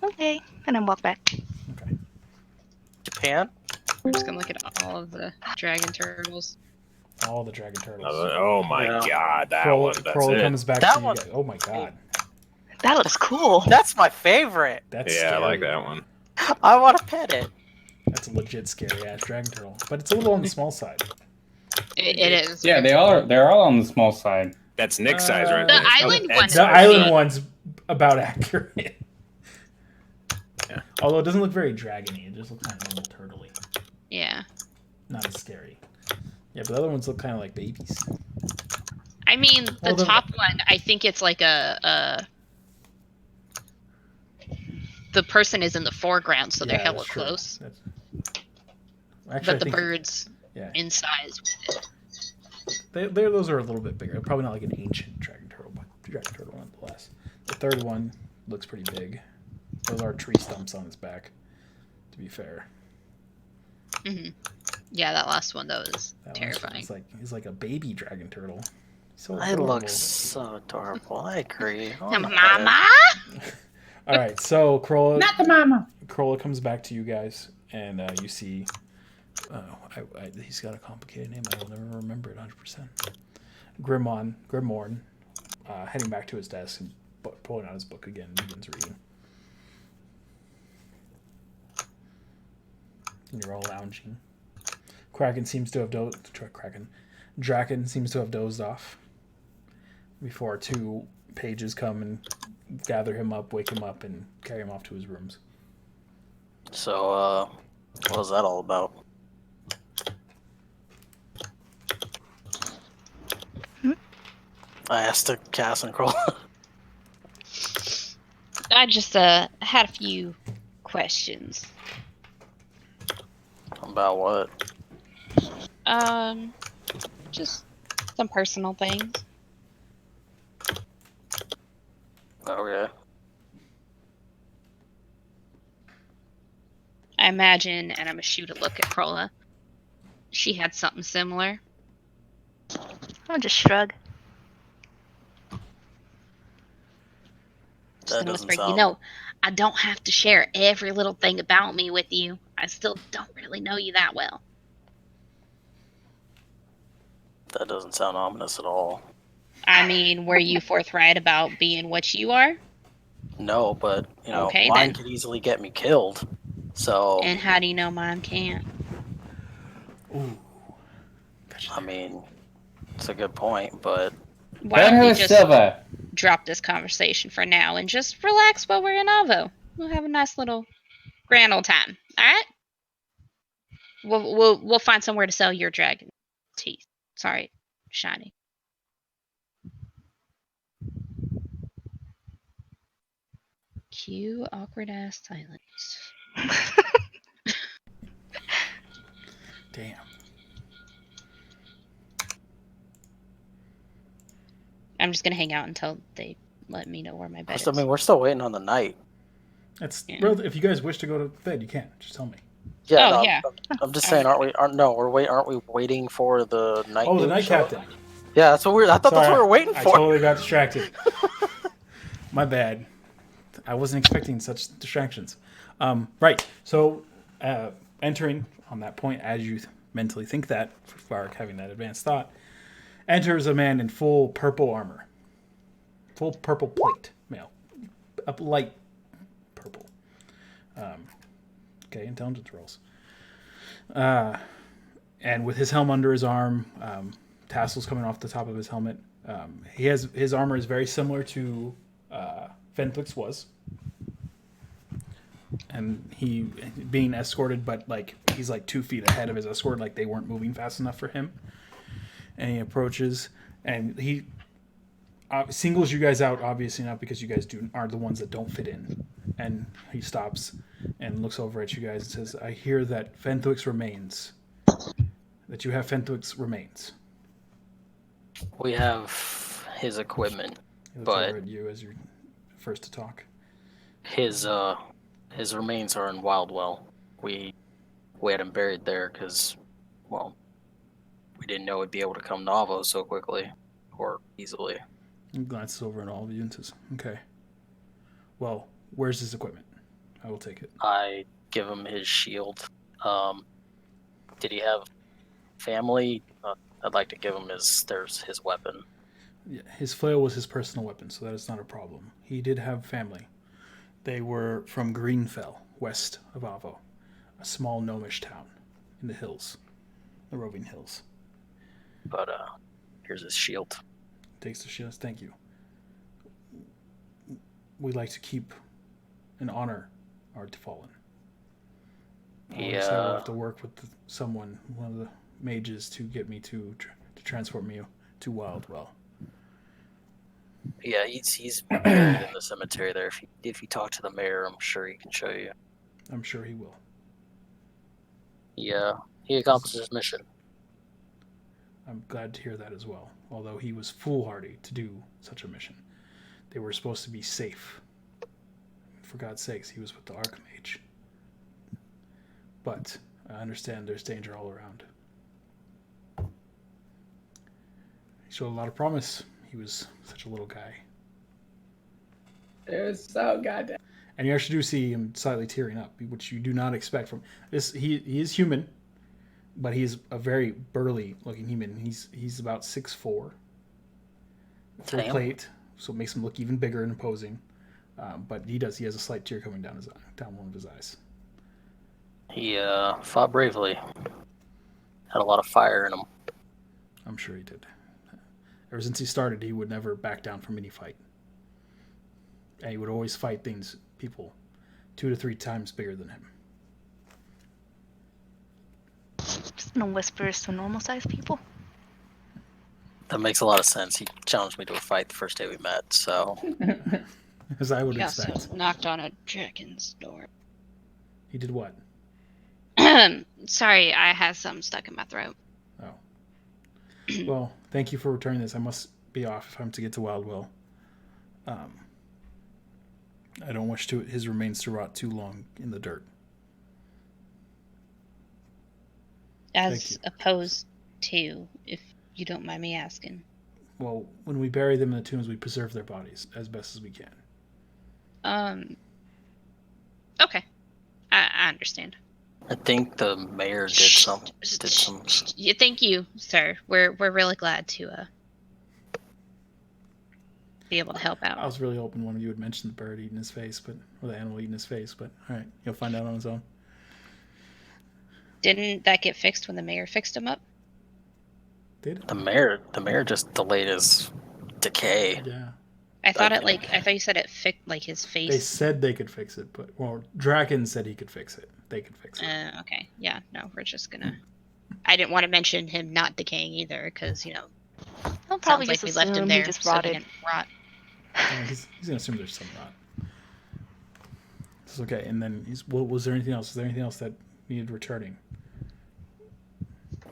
Okay. And then walk back. Okay. Japan? We're just gonna look at all of the dragon turtles. All the dragon turtles. Oh my god, that one. That's Kroll it. comes back That to you one- guys. Oh my god. That looks cool. That's my favorite. That's Yeah, scary. I like that one. I want to pet it. That's a legit scary ass dragon turtle. But it's a little on the small side. It is. Yeah, they all are. They're all on the small side. That's Nick's size right The there. island Ed's one The size. island one's about accurate. Yeah. Although it doesn't look very dragony, it just looks kind of a little turtley. Yeah. Not as scary. Yeah, but the other ones look kind of like babies. I mean, the Although- top one, I think it's like the person is in the foreground, so they're Yeah, hella that's true. close. Actually, But the I think, bird's yeah, in size. those are a little bit bigger. Probably not like an ancient dragon turtle, but dragon turtle nonetheless. The third one looks pretty big. Those are tree stumps on its back, to be fair. Mm-hmm. Yeah, that last one though is That terrifying. He's like a baby dragon turtle. So It adorable. looks so adorable. I agree. Mama. All right, so Corolla. Not the mama. Corolla comes back to you guys, and you see. He's got a complicated name. I will never remember it 100%. Grimorn, heading back to his desk and pulling out his book again and begins reading. And you're all lounging. Draken seems to have dozed off before two pages come and gather him up, wake him up, and carry him off to his rooms. So, what was that all about? I asked to Cass and Kroll. I just had a few questions. About what? Just some personal things. Okay. I imagine, and I'm gonna shoot a look at Krolla. She had something similar. I'll just shrug. Just gonna doesn't whisper, sound- I don't have to share every little thing about me with you. I still don't really know you that well. That doesn't sound ominous at all. I mean, were you forthright about being what you are? No, but Okay, mine then. could easily get me killed. So And how do you know mine can't? Ooh. I mean, it's a good point, but Why don't we just Silva. drop this conversation for now and just relax while we're in Avo? We'll have a nice little grand old time. All right? We'll find somewhere to sell your dragon teeth. Sorry, shiny. Cue awkward ass silence. Damn. I'm just gonna hang out until they let me know where my bed is. I mean, we're still waiting on the night. If you guys wish to go to bed, you can. Just tell me. Yeah, Oh, no, yeah. I'm just saying, aren't we waiting for the night? Oh, the dude to night show up? captain. Yeah, that's what I thought that's what we were waiting I for. totally got distracted. My bad. I wasn't expecting such distractions. Right. So, entering on that point, as you mentally think that, for having that advanced thought, enters a man in full purple armor. Full purple plate. Male. Up light purple. Okay, intelligence rolls. And with his helm under his arm, tassels coming off the top of his helmet. His armor is very similar to Fentwix was. And he being escorted, but he's 2 feet ahead of his escort, like they weren't moving fast enough for him. And he approaches, and he singles you guys out, obviously not because you guys are the ones that don't fit in. And he stops and looks over at you guys and says, "I hear that Fentwix remains. That you have Fentwix remains." We have his equipment, He looks but over at you as you're first to talk. his remains are in Wildwell. We had him buried there because, well, we didn't know he'd be able to come to Avo so quickly or easily. He glances over at all of you and says, "Okay. Well, where's his equipment? I will take it." I give him his shield. Did he have family? I'd like to give him his weapon. Yeah, his flail was his personal weapon, so that is not a problem. He did have family. They were from Greenfell, west of Avo, a small gnomish town in the hills, the roving hills. But here's his shield. Takes the shield. Thank you. We like to keep and honor our fallen. So we'll have to work with one of the mages, to get me to transport me to Wildwell. Yeah, he's buried in the cemetery there. If you talk to the mayor, I'm sure he can show you. I'm sure he will. Yeah, he accomplished his mission. I'm glad to hear that as well. Although he was foolhardy to do such a mission. They were supposed to be safe. For God's sakes, he was with the Archmage. But I understand there's danger all around. He showed a lot of promise. He was such a little guy. It was so goddamn. And you actually do see him slightly tearing up, which you do not expect from this. He is human, but he's a very burly looking human. He's about 6'4", full Damn. plate, so it makes him look even bigger and imposing. But he has a slight tear coming down one of his eyes. He fought bravely. Had a lot of fire in him. I'm sure he did. Ever since he started, he would never back down from any fight. And he would always fight people 2 to 3 times bigger than him. Just no whispers to normal sized people. That makes a lot of sense. He challenged me to a fight the first day we met, so As I would He also expect. knocked on a dragon's door. He did what? Sorry, I had something stuck in my throat. Oh. Well, thank you for returning this. I must be off if I'm to get to Wildwell. I don't wish his remains to rot too long in the dirt. Thank As you. opposed to, if you don't mind me asking. Well, when we bury them in the tombs, we preserve their bodies as best as we can. Okay. I understand. I think the mayor did some. Yeah, thank you, sir. We're really glad to be able to help out. I was really hoping one of you would mention the bird eating his face, or the animal eating his face, but all right, he'll find out on his own. Didn't that get fixed when the mayor fixed him up? Did it? The mayor just delayed his decay. Yeah. I thought you said it fixed like his face. They said they could fix it, but Draken said he could fix it. They could fix it. Okay. Yeah. No, we're just gonna. I didn't want to mention him not decaying either, because I'll probably sounds just like we left him assume there he just so he rotted. didn't rot. Yeah, he's gonna assume there's some rot. It's okay. And then was there anything else? Was there anything else that needed returning?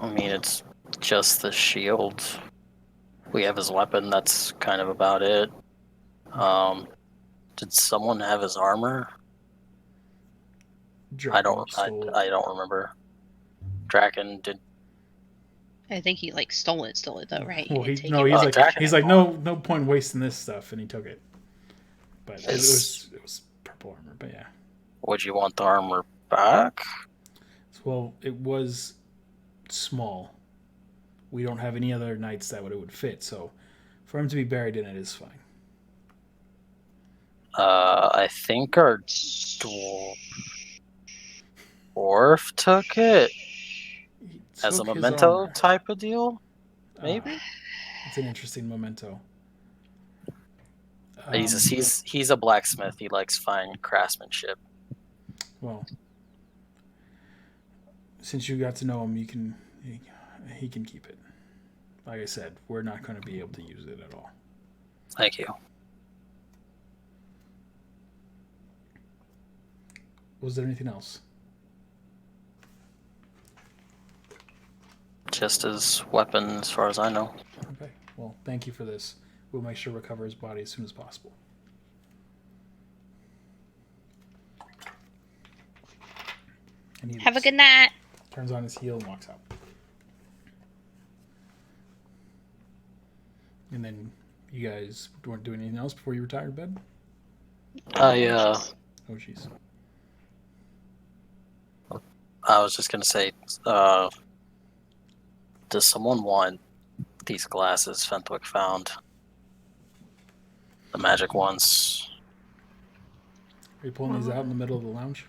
I mean, it's just the shield. We have his weapon. That's kind of about it. Did someone have his armor? I don't remember. Draken did. I think he stole it though, right? Well, He didn't take no, it. he's like no point wasting this stuff, and he took it. But it was purple armor. But yeah. Would you want the armor back? Well, it was small. We don't have any other knights that it would fit, so for him to be buried in it is fine. I think our dwarf took it as a memento type of deal. Maybe. It's an interesting memento. He's a blacksmith. He likes fine craftsmanship. Well, since you got to know him, he can keep it. Like I said, we're not going to be able to use it at all. Thank you. Was there anything else? Just his weapon, as far as I know. Okay. Well, thank you for this. We'll make sure to recover his body as soon as possible. And he Have a leaves. good night. Turns on his heel and walks out. And then you guys weren't doing anything else before you retired to bed? Yeah. Oh, jeez. I was just gonna say, does someone want these glasses Fentwick found? The magic ones. Are you pulling these out in the middle of the lounge?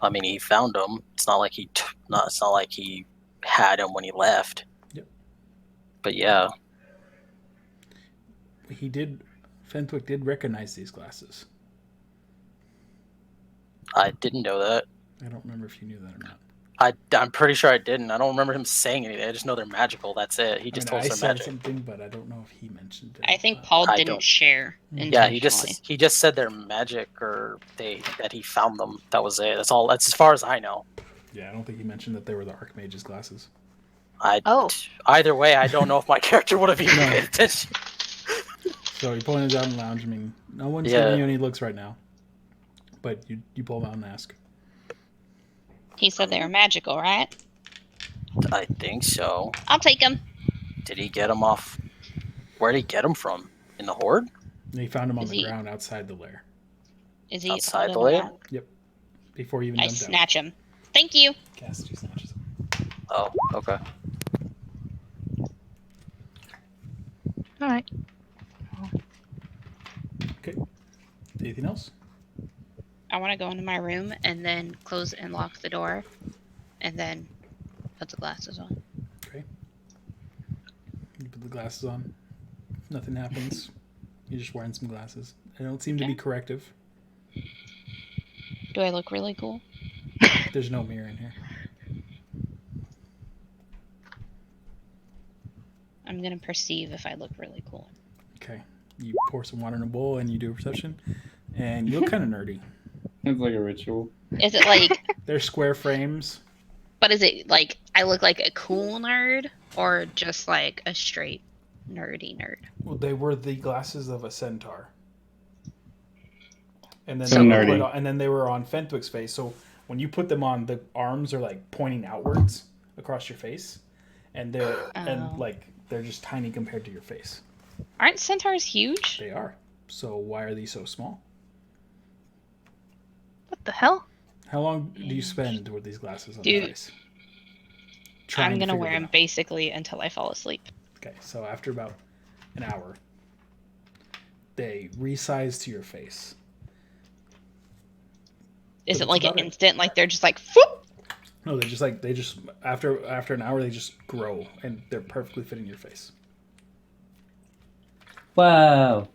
I mean, he found them. It's not like it's not like he had them when he left. Yep. But yeah, Fentwick did recognize these glasses. I didn't know that. I don't remember if you knew that or not. I'm pretty sure I didn't. I don't remember him saying anything. I just know they're magical. That's it. He just told us I they're said magic. something, but I don't know if he mentioned it. I think Paul I didn't don't- share. Yeah, he intentionally. just said they're magic, or that he found them. That was it. That's all. That's as far as I know. Yeah, I don't think he mentioned that they were the Archmage's glasses. Oh. Either way, I don't know if my character would have even No. paid attention. So you pointed out in the lounge. I mean, no one's Yeah. giving you any looks right now. But you pull them out and ask. He said they were magical, right? I think so. I'll take them. Did he get them off? Where did he get them from? In the horde? And you found him on Is the he- ground outside the lair. Is he Outside holding the them lair? out? Yep. Before you even I jumped out. snatch him. Thank you. Cassidy snatches. Oh, okay. All right. Okay. Anything else? I want to go into my room and then close and lock the door, and then put the glasses on. Okay. You put the glasses on. Nothing happens. You're just wearing some glasses. They don't seem to be corrective. Do I look really cool? There's no mirror in here. I'm gonna perceive if I look really cool. Okay. You pour some water in a bowl and you do a perception. And you look kind of nerdy. It's like a ritual. Is it like? They're square frames. But is it like I look like a cool nerd or just like a straight nerdy nerd? Well, they were the glasses of a centaur. And then, So they were nerdy. put on, and then they were on Fentwick's face. So when you put them on, the arms are like pointing outwards across your face. And they're and like they're just tiny compared to your face. Aren't centaurs huge? They are. So why are these so small? What the hell? How long do you spend with these glasses on Dude, your face? Trying I'm to gonna figure wear them them out. basically until I fall asleep. Okay, so after about an hour, they resize to your face. Is But it like it's an about it. instant? Like they're just like, whoop? No, they just after an hour they just grow and they're perfectly fitting your face. Wow.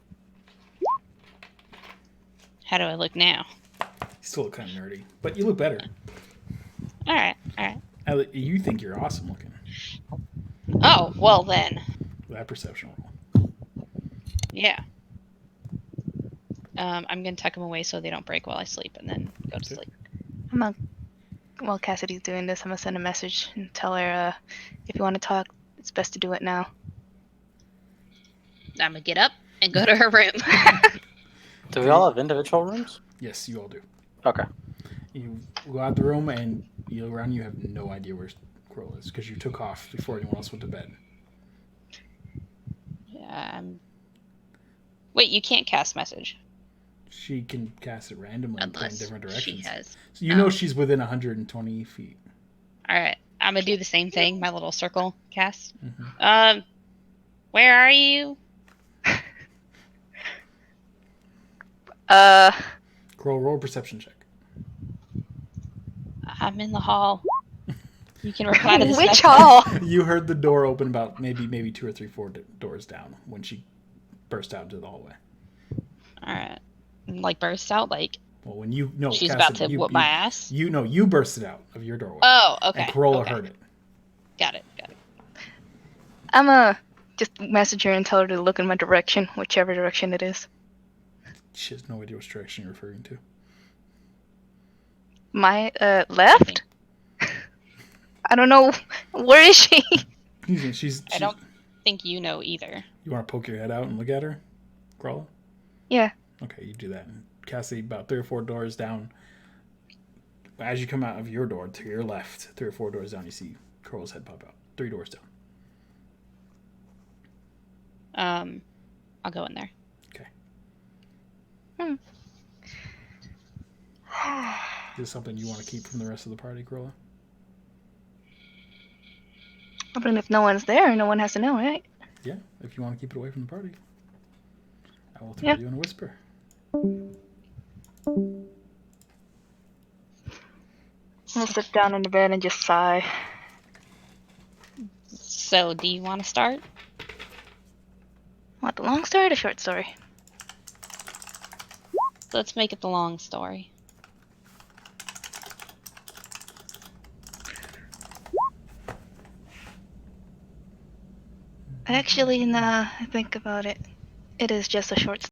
How do I look now? You still look kind of nerdy, but you look better. All right. You think you're awesome looking. Oh well then, That perception roll. yeah. I'm gonna tuck them away so they don't break while I sleep, and then go to Okay. sleep. While Cassidy's doing this, I'm gonna send a message and tell her if you want to talk, it's best to do it now. I'm gonna get up and go to her room. Do we all have individual rooms? Yes, you all do. Okay. You go out the room and you look around. You have no idea where Crow is because you took off before anyone else went to bed. Wait, you can't cast message She can cast it randomly and point in unless different she directions. has. So you know she's within 120 feet. All right, I'm gonna do the same thing. My little circle cast. Mhm. Where are you? Crow, roll a perception check. I'm in the hall. You can reply to this. Which message. hall? You heard the door open about maybe 2 or 3, 4 doors down when she burst out into the hallway. All right, like burst out like Well, when you know she's Cassidy, about to you, whoop my ass. you bursted out of your doorway. Oh, okay. And Corolla okay. heard it. Got it. I'm gonna just message her and tell her to look in my direction, whichever direction it is. She has no idea which direction you're referring to. My left? I don't know. Where is she? She's I don't think you know either. You want to poke your head out and look at her, Corolla? Yeah. Okay, you do that. And Cassidy, about 3 or 4 doors down. As you come out of your door to your left, 3 or 4 doors down, you see Corolla's head pop out. 3 doors down. I'll go in there. Okay. Hmm. Is this something you want to keep from the rest of the party, Corolla? I mean, if no one's there, no one has to know, right? Yeah, if you want to keep it away from the party. I will throw Yeah. you in a whisper. I'll sit down in the bed and just sigh. So, do you want to start? Want the long story or the short story? Let's make it the long story. Actually, nah, I think about it. It is just a short story.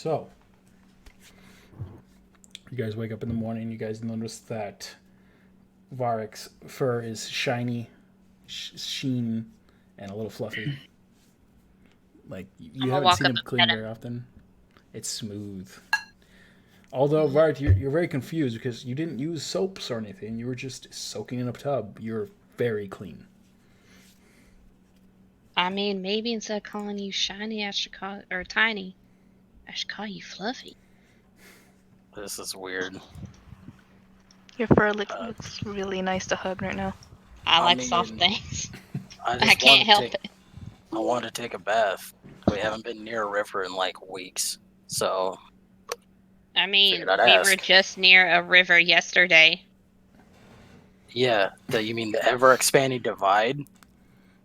So, you guys wake up in the morning. You guys notice that Varek's fur is shiny, sheen, and a little fluffy. Like, I'm you gonna haven't walk seen up him and clean pet him. very often. It's smooth. Although, Varek, you're very confused because you didn't use soaps or anything. You were just soaking in a tub. You're very clean. I mean, maybe instead of calling you shiny, I should call or tiny, I should call you fluffy. This is weird. Your fur looks really nice to hug right now. I I like soft mean, things. I I just can't wanted to help take. it. I wanted to take a bath. We haven't been near a river in like weeks, so I mean, figured I'd we were ask. just near a river yesterday. Yeah, you mean the ever expanding divide?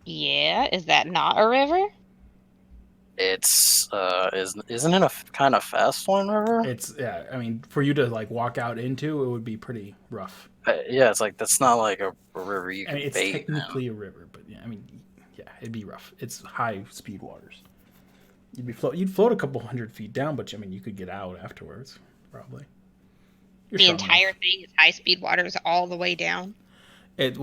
Yeah, is that not a river? It's isn't it a kind of fast flowing river? It's yeah. I mean, for you to like walk out into, it would be pretty rough. Yeah, it's like that's not like a river you I mean, can it's bathe in. technically a river, but yeah, I mean, yeah, it'd be rough. It's high speed waters. You'd float a couple 100 feet down, but I mean, you could get out afterwards, probably. You're The strong entire enough. thing is high speed waters all the way down. It's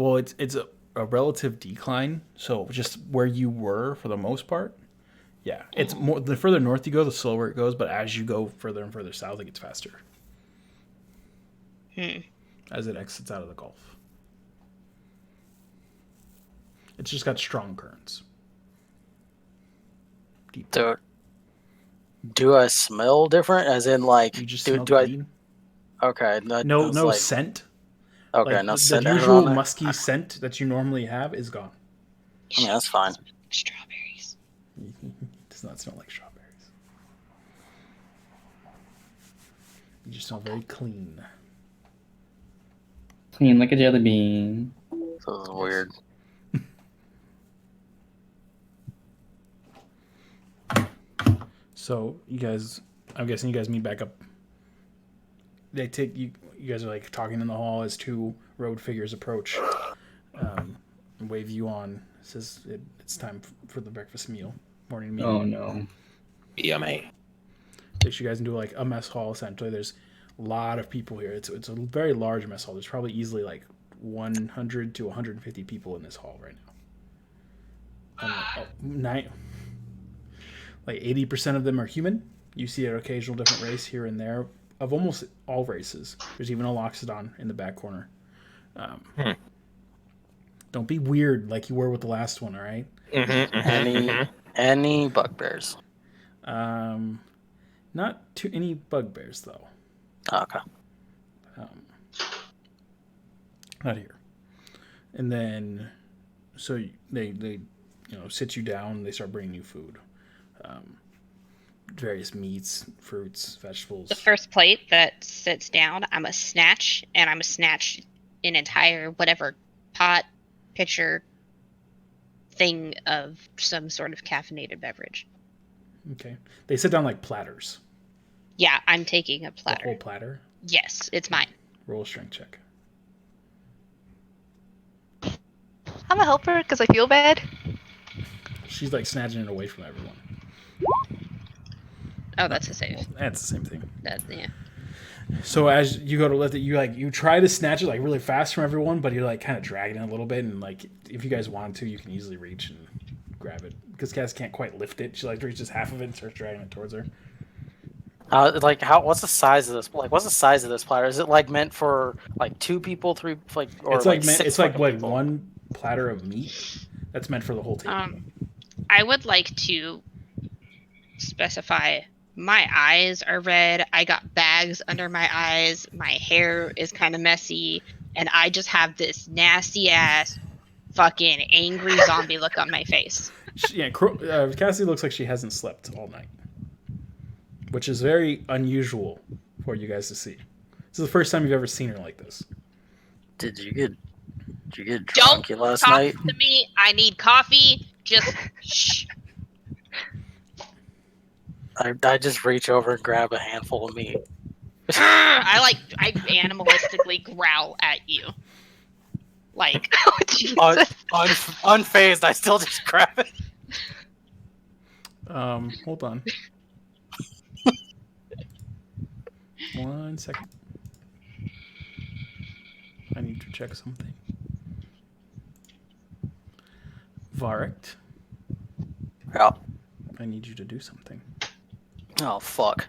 a relative decline. So just where you were for the most part, yeah. It's more the further north you go, the slower it goes. But as you go further and further south, it gets faster Hmm. as it exits out of the Gulf. It's just got strong currents. Deep. Do I smell different? As in, like, You just do smell do I? clean. Okay, No, it's no like, scent. okay, Like no the scent usual on there. musky scent that you normally have is gone. I mean, that's fine. Strawberries. It does not smell like strawberries. You just smell very clean. Clean like a jelly bean. So this is weird. So you guys, I'm guessing you guys meet back up. They take you. You guys are like talking in the hall as two road figures approach, and wave you on. Says it's time for the breakfast meal, morning meal. Oh no. Yummy. Takes you guys into like a mess hall. Essentially, there's a lot of people here. It's a very large mess hall. There's probably easily like 100 to 150 people in this hall right now. Like 80% of them are human. You see an occasional different race here and there of almost all races. There's even a Loxodon in the back corner. Don't be weird like you were with the last one, all right? Any bugbears? Not too any bugbears though. Okay. Not here. And then, so they sit you down. They start bringing you food, various meats, fruits, vegetables. The first plate that sits down, I'm a snatch, and I'm a snatch an entire whatever pot, pitcher, thing of some sort of caffeinated beverage. Okay. They sit down like platters. Yeah, I'm taking a The platter. whole platter. Yes, it's mine. Roll a strength check. I'm a helper because I feel bad. She's like snatching it away from everyone. Oh, that's a save. Well, that's the same thing. Yeah. So as you go to lift it, you try to snatch it like really fast from everyone, but you're like kind of dragging it a little bit, and like if you guys wanted to, you can easily reach and grab it because Cass can't quite lift it. She like reaches half of it and starts dragging it towards her. What's the size of this? Like, what's the size of this platter? Is it like meant for like 2 people, 3, like, or It's like six it's like fucking people? one platter of meat that's meant for the whole table. I would like to specify my eyes are red. I got bags under my eyes. My hair is kind of messy, and I just have this nasty ass, fucking angry zombie look on my face. Cassie looks like she hasn't slept all night, which is very unusual for you guys to see. This is the first time you've ever seen her like this. Did you get Don't drunk last talk night? to me. I need coffee. Just shh. I just reach over and grab a handful of meat. I animalistically growl at you. Like, Oh, Jesus. Unfazed, I still just grab it. Hold on. 1 second. I need to check something. Varric, Yeah. I need you to do something. Oh fuck.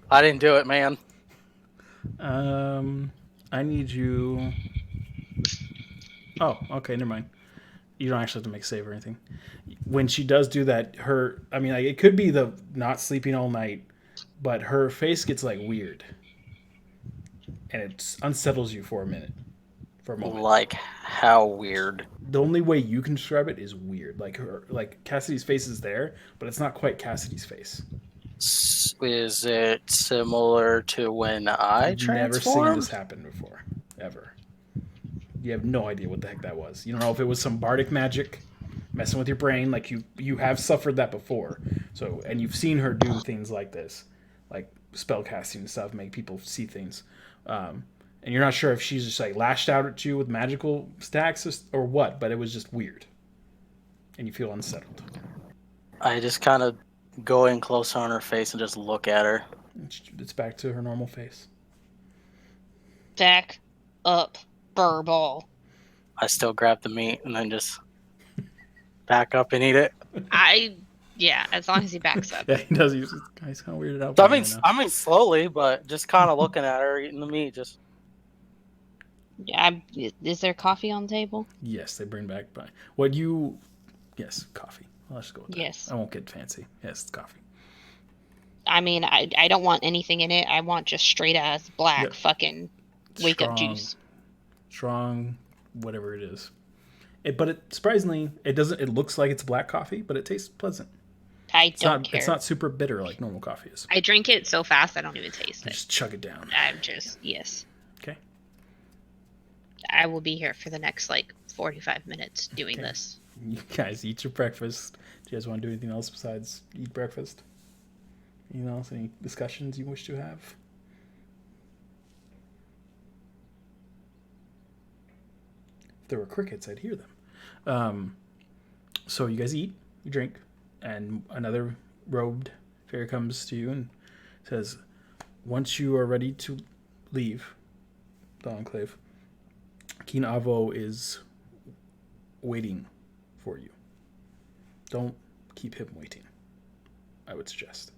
I didn't do it, man. I need you. Oh, okay, never mind. You don't actually have to make a save or anything. When she does do that, like, it could be the not sleeping all night, but her face gets like weird, and it unsettles you for a moment. Like how weird? The only way you can describe it is weird. Like Cassidy's face is there, but it's not quite Cassidy's face. Is it similar to when I You've never seen transformed? this happen before, ever. You have no idea what the heck that was. You don't know if it was some bardic magic messing with your brain. Like you have suffered that before. So, and you've seen her do things like this, like spell casting and stuff, make people see things. And you're not sure if she's just like lashed out at you with magical stacks or what, but it was just weird, and you feel unsettled. I just kind of go in close on her face and just look at her. It's back to her normal face. Back up, Burball. I still grab the meat and then just back up and eat it. Yeah, as long as he backs up. Yeah, he does. He's kind of weirded out. So, Right I mean, slowly, but just kind of looking at her eating the meat. Just Yeah, is there coffee on the table? yes, they bring back by Yes, coffee. Let's go with that. Yes. I won't get fancy. Yes, it's coffee. I mean, I don't want anything in it. I want just straight ass black fucking wake up juice. Strong, whatever it is. But surprisingly, it doesn't. It looks like it's black coffee, but it tastes pleasant. I don't care. It's not super bitter like normal coffee is. I drink it so fast I don't even taste it. Just chug it down. Yes. Okay. I will be here for the next 45 minutes doing this. You guys eat your breakfast. Do you guys want to do anything else besides eat breakfast? Anything else? Any discussions you wish to have? If there were crickets, I'd hear them. So you guys eat, you drink, and another robed fairy comes to you and says, once you are ready to leave the Enclave, Keen Avo is waiting for you. Don't keep him waiting, I would suggest.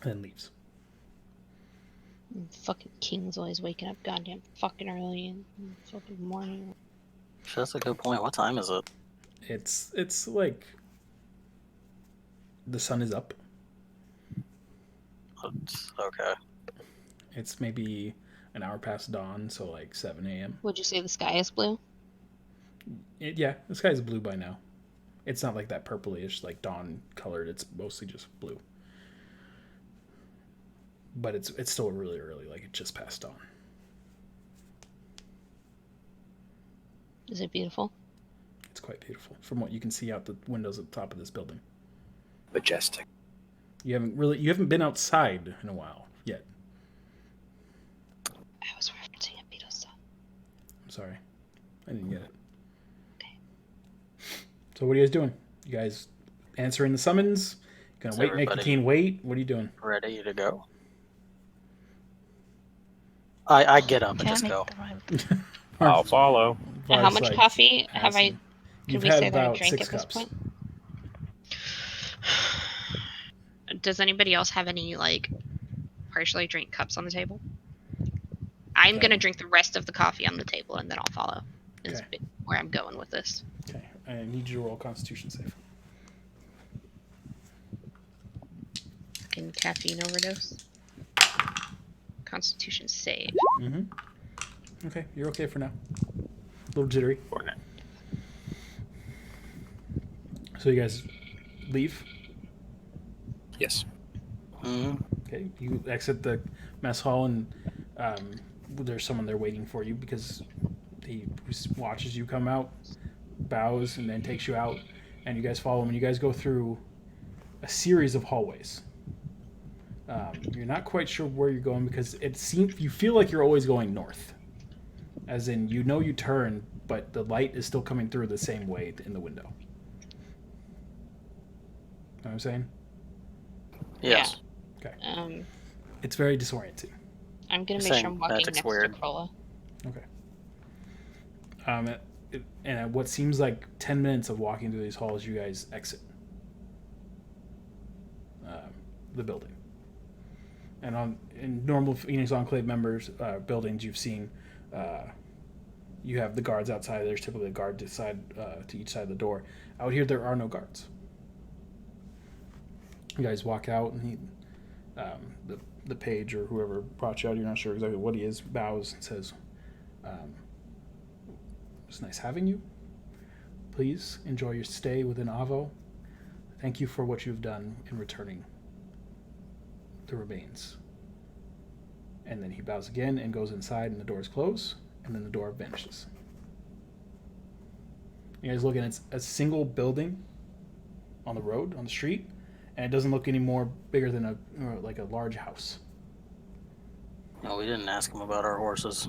And then leaves. Fucking King's always waking up goddamn fucking early in the fucking morning. that's a good point. What time is it? It's like the sun is up. Okay. It's maybe an hour past dawn, so 7 a.m. Would you say the sky is blue? Yeah, the sky's blue by now. It's not like that purplyish, dawn colored. It's mostly just blue. But it's still really early, it just passed dawn. Is it beautiful? It's quite beautiful from what you can see out the windows at the top of this building. Majestic. You haven't been outside in a while yet. I was referencing a Beatles song. I'm sorry. I didn't get it. Okay. So what are you guys doing? You guys answering the summons? Gonna wait, make the king wait? What are you doing? Ready to go. I get up and just go. I'll follow. How much coffee have I? Could we say that I drank at this point? Does anybody else have any partially drink cups on the table? I'm gonna drink the rest of the coffee on the table and then I'll follow. Is where I'm going with this. Okay, I need you to roll Constitution save. Fucking caffeine overdose. Constitution save. Mm-hmm. Okay, you're okay for now. A little jittery. For now. So you guys leave? Yes. Mm-hmm. Okay, you exit the mess hall and there's someone there waiting for you because he watches you come out, bows, and then takes you out, and you guys follow him, and you guys go through a series of hallways. You're not quite sure where you're going because you feel like you're always going north. As in, you turn, but the light is still coming through the same way in the window. Know what I'm saying? Yes. Okay. It's very disorienting. I'm gonna You're make sure saying I'm walking magic's next weird. to Crolla. Okay. And at what seems like 10 minutes of walking through these halls, you guys exit the building. And in normal Phoenix Enclave members buildings, you've seen you have the guards outside. There's typically a guard to each side of the door. Out here, there are no guards. You guys walk out, and the page or whoever brought you out, you're not sure exactly what he is, bows and says, "It's nice having you. Please enjoy your stay within Avo. Thank you for what you've done in returning the remains." And then he bows again and goes inside, and the doors close, and then the door vanishes. You guys look, and it's a single building on the road, on the street, and it doesn't look any more bigger than a large house. No, we didn't ask him about our horses.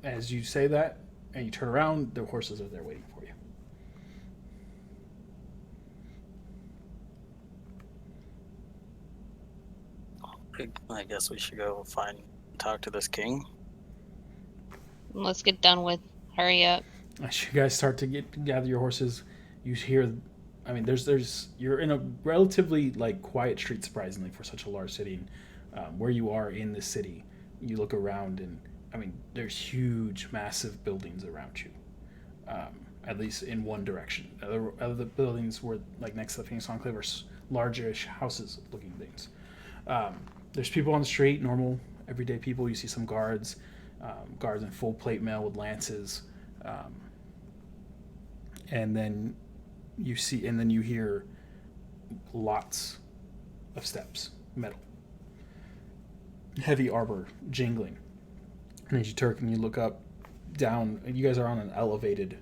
As you say that, and you turn around, the horses are there waiting for you. I guess we should go talk to this king. Let's get done with. Hurry up. As you guys start to gather your horses, you hear, I mean, you're in a relatively quiet street, surprisingly, for such a large city. Where you are in the city, you look around, and I mean, there's huge, massive buildings around you. At least in one direction. Other buildings were next to the Phoenix Enclave are largish houses-looking things. There's people on the street, normal, everyday people. You see some guards in full plate mail with lances, and then you hear lots of steps, metal, heavy arbor jingling. And as you turn and you look up, down, you guys are on an elevated.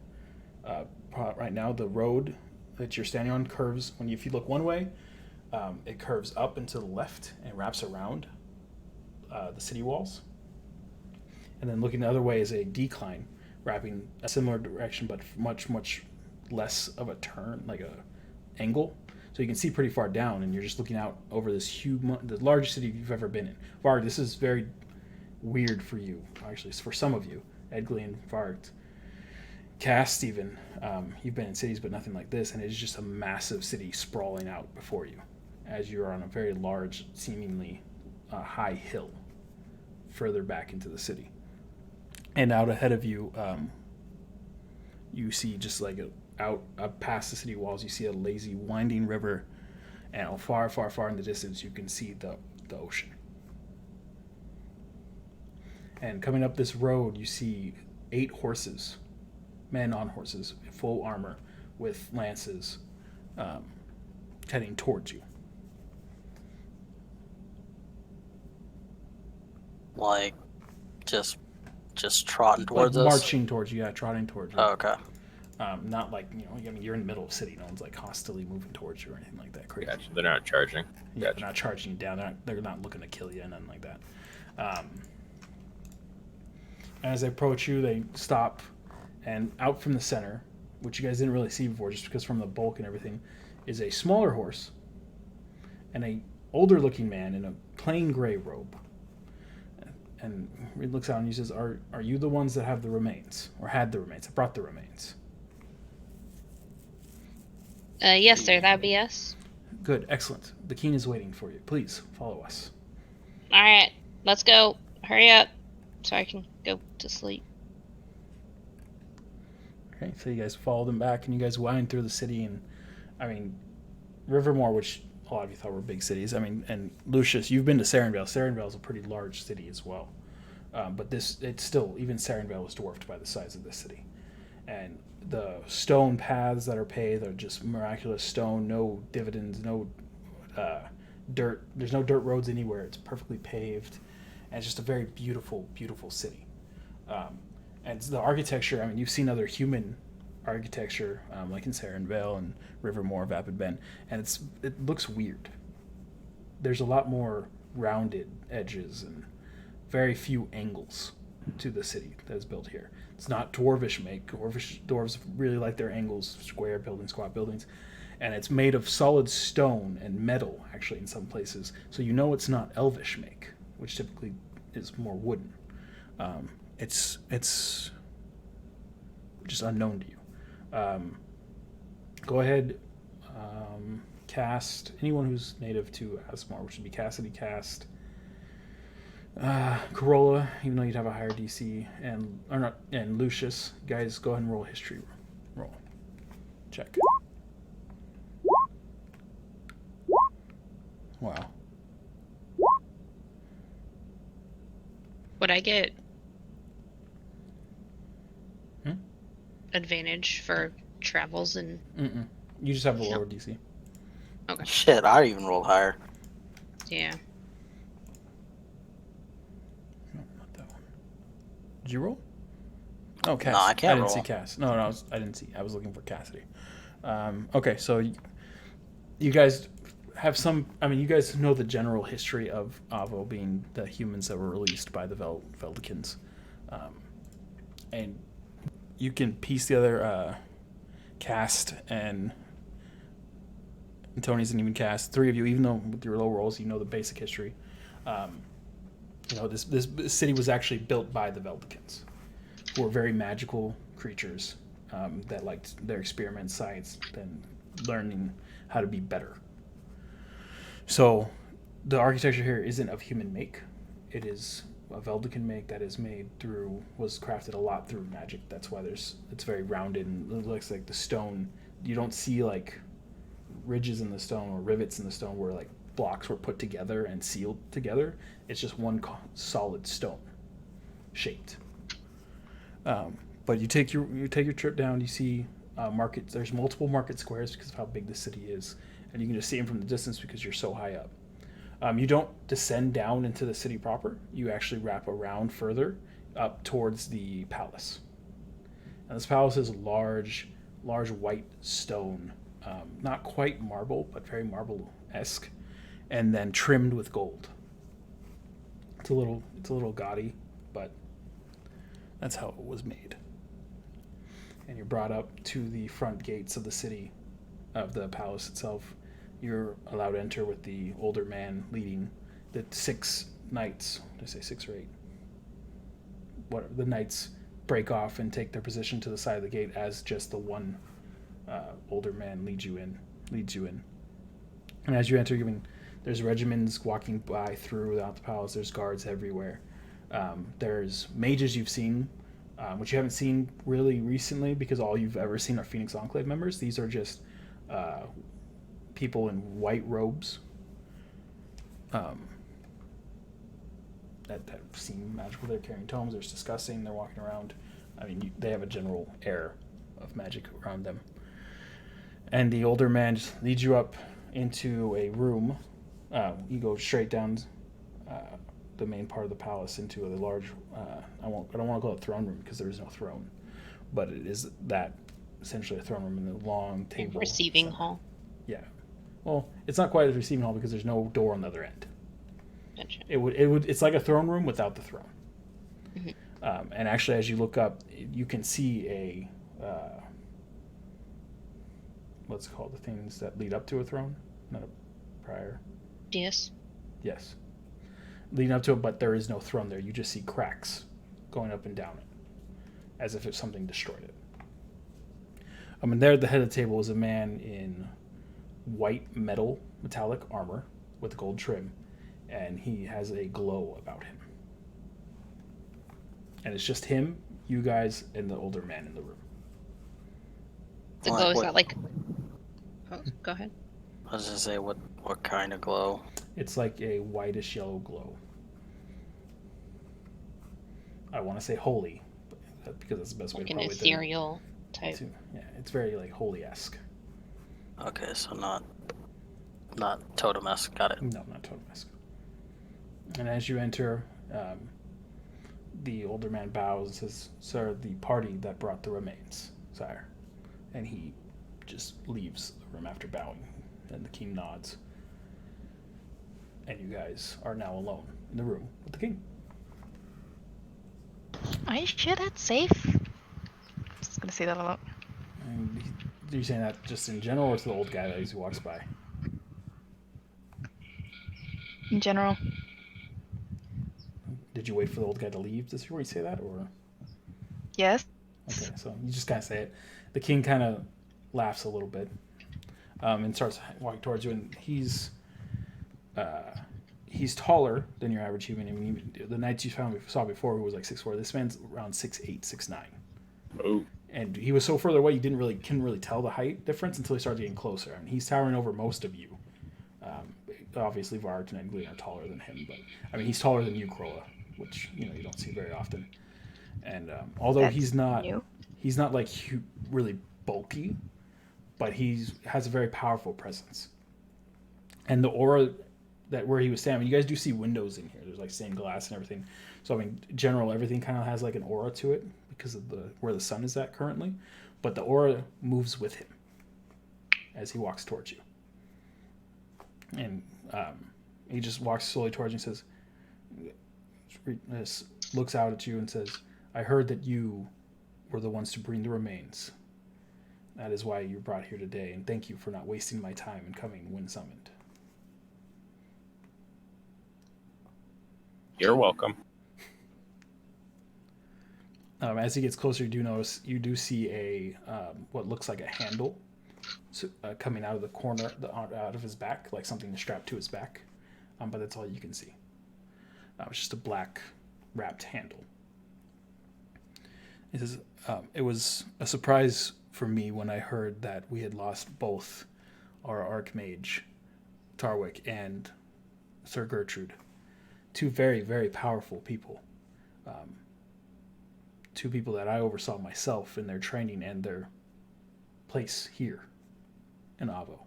Right now, the road that you're standing on curves. If you look one way, it curves up and to the left and wraps around the city walls. And then looking the other way is a decline, wrapping a similar direction, but much, much less of a turn, like a angle. So you can see pretty far down, and you're just looking out over this the largest city you've ever been in. Varg, this is very weird for you, actually. It's for some of you, Edgley and Varg. Cast, even, you've been in cities, but nothing like this, and it's just a massive city sprawling out before you, as you're on a very large, seemingly high hill, further back into the city. And out ahead of you, you see just out past the city walls, you see a lazy, winding river, and far, far, far in the distance, you can see the ocean. And coming up this road, you see 8 horses, men on horses, full armor, with lances, heading towards you. Just trotting towards us? Marching towards you, yeah, trotting towards you. Oh, okay. Not you're in the middle of the city. No one's hostilely moving towards you or anything like that. Crazy. Gotcha. They're not charging. Yeah, they're not charging you down. They're not looking to kill you, nothing like that. As they approach you, they stop, and out from the center, which you guys didn't really see before, just because from the bulk and everything, is a smaller horse and a older-looking man in a plain gray robe. And he looks out and he says, "Are you the ones that have the remains, or had the remains? I brought the remains." Yes, sir. That'd be us. Good, excellent. The king is waiting for you. Please follow us. All right, let's go. Hurry up, so I can go to sleep. Okay, so you guys follow them back, and you guys wind through the city, and I mean, Rivermore, which a lot of you thought were big cities. I mean, and Lucius, you've been to Sarenvale. Sarenvale is a pretty large city as well, but even Sarenvale was dwarfed by the size of this city, and the stone paths that are paved are just miraculous stone, no dividends, no dirt. There's no dirt roads anywhere. It's perfectly paved, and it's just a very beautiful, beautiful city. And the architecture, I mean, you've seen other human architecture, like in Sarenvale and Rivermore, Vapid Bend, and it looks weird. There's a lot more rounded edges and very few angles to the city that is built here. It's not dwarvish make. Dwarves really like their angles, square buildings, squat buildings, and it's made of solid stone and metal, actually, in some places. So you know it's not elvish make, which typically is more wooden. It's just unknown to you. Go ahead, cast anyone who's native to Asmar, which would be Cassidy, cast Corolla, even though you'd have a higher DC, and Lucius. Guys, go ahead and roll a history roll. Check. Wow. Would I get advantage for travels and? Mm-mm. You just have a lower DC. Okay. Shit, I even rolled higher. Yeah. No, not that one. Did you roll? Oh, Cass. No, I can't I didn't roll. see Cass. No, I didn't see. I was looking for Cassidy. Okay, so you guys have some. I mean, you guys know the general history of Avo being the humans that were released by the Veldikins, and you can piece together Cast and Tony's and even Cast. Three of you, even though with your low rolls, you know the basic history. You know, this city was actually built by the Veldikins, who were very magical creatures that liked their experiment science and learning how to be better. So the architecture here isn't of human make. It is a Veldican make that is was crafted a lot through magic. That's why it's very rounded and it looks like the stone. You don't see like ridges in the stone or rivets in the stone where like blocks were put together and sealed together. It's just one solid stone shaped. But you take your trip down. You see markets. There's multiple market squares because of how big the city is, and you can just see them from the distance because you're so high up. You don't descend down into the city proper. You actually wrap around further up towards the palace. And this palace is large white stone, not quite marble, but very marble-esque, and then trimmed with gold. It's a little gaudy, but that's how it was made. And you're brought up to the front gates of the city, of the palace itself. You're allowed to enter with the older man leading the 6 knights. Did I say 6 or 8? What the knights break off and take their position to the side of the gate as just the one older man leads you in. And as you enter, there's regiments walking by throughout the palace. There's guards everywhere. There's mages you've seen, which you haven't seen really recently because all you've ever seen are Phoenix Enclave members. These are just people in white robes that seem magical. They're carrying tomes. They're discussing. They're walking around. I mean, they have a general air of magic around them. And the older man just leads you up into a room. You go straight down the main part of the palace into a large. I don't want to call it throne room because there is no throne, but it is that essentially a throne room in a long table. Receiving hall. Yeah. Well, it's not quite a receiving hall because there's no door on the other end. Gotcha. It's like a throne room without the throne. Mm-hmm. And actually, as you look up, you can see a what's it called, the things that lead up to a throne, not a prior. Yes. Yes. Leading up to it, but there is no throne there. You just see cracks going up and down it, as if something destroyed it. And there at the head of the table is a man in white metallic armor with gold trim, and he has a glow about him. And it's just him, you guys, and the older man in the room. The glow is that like? Oh, go ahead. I was gonna say, what kind of glow? It's like a whitish yellow glow. I want to say holy, because that's the best way Like to an probably ethereal type. Yeah, it's very like holy-esque. Okay, so not totem-esque. Got it. No, not totem-esque. And as you enter, the older man bows and says, "Sir, the party that brought the remains, sire." And he just leaves the room after bowing, and the king nods. And you guys are now alone in the room with the king. Are you sure that's safe? Just gonna say that a lot. And Are you saying that just in general, or to the old guy that he walks by? In general. Did you wait for the old guy to leave before you say that, or? Yes. Okay, so you just kind of say it. The king kind of laughs a little bit, and starts walking towards you, and he's taller than your average human. I mean, the knights you saw before, who was like 6'4", this man's around 6'8", 6'9". Oh, And he was so further away, you couldn't really tell the height difference until he started getting closer. I mean, he's towering over most of you. Obviously, Vart and Edgley are taller than him, but I mean, he's taller than you, Krolla, which you don't see very often. And although That's new. he's not like really bulky, but he has a very powerful presence. And the aura that where he was standing, you guys do see windows in here. There's like stained glass and everything. So I mean, in general, everything kind of has like an aura to it because of where the sun is at currently. But the aura moves with him as he walks towards you, and he just walks slowly towards you and says, looks out at you and says, "I heard that you were the ones to bring the remains. That is why you're brought here today, and thank you for not wasting my time and coming when summoned." you're welcome. As he gets closer, you do see a what looks like a handle coming out of the corner, out of his back, like something strapped to his back. But that's all you can see. It's just a black wrapped handle. It says, "It was a surprise for me when I heard that we had lost both our Archmage, Tarwick, and Sir Gertrude. Two very, very powerful people. Two people that I oversaw myself in their training and their place here in Avo.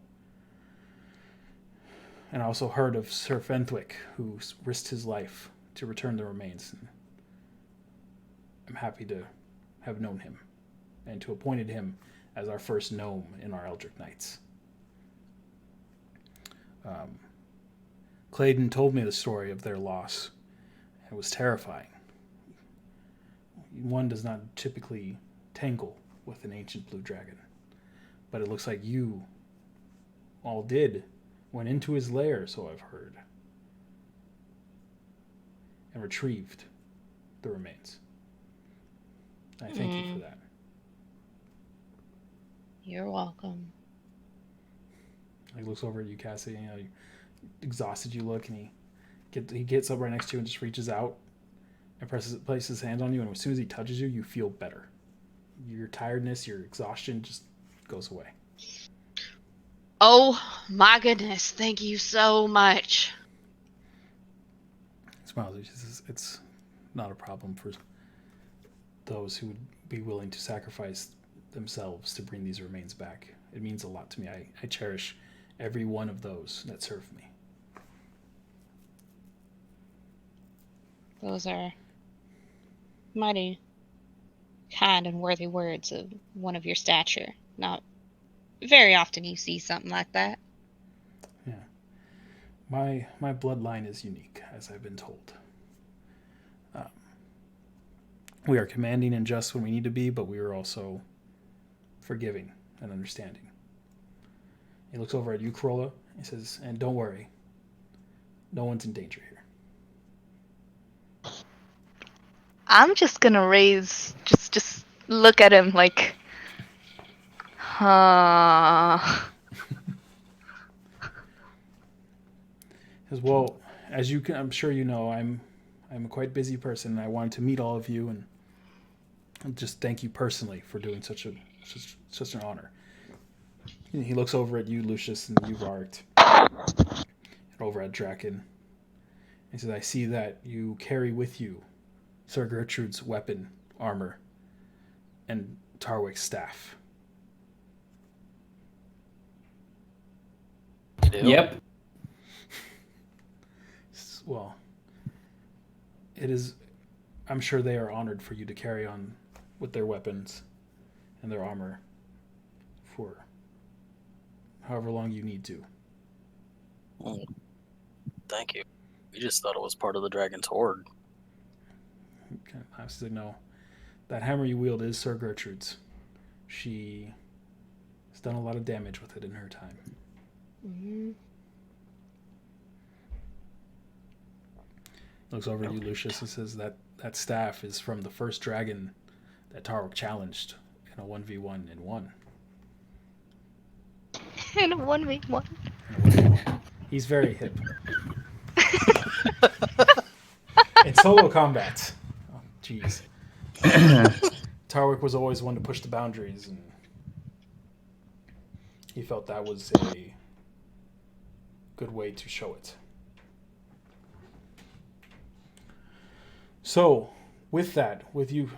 And I also heard of Sir Fenthwick, who risked his life to return the remains. And I'm happy to have known him and to appointed him as our first gnome in our Eldritch Knights. Clayton told me the story of their loss. It was terrifying. One does not typically tangle with an ancient blue dragon, but it looks like you all went into his lair, so I've heard, and retrieved the remains. I thank you for that." You're welcome. He looks over at you, Cassie. Exhausted you look, and he gets up right next to you and just reaches out and places his hand on you, and as soon as he touches you, you feel better. Your tiredness, your exhaustion just goes away. Oh my goodness, thank you so much. He smiles. He says, "It's not a problem for those who would be willing to sacrifice themselves to bring these remains back. It means a lot to me. I cherish every one of those that serve me." Those are mighty kind and worthy words of one of your stature. Not very often you see something like that. Yeah. My bloodline is unique, as I've been told. We are commanding and just when we need to be, but we are also forgiving and understanding. He looks over at you, Krolla. He says, "And don't worry, no one's in danger here." I'm just gonna just look at him like, huh. He says, "Well, as I'm sure you know, I'm a quite busy person, and I wanted to meet all of you and just thank you personally for doing such an honor." And he looks over at you, Lucius, and you, Vart, and over at Draken. He says, "I see that you carry with you Sir Gertrude's weapon, armor, and Tarwick's staff." Yep. Well, it is. I'm sure they are honored for you to carry on with their weapons and their armor for however long you need to. Thank you. We just thought it was part of the dragon's hoard. I said, "No, that hammer you wield is Sir Gertrude's. She has done a lot of damage with it in her time. Mm-hmm. Looks over to you, Lucius, and says that staff is from the first dragon that Tarwick challenged in a 1v1 and won. In a 1v1. He's very hip. In solo combat. Oh, jeez. Tarwick was always one to push the boundaries, and he felt that was a good way to show it. So, with that, with you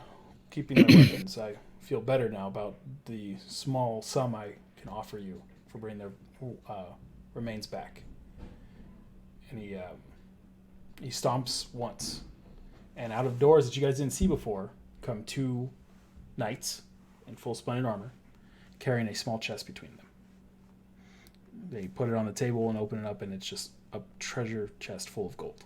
keeping the weapons, I feel better now about the small sum I can offer you for bringing their remains back. And he stomps once, and out of doors that you guys didn't see before come two knights in full splendid armor, carrying a small chest between them. They put it on the table and open it up, and it's just a treasure chest full of gold.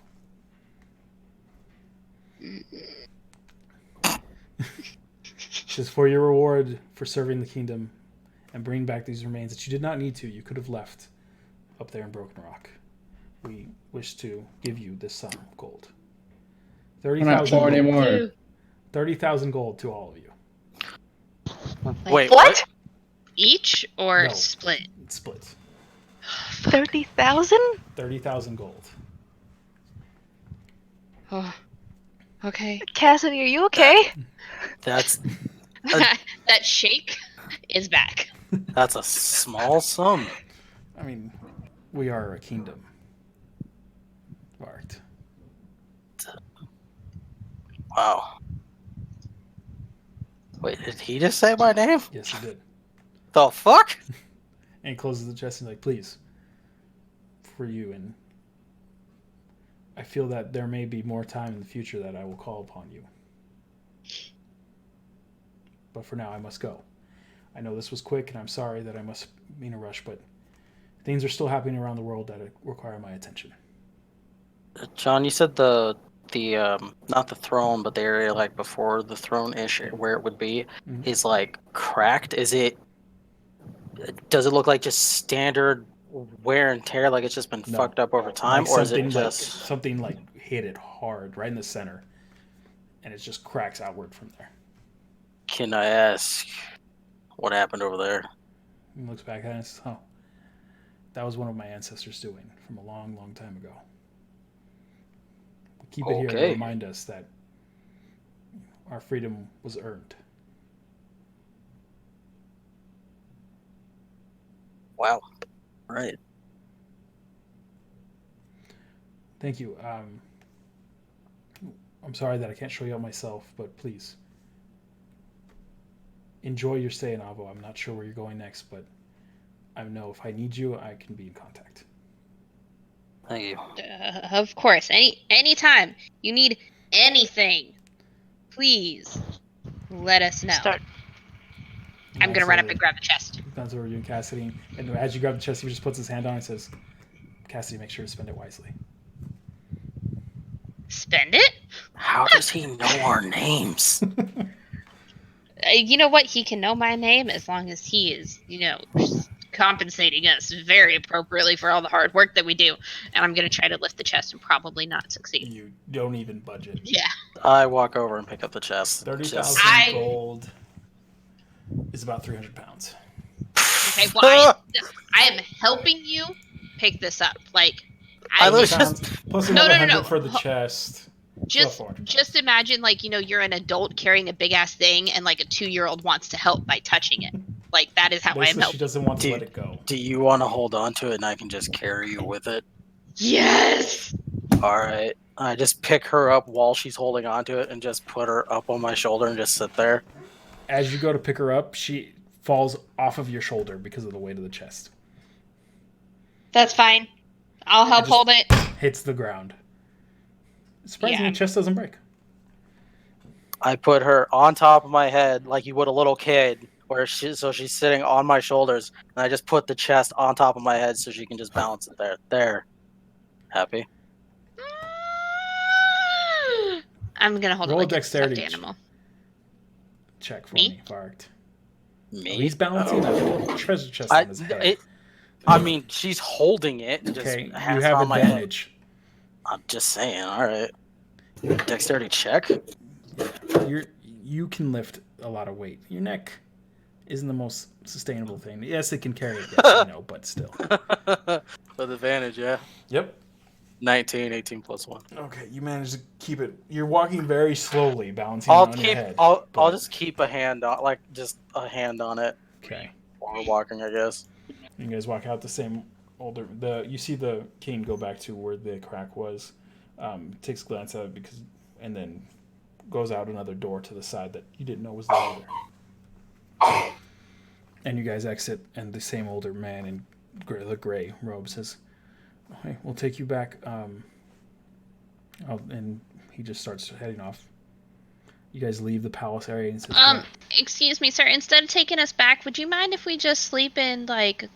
Just for your reward for serving the kingdom and bringing back these remains that you did not need to, you could have left up there in Broken Rock. We wish to give you this sum of gold. 30,000 gold. Anymore. 30,000 gold to all of you. Wait, What? Each or No. split? Split. 30,000? 30,000 gold. Oh, okay. Cassidy, are you okay? That's That shake is back. that's a small sum. I mean, we are a kingdom. Art. Wow. Wait, did he just say my name? Yes, he did. The fuck? And he closes the chest and he's like, please, for you. And I feel that there may be more time in the future that I will call upon you. But for now, I must go. I know this was quick, and I'm sorry that I must be in a rush, but things are still happening around the world that require my attention. John, you said the not the throne, but the area like before the throne-ish, where it would be, Mhm. is like cracked. Does it look like just standard wear and tear, like it's just been No. fucked up over time, Like or is it something just something like hit it hard right in the center, and it just cracks outward from there. Can I ask what happened over there? He looks back at it and says, "Oh, that was one of my ancestors doing from a long, long time ago." We keep it here to Okay. remind us that our freedom was earned. Wow. Right. Thank you. I'm sorry that I can't show you out myself, but please enjoy your stay in Avo. I'm not sure where you're going next, but I know if I need you, I can be in contact. Thank you. Of course. Anytime you need anything, please let us know. Start. I'm gonna run up and grab the chest. That's over you and Cassidy. And as you grab the chest, he just puts his hand on it and says, Cassidy, make sure to spend it wisely. Spend it? How does he know our names? You know what? He can know my name as long as he is, compensating us very appropriately for all the hard work that we do. And I'm gonna try to lift the chest and probably not succeed. You don't even budget. Yeah. I walk over and pick up the chest. 30,000 I- gold is about 300 pounds. Okay, well, I am helping you pick this up. Like, I I literally Pounds, just plus No, another no, no, 100 no. for the chest. just 400. just imagine, like, you're an adult carrying a big ass thing, and like a 2-year-old wants to help by touching it. Like, that is how I am Basically, she helping. doesn't want to Do- let it go. Do you want to hold on to it and I can just carry you with it? Yes. All right. I just pick her up while she's holding on to it and just put her up on my shoulder and just sit there. As you go to pick her up, she falls off of your shoulder because of the weight of the chest. That's fine. I'll help just- hold it. Hits the ground. Surprisingly, Yeah. the chest doesn't break. I put her on top of my head like you would a little kid, so she's sitting on my shoulders, and I just put the chest on top of my head so she can just balance it there. There. Happy? I'm gonna hold Roll it a like a stuffed dexterity animal. Check for Me? me, Vargt. Me? he's balancing a treasure chest on his head. I mean, she's holding it. Just Okay, has you it have on my head. advantage. I'm just saying. All right. Dexterity check. You can lift a lot of weight. Your neck isn't the most sustainable thing. Yes, it can carry it. Yes, I know, but still. With advantage, yeah. Yep. 19, 18 plus 1. Okay, you managed to keep it. You're walking very slowly, balancing it on your head. I'll but- just keep a hand on, like just a hand on it Okay. while we're walking, I guess. You guys walk out the same older. You see the king go back to where the crack was. Takes a glance at it and then goes out another door to the side that you didn't know was there either. And you guys exit, and the same older man in the gray robe says, "Okay, we'll take you back." And he just starts heading off. You guys leave the palace area and says, "Well, Excuse me, sir. Instead of taking us back, would you mind if we just sleep in, like,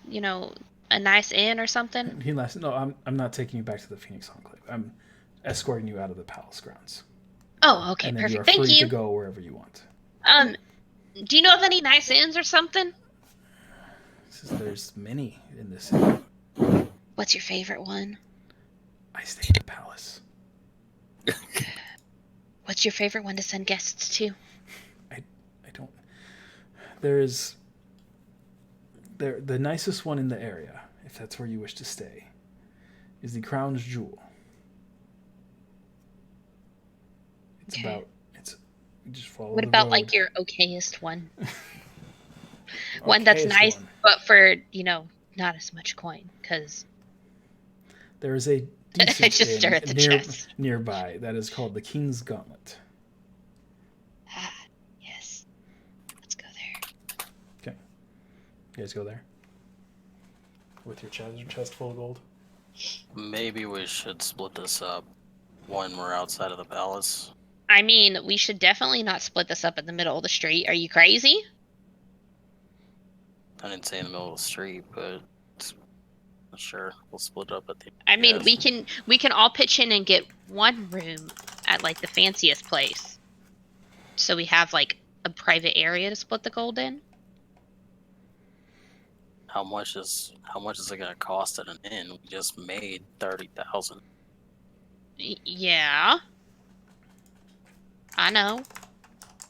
a nice inn or something?" He laughs. No, I'm not taking you back to the Phoenix Enclave. I'm escorting you out of the palace grounds. Oh, okay, And then perfect. you are Thank free you. to go wherever you want. Do you know of any nice inns or something? There's many in this city. What's your favorite one? I stay in the palace. What's your favorite one to send guests to? I don't. There is. The nicest one in the area, if that's where you wish to stay, is the Crown's Jewel. It's Okay. about. You just follow What the about road. like your okayest one? One that's Okayest nice, one. but for not as much coin, because There is a I decent just stare at the chest. nearby that is called the King's Gauntlet. Ah, yes. Let's go there. Okay, you guys go there with your chest full of gold. Maybe we should split this up when we're outside of the palace. I mean, we should definitely not split this up in the middle of the street. Are you crazy? I didn't say in the middle of the street, but sure, we'll split up at the. I mean, yes. we can all pitch in and get one room at like the fanciest place, so we have like a private area to split the gold in. How much is it gonna cost at an inn? We just made 30,000. Yeah, I know.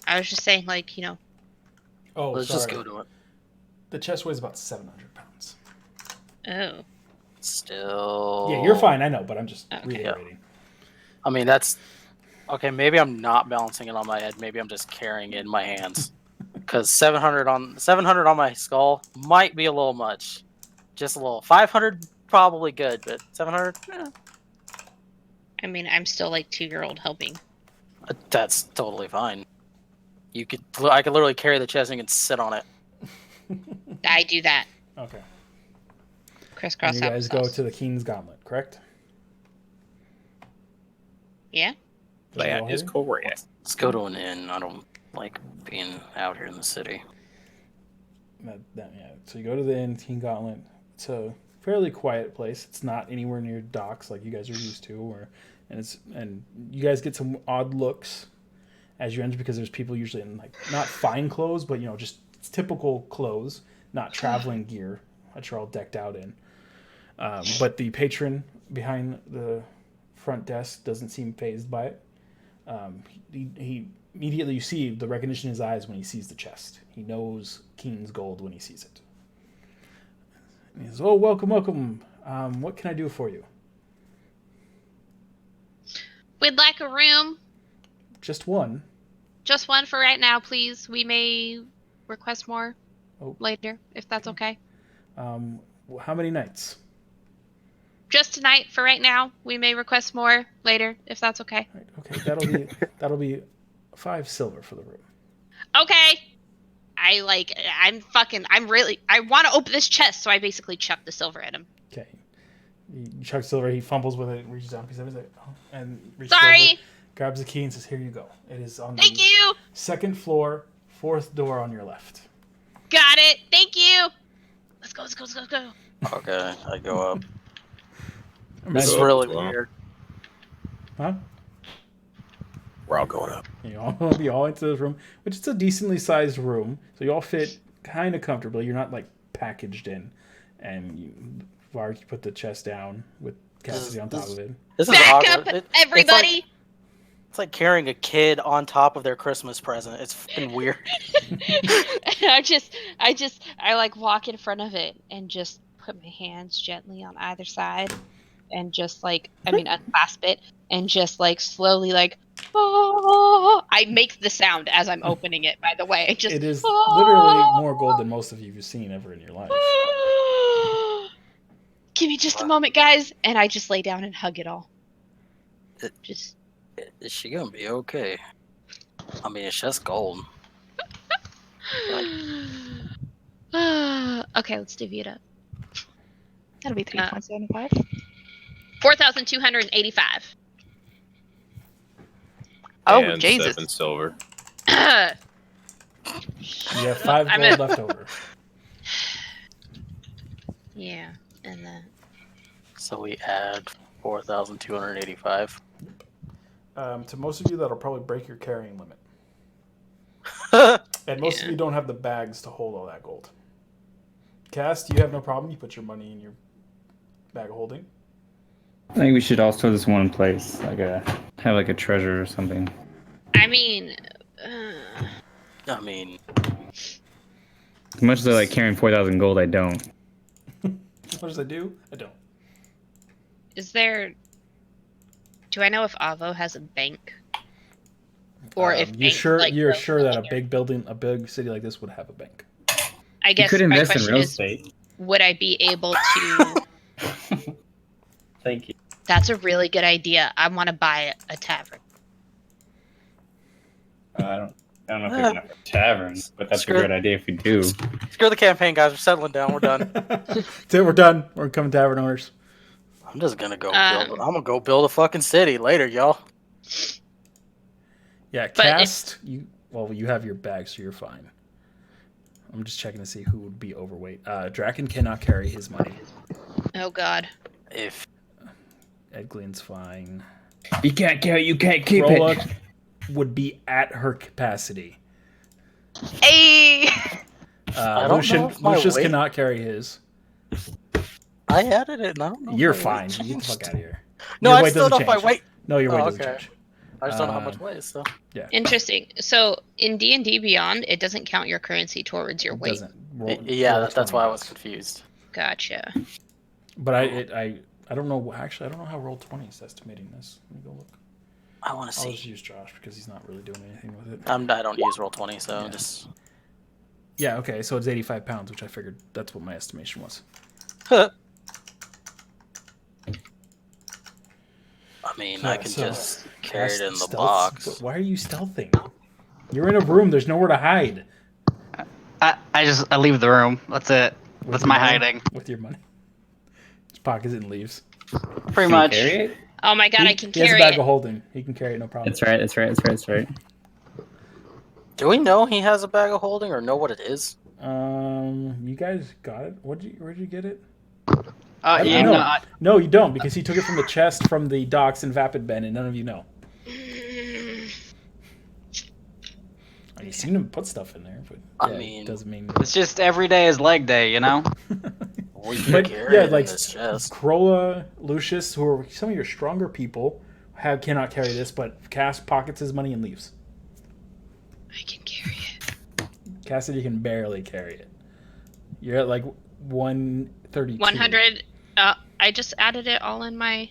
I was just saying, like, Oh, Let's sorry. just go to it. The chest weighs about 700 pounds. Oh, Still. Yeah, you're fine. I know, but I'm just Okay. reiterating. I mean, that's okay. Maybe I'm not balancing it on my head. Maybe I'm just carrying it in my hands. Because 700 on my skull might be a little much. Just a little. 500 probably good, but 700. I mean, I'm still like 2-year-old helping. That's totally fine. I could literally carry the chest and you can sit on it. I do that. Okay. Crisscross And you guys go applesauce. to the King's Gauntlet, correct? Yeah. That is correct. Let's go to an inn. I don't like being out here in the city. Yeah. So you go to the inn, King Gauntlet. It's a fairly quiet place. It's not anywhere near docks like you guys are used to, and you guys get some odd looks as you enter because there's people usually in like not fine clothes, but just typical clothes, not traveling gear that you're all decked out in. But the patron behind the front desk doesn't seem fazed by it. He immediately, you see the recognition in his eyes when he sees the chest. He knows King's gold when he sees it. And he says, "Oh, welcome. What can I do for you?" We'd like a room. Just one. Just one for right now, please. We may request more later, if that's okay. How many nights? Just tonight for right now. We may request more later, if that's okay. Right, okay, that'll be 5 silver for the room. Okay. I want to open this chest, so I basically chuck the silver at him. Okay. You chuck silver. He fumbles with it, reaches down, picks it up, and reaches Sorry. over, grabs the key, and says, "Here you go. It is on Thank the you. second floor, 4th door on your left." Got it. Thank you. Let's go. Okay, I go up. Imagine- This is Go up really as well. weird. Huh? We're all going up. You all be all into this room, which is a decently sized room. So you all fit kind of comfortably. You're not like packaged in, and Varg, you put the chest down with Cassidy on top of it. This is Back awkward. up, everybody! It's like carrying a kid on top of their Christmas present. It's fucking weird. I like walk in front of it and just put my hands gently on either side and just like, unclasp it and just like slowly like, oh, I make the sound as I'm opening it, by the way. It is literally more gold than most of you have seen ever in your life. Give me just a moment, guys. And I just lay down and hug it all. Is she gonna be okay? I mean, it's just gold. Okay, let's divvy it up. That'll be 3.75. 4,285. Oh, and Jesus. 7 silver. You have 5 gold left over. Yeah, and then So we add 4,285. To most of you, that'll probably break your carrying limit. And most of you don't have the bags to hold all that gold. Cass, you have no problem. You put your money in your bag of holding. I think we should all store this in one place, have like a treasure or something. I mean, I mean, As much as I like carrying 4,000 gold, I don't. As much as I do, I don't. is there? Do I know if Avo has a bank? Or if you're banks, sure like, you're go sure that a together? big building, a big city like this would have a bank. I You guess could my invest in question real is, estate. would I be able to? Thank you. That's a really good idea. I want to buy a tavern. I don't know if there's enough taverns, but that's a great idea if we do. screw the campaign, guys. We're settling down. We're done. So we're done. We're coming tavern owners. I'm just gonna go build. I'm gonna go build a fucking city later, y'all. Yeah, cast. You have your bag, so you're fine. I'm just checking to see who would be overweight. Draken cannot carry his money. Oh God. If Edgleen's fine. You can't carry. You can't keep Rolla it. would be at her capacity. Hey! I don't know if my Lucius weight- cannot carry his. I added it, and I don't know. if You're my fine. weight Get the changed. fuck out of here. No, Your I weight still doesn't know my change. weight. No, your weight Oh, doesn't okay. change. I just don't know how much weight. So Interesting. So in D&D Beyond, it doesn't count your currency towards your It weight. doesn't. Roll that's 20 why I was does. confused. Gotcha. But I don't know. Actually, I don't know how Roll 20 is estimating this. Let me go look. I want to I'll see. just use Josh because he's not really doing anything with it. I don't use Roll20, so Yeah. just. Yeah. Okay. So it's 85 pounds, which I figured that's what my estimation was. I mean, I can So, just carry it in the stealth- box. Why are you stealthing? You're in a room. There's nowhere to hide. I leave the room. That's it. With That's your my money? hiding. With your money. Just pockets it and leaves. Pretty Can much. you carry it? Oh my God, I can He has a carry bag it. of holding. He can carry it, no problem. That's right. That's right. That's right. That's right. Do we know he has a bag of holding or know what it is? You guys got it? Where'd you get it? Yeah, no. no, I- No, you don't, because he took it from the chest from the docks in Vapid Bend, and none of you know. You've seen him put stuff in there, but I yeah, mean- it doesn't mean. it's just every day is leg day, you know? We can But carry yeah, it like in this chest. Krolla, Lucius, who are some of your stronger people, cannot carry this, but Cass pockets his money and leaves. I can carry it. Cassidy can barely carry it. You're at like 132. 100. I just added it all in my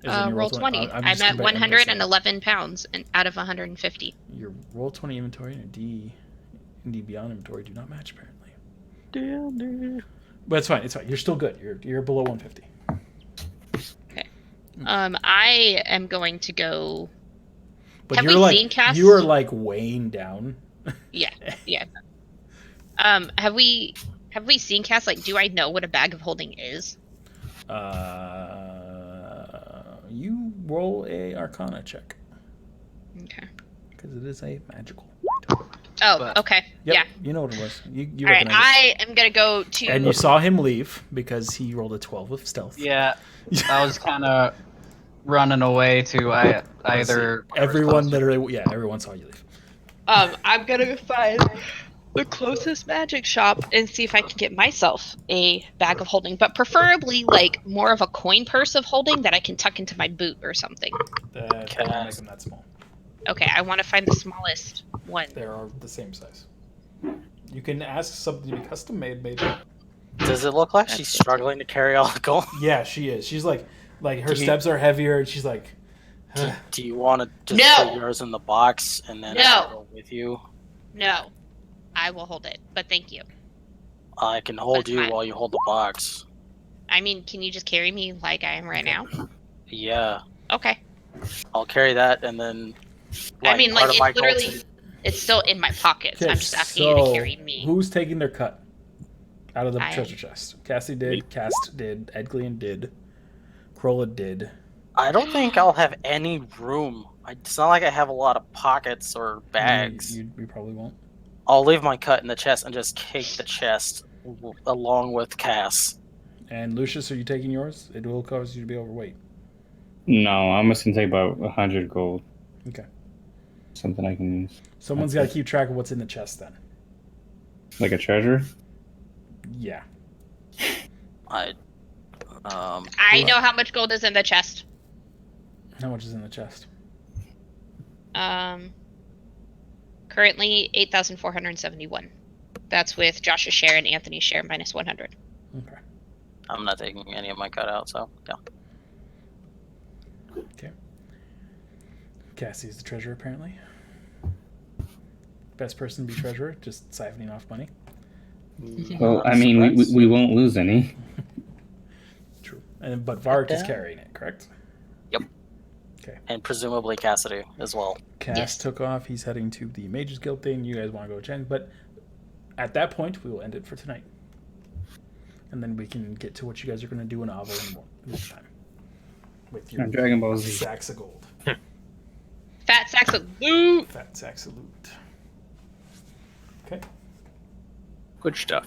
Is in your roll 20. I'm I'm just at comparing- 111 pounds and out of 150. Your roll 20 inventory and D Beyond inventory do not match apparently. But it's fine. It's fine. You're still good. You're below 150. I am going to go. But Have you're we like seen Cass? you are like weighing down. Yeah. Have we seen Cass? Like, do I know what a bag of holding is? You roll a Arcana check Okay. because it is a magical. Oh, But- okay. Yep, Yeah. you know what it was. You All right. recognize it. I am gonna go to. And you saw him leave because he rolled a 12 with stealth. Yeah. I was kind of running away to either. Everyone literally, yeah, everyone saw you leave. I'm gonna find the closest magic shop and see if I can get myself a bag of holding, but preferably like more of a coin purse of holding that I can tuck into my boot or something. They don't make Cass. them that small. Okay, I want to find the smallest one. They are the same size. You can ask something to be custom made, maybe. Does it look like she's struggling to carry all the gold? Yeah, she is. She's like her Do you- steps are heavier, and she's like, Do you want to just No! put yours in the box and then No! I'll go with you? No, I will hold it, but thank you. I can hold That's you fine. while you hold the box. I mean, can you just carry me like I am right now? Yeah, Okay. I'll carry that and then. I mean, like, part of my it's literally, gold- it's still in my pockets. okay, I'm just asking you to carry me. Who's taking their cut out of the I am. treasure chest? Cassie did. Cast did. Edglian did. Krola did. I don't think I'll have any room. It's not like I have a lot of pockets or bags. You probably won't. I'll leave my cut in the chest and just kick the chest along with Cass. And Lucius, are you taking yours? It will cause you to be overweight. No, I'm just gonna take about 100 gold. Okay. Something I can use. Someone's got to keep track of what's in the chest then. Like a treasure? Yeah. I know how much gold is in the chest. How much is in the chest? Currently 8,471. That's with Josh's share and Anthony's share minus 100. Okay. I'm not taking any of my cut out, so yeah. Okay. Cassie's the treasurer, apparently. Best person to be treasurer, just siphoning off money. Well, I mean, we won't lose any. True. But Vark is carrying it, correct? Yep. Okay. And presumably Cassidy as well. Cass Yes. took off. He's heading to the Mages Guild thing. You guys want to go change, but at that point, we will end it for tonight. And then we can get to what you guys are going to do in Avo next time. With your Dragon Ball Z. sacks of gold. Fat sacks of loot! Fat sacks of loot. Okay. Good stuff.